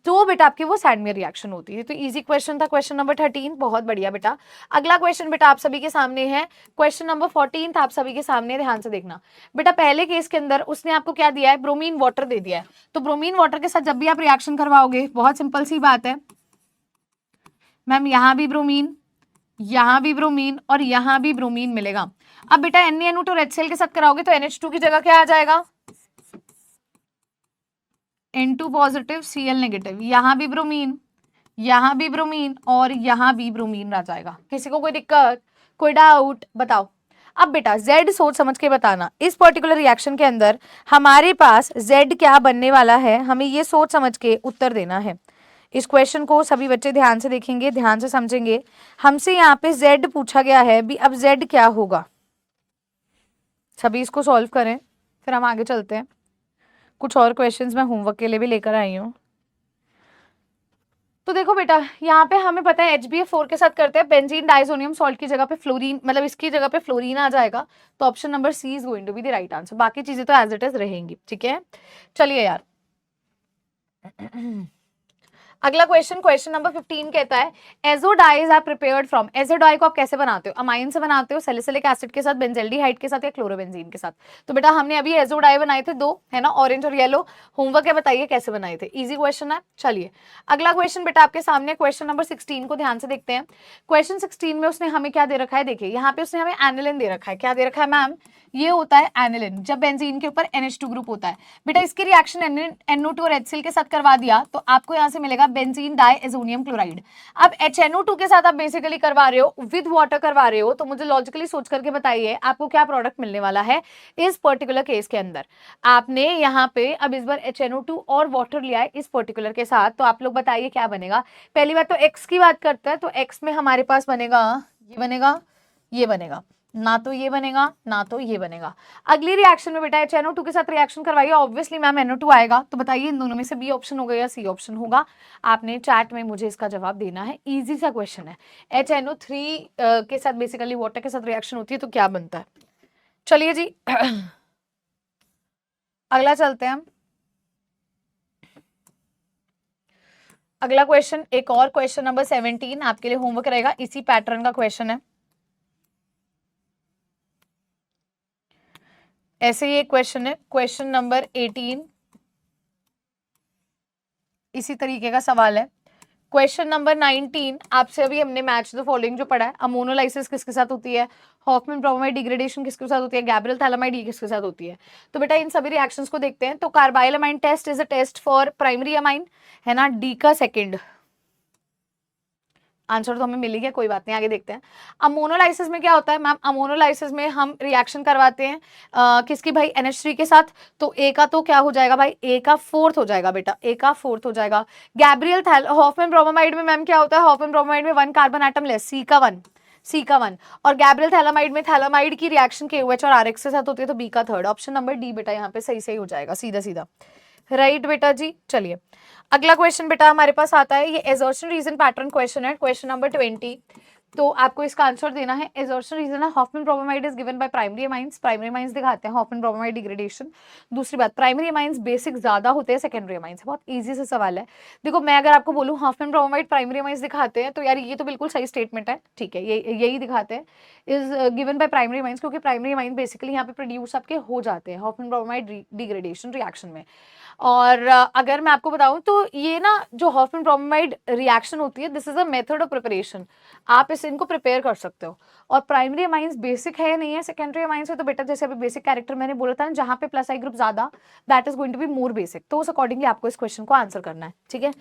तो बेटा आपकी वो सैडमेयर रिएक्शन होती है। तो इजी क्वेश्चन था क्वेश्चन नंबर 13, बहुत बढ़िया बेटा। अगला क्वेश्चन बेटा आप सभी के सामने है क्वेश्चन नंबर 14 आप सभी के सामने, ध्यान से देखना बेटा। पहले केस के अंदर उसने आपको क्या दिया है, ब्रोमीन वाटर दे दिया है। तो ब्रोमीन वाटर के साथ जब भी आप रिएक्शन करवाओगे, बहुत सिंपल सी बात है मैम, यहाँ भी ब्रोमीन, यहाँ भी ब्रोमीन और यहाँ भी ब्रोमीन मिलेगा। अब बेटा NaNO2 और HCl के साथ कराओगे तो NH2 की जगह क्या आ जाएगा, N2 पॉजिटिव Cl नेगेटिव, यहाँ भी ब्रोमीन, यहाँ भी ब्रोमीन और यहाँ भी ब्रोमीन आ जाएगा। किसी को कोई दिक्कत, कोई डाउट, बताओ। अब बेटा Z सोच समझ के बताना, इस पर्टिकुलर रिएक्शन के अंदर हमारे पास Z क्या बनने वाला है, हमें ये सोच समझ के उत्तर देना है। इस क्वेश्चन को सभी बच्चे ध्यान से देखेंगे, ध्यान से समझेंगे। हमसे यहाँ पे Z पूछा गया है भी, अब Z क्या होगा, सभी इसको सॉल्व करें फिर हम आगे चलते हैं। कुछ और क्वेश्चंस मैं होमवर्क के लिए भी लेकर आई हूँ। तो देखो बेटा यहाँ पे हमें पता है HBF4 के साथ करते हैं, बेंजीन डाइजोनियम सॉल्ट की जगह पे फ्लोरीन, मतलब इसकी जगह पे फ्लोरीन आ जाएगा। तो option number C is going to be the right answer. बाकी चीजें तो एज इट इज रहेंगी, ठीक है। चलिए यार अगला क्वेश्चन, क्वेश्चन नंबर 15 कहता है azo dyes are prepared from. Azo dye को आप कैसे बनाते हो, अमाइन से बनाते हो, सैलिसिलिक एसिड के साथ, बेंजल्डिहाइड के साथ या क्लोरोबेंजीन के साथ। तो बेटा हमने अभी एजो डाई बनाए थे दो, है ना, ऑरेंज और येलो। होमवर्क है, बताइए कैसे बनाए थे, इजी क्वेश्चन है। चलिए अगला क्वेश्चन बेटा आपके सामने क्वेश्चन नंबर 16 को ध्यान से देखते हैं। क्वेश्चन 16 में उसने हमें क्या दे रखा है, देखिए यहाँ पे उसने हमें एनिलिन दे रखा है। क्या दे रखा है मैम, ये होता है एनिलिन, जब बेंजीन के ऊपर NH2 ग्रुप होता है। बेटा इसकी रिएक्शन NO2 और HCl के साथ करवा दिया तो आपको यहाँ से मिलेगा बेंजीन डाइएजोनियम क्लोराइड। अब HNO2 के साथ आप बेसिकली करवा रहे हो, विद वाटर करवा रहे हो, तो मुझे लॉजिकली सोच करके बताइए आपको क्या प्रोडक्ट मिलने वाला है इस पर्टिकुलर केस के अंदर। आपने यहाँ पे अब इस बार HNO2 और वाटर लिया है इस पर्टिकुलर के साथ, तो आप लोग बताइए क्या बनेगा। पहली बात तो X की बात करते हैं, तो X में हमारे पास बनेगा, ये बनेगा, ये बनेगा। ना तो ये बनेगा ना तो ये बनेगा। अगली रिएक्शन में बेटा HNO2 के साथ रिएक्शन करवाइए, ऑब्वियसली मैम NO2 आएगा। तो बताइए इन दोनों में से बी ऑप्शन होगा या सी ऑप्शन होगा? आपने चैट में मुझे इसका जवाब देना है। इजी सा क्वेश्चन है। HNO3 के साथ बेसिकली वाटर के साथ रिएक्शन होती है तो क्या बनता है? चलिए जी अगला चलते हैं हम। अगला क्वेश्चन एक और क्वेश्चन नंबर 17 आपके लिए होमवर्क रहेगा, इसी पैटर्न का क्वेश्चन है। ऐसे ही एक क्वेश्चन है, क्वेश्चन नंबर 18 इसी तरीके का सवाल है। क्वेश्चन नंबर 19 आपसे अभी हमने मैच द फॉलोइंग जो पढ़ा है, अमोनोलाइसिस किसके साथ होती है, हॉफमैन ब्रोमाइड डिग्रेडेशन किसके साथ होती है, गैब्रियल थैलामाइड ये किसके साथ होती है। तो बेटा इन सभी रिएक्शंस को देखते हैं। तो carbylamine test is a test for primary amine, है ना, डी का सेकंड आंसर तो हमें मिल ही गया, कोई बात नहीं, आगे देखते हैं। अमोनोलाइसिस में क्या होता है मैम? अमोनोलाइसिस में हम रिएक्शन करवाते हैं किसकी भाई, NH3 के साथ। तो ए का तो क्या हो जाएगा भाई, ए का फोर्थ हो जाएगा बेटा, ए का फोर्थ हो जाएगा। गैब्रियल हॉफमैन ब्रोमाइड में मैम क्या होता है, हॉफमैन ब्रोमाइड में 1 कार्बन एटम लेस, सी का 1। और गैब्रियल थैलामाइड में थैलामाइड की रिएक्शन KOH और RX के साथ होती है, तो बी का थर्ड। ऑप्शन नंबर डी बेटा यहाँ पे सही हो जाएगा, सीधा सीधा राइट बेटा जी। चलिए अगला क्वेश्चन बेटा हमारे पास आता है, ये एजर्शन रीजन पैटर्न क्वेश्चन है, क्वेश्चन नंबर 20। तो आपको इसका आंसर देना है। एजर्शन रीजन है Hoffmann bromide is given by primary amines, primary amines दिखाते हैं हॉफमैन ब्रोमाइड डिग्रेडेशन। दूसरी बात, प्राइमरी अमाइंस बेसिक ज्यादा होते हैं सेकेंडरी अमाइंस। बहुत इजी से सवाल है। देखो मैं अगर आपको बोलूं हॉफमैन ब्रोमाइड प्राइमरी अमाइंस दिखाते हैं, तो यार ये तो बिल्कुल सही स्टेटमेंट है, ठीक है, ये यही दिखाते हैं is given by primary amines, क्योंकि प्राइमरी अमाइंस बेसिकली यहाँ पे प्रोड्यूस आपके हो जाते हैं हॉफमैन ब्रोमाइड डिग्रेडेशन रिएक्शन में। और अगर मैं आपको बताऊं तो ये ना जो हॉफमैन ब्रोमाइड रिएक्शन होती है, this is a method of preparation, आप इनको प्रिपेयर कर सकते हो। और प्राइमरी अमाइंस बेसिक है नहीं है, सेकेंडरी अमाइंस है। तो बेटा जैसे अभी बेसिक कैरेक्टर मैंने बोला था ना, जहां पे प्लस आई ग्रुप ज्यादा, that is going to be more basic. तो उस अकॉर्डिंगली आपको इस क्वेश्चन को आंसर करना है, ठीक है।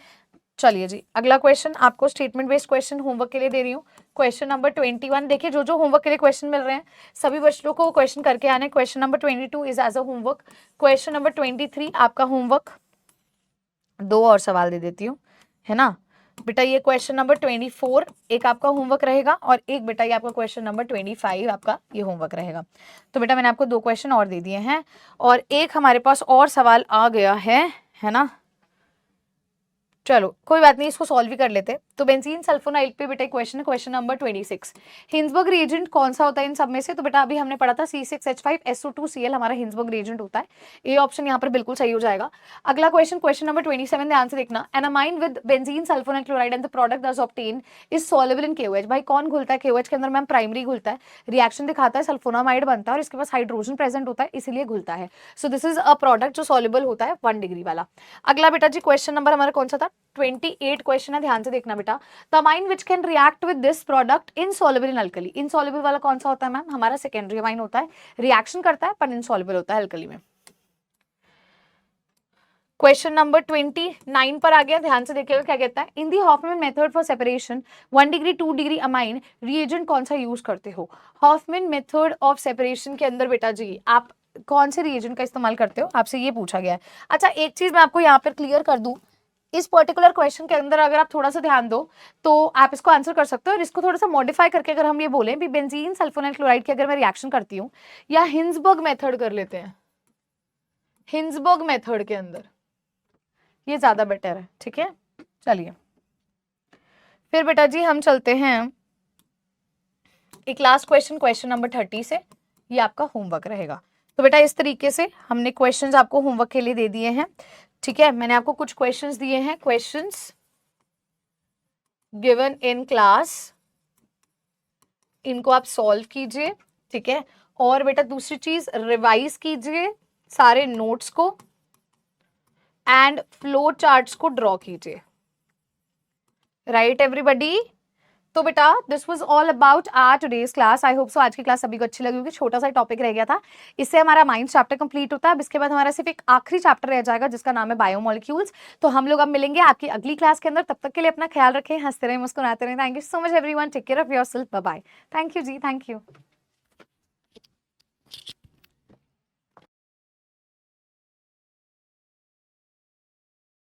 चलिए जी अगला क्वेश्चन आपको स्टेटमेंट बेस्ड क्वेश्चन होमवर्क के लिए दे रही हूँ। क्वेश्चन नंबर 21, देखिए जो होमवर्क के लिए क्वेश्चन मिल रहे हैं सभी बच्चों को क्वेश्चन करके आने। Question number 22 is as a homework, question number 23 आपका होमवर्क, 2 और सवाल दे देती हूँ, है ना बेटा। ये क्वेश्चन नंबर 24 एक आपका होमवर्क रहेगा, और एक बेटा ये आपका क्वेश्चन नंबर 25 आपका ये होमवर्क रहेगा। तो बेटा मैंने आपको 2 क्वेश्चन और दे दिए हैं, और एक हमारे पास और सवाल आ गया है ना। चलो कोई बात नहीं, इसको सॉल्व भी कर लेते हैं। तो बेंजीन सल्फोनाइल पे बेटा क्वेश्चन है, क्वेश्चन नंबर 26। हिंसबर्ग रिएजेंट कौन सा होता है इन सब में से? तो बेटा अभी हमने पढ़ा था C6H5SO2Cl हमारा हिंसबर्ग रिएजेंट होता है। ए ऑप्शन यहाँ पर बिल्कुल सही हो जाएगा। अगला क्वेश्चन, क्वेश्चन नंबर 27, ध्यान से देखना। An amine with benzene sulphonyl chloride and the product thus obtained is soluble in KOH। भाई कौन घुलता है KOH के अंदर? मैम प्राइमरी घुलता है, रिएक्शन दिखाता है, सल्फोनामाइड बनता है और इसके पास हाइड्रोजन प्रेजेंट होता है, इसीलिए घुलता है। So this is a product जो सॉल्युबल होता है 1 डिग्री वाला। अगला बेटा जी क्वेश्चन नंबर हमारा कौन सा था? 28 क्वेश्चन है, ध्यान से देखना बेटा। The amine which can react with this product insoluble in alkali. Insoluble वाला कौन सा होता है मैम? हमारा सेकेंडरी अमाइन होता है, रिएक्शन करता है पर इनसॉल्युबल होता है अल्कली में। क्वेश्चन नंबर 29 पर आ गया, ध्यान से देखिएगा क्या कहता है। In the Hofmann method for separation 1 degree 2 degree amine reagent कौन सा यूज करते हो? हॉफमैन मेथड ऑफ सेपरेशन के अंदर बेटा जी आप कौन से रिएजेंट का इस्तेमाल करते हो, आपसे ये पूछा गया है। अच्छा एक चीज मैं आपको यहाँ पर क्लियर कर दूं, इस पर्टिकुलर क्वेश्चन के अंदर अगर आप थोड़ा सा ध्यान दो तो आप इसको आंसर कर सकते हो। और इसको थोड़ा सा मॉडिफाई करके अगर हम ये बोलें भी बेंजीन सल्फोनाइल क्लोराइड की अगर मैं रिएक्शन करती हूँ, या हिंसबर्ग मेथड कर लेते हैं, हिंसबर्ग मेथड के अंदर ये ज्यादा बेटर है, ठीक है। चलिए फिर बेटा जी हम चलते हैं एक लास्ट क्वेश्चन, क्वेश्चन नंबर 30 से, ये आपका होमवर्क रहेगा। तो बेटा इस तरीके से हमने क्वेश्चंस आपको होमवर्क के लिए दे दिए हैं, ठीक है। मैंने आपको कुछ क्वेश्चंस दिए हैं, क्वेश्चंस गिवन इन क्लास, इनको आप सॉल्व कीजिए, ठीक है। और बेटा दूसरी चीज रिवाइज कीजिए सारे नोट्स को एंड फ्लो चार्ट्स को ड्रॉ कीजिए, राइट एवरीबॉडी। तो बेटा this was all about our today's class. I hope so आज की क्लास सभी को अच्छी लगी होगी, छोटा सा टॉपिक रह गया था, इससे हमारा माइंड चैप्टर कंप्लीट होता है। अब इसके बाद हमारा सिर्फ एक आखिरी चैप्टर रह जाएगा जिसका नाम है बायोमोलिक्यूल्स। तो हम लोग अब मिलेंगे आपकी अगली क्लास के अंदर, तब तक के लिए अपना ख्याल रखें, हंसते रहें, मुस्कुराते रहें। Thank you so much everyone, take care of yourself, bye bye. Thank you जी, थैंक यू।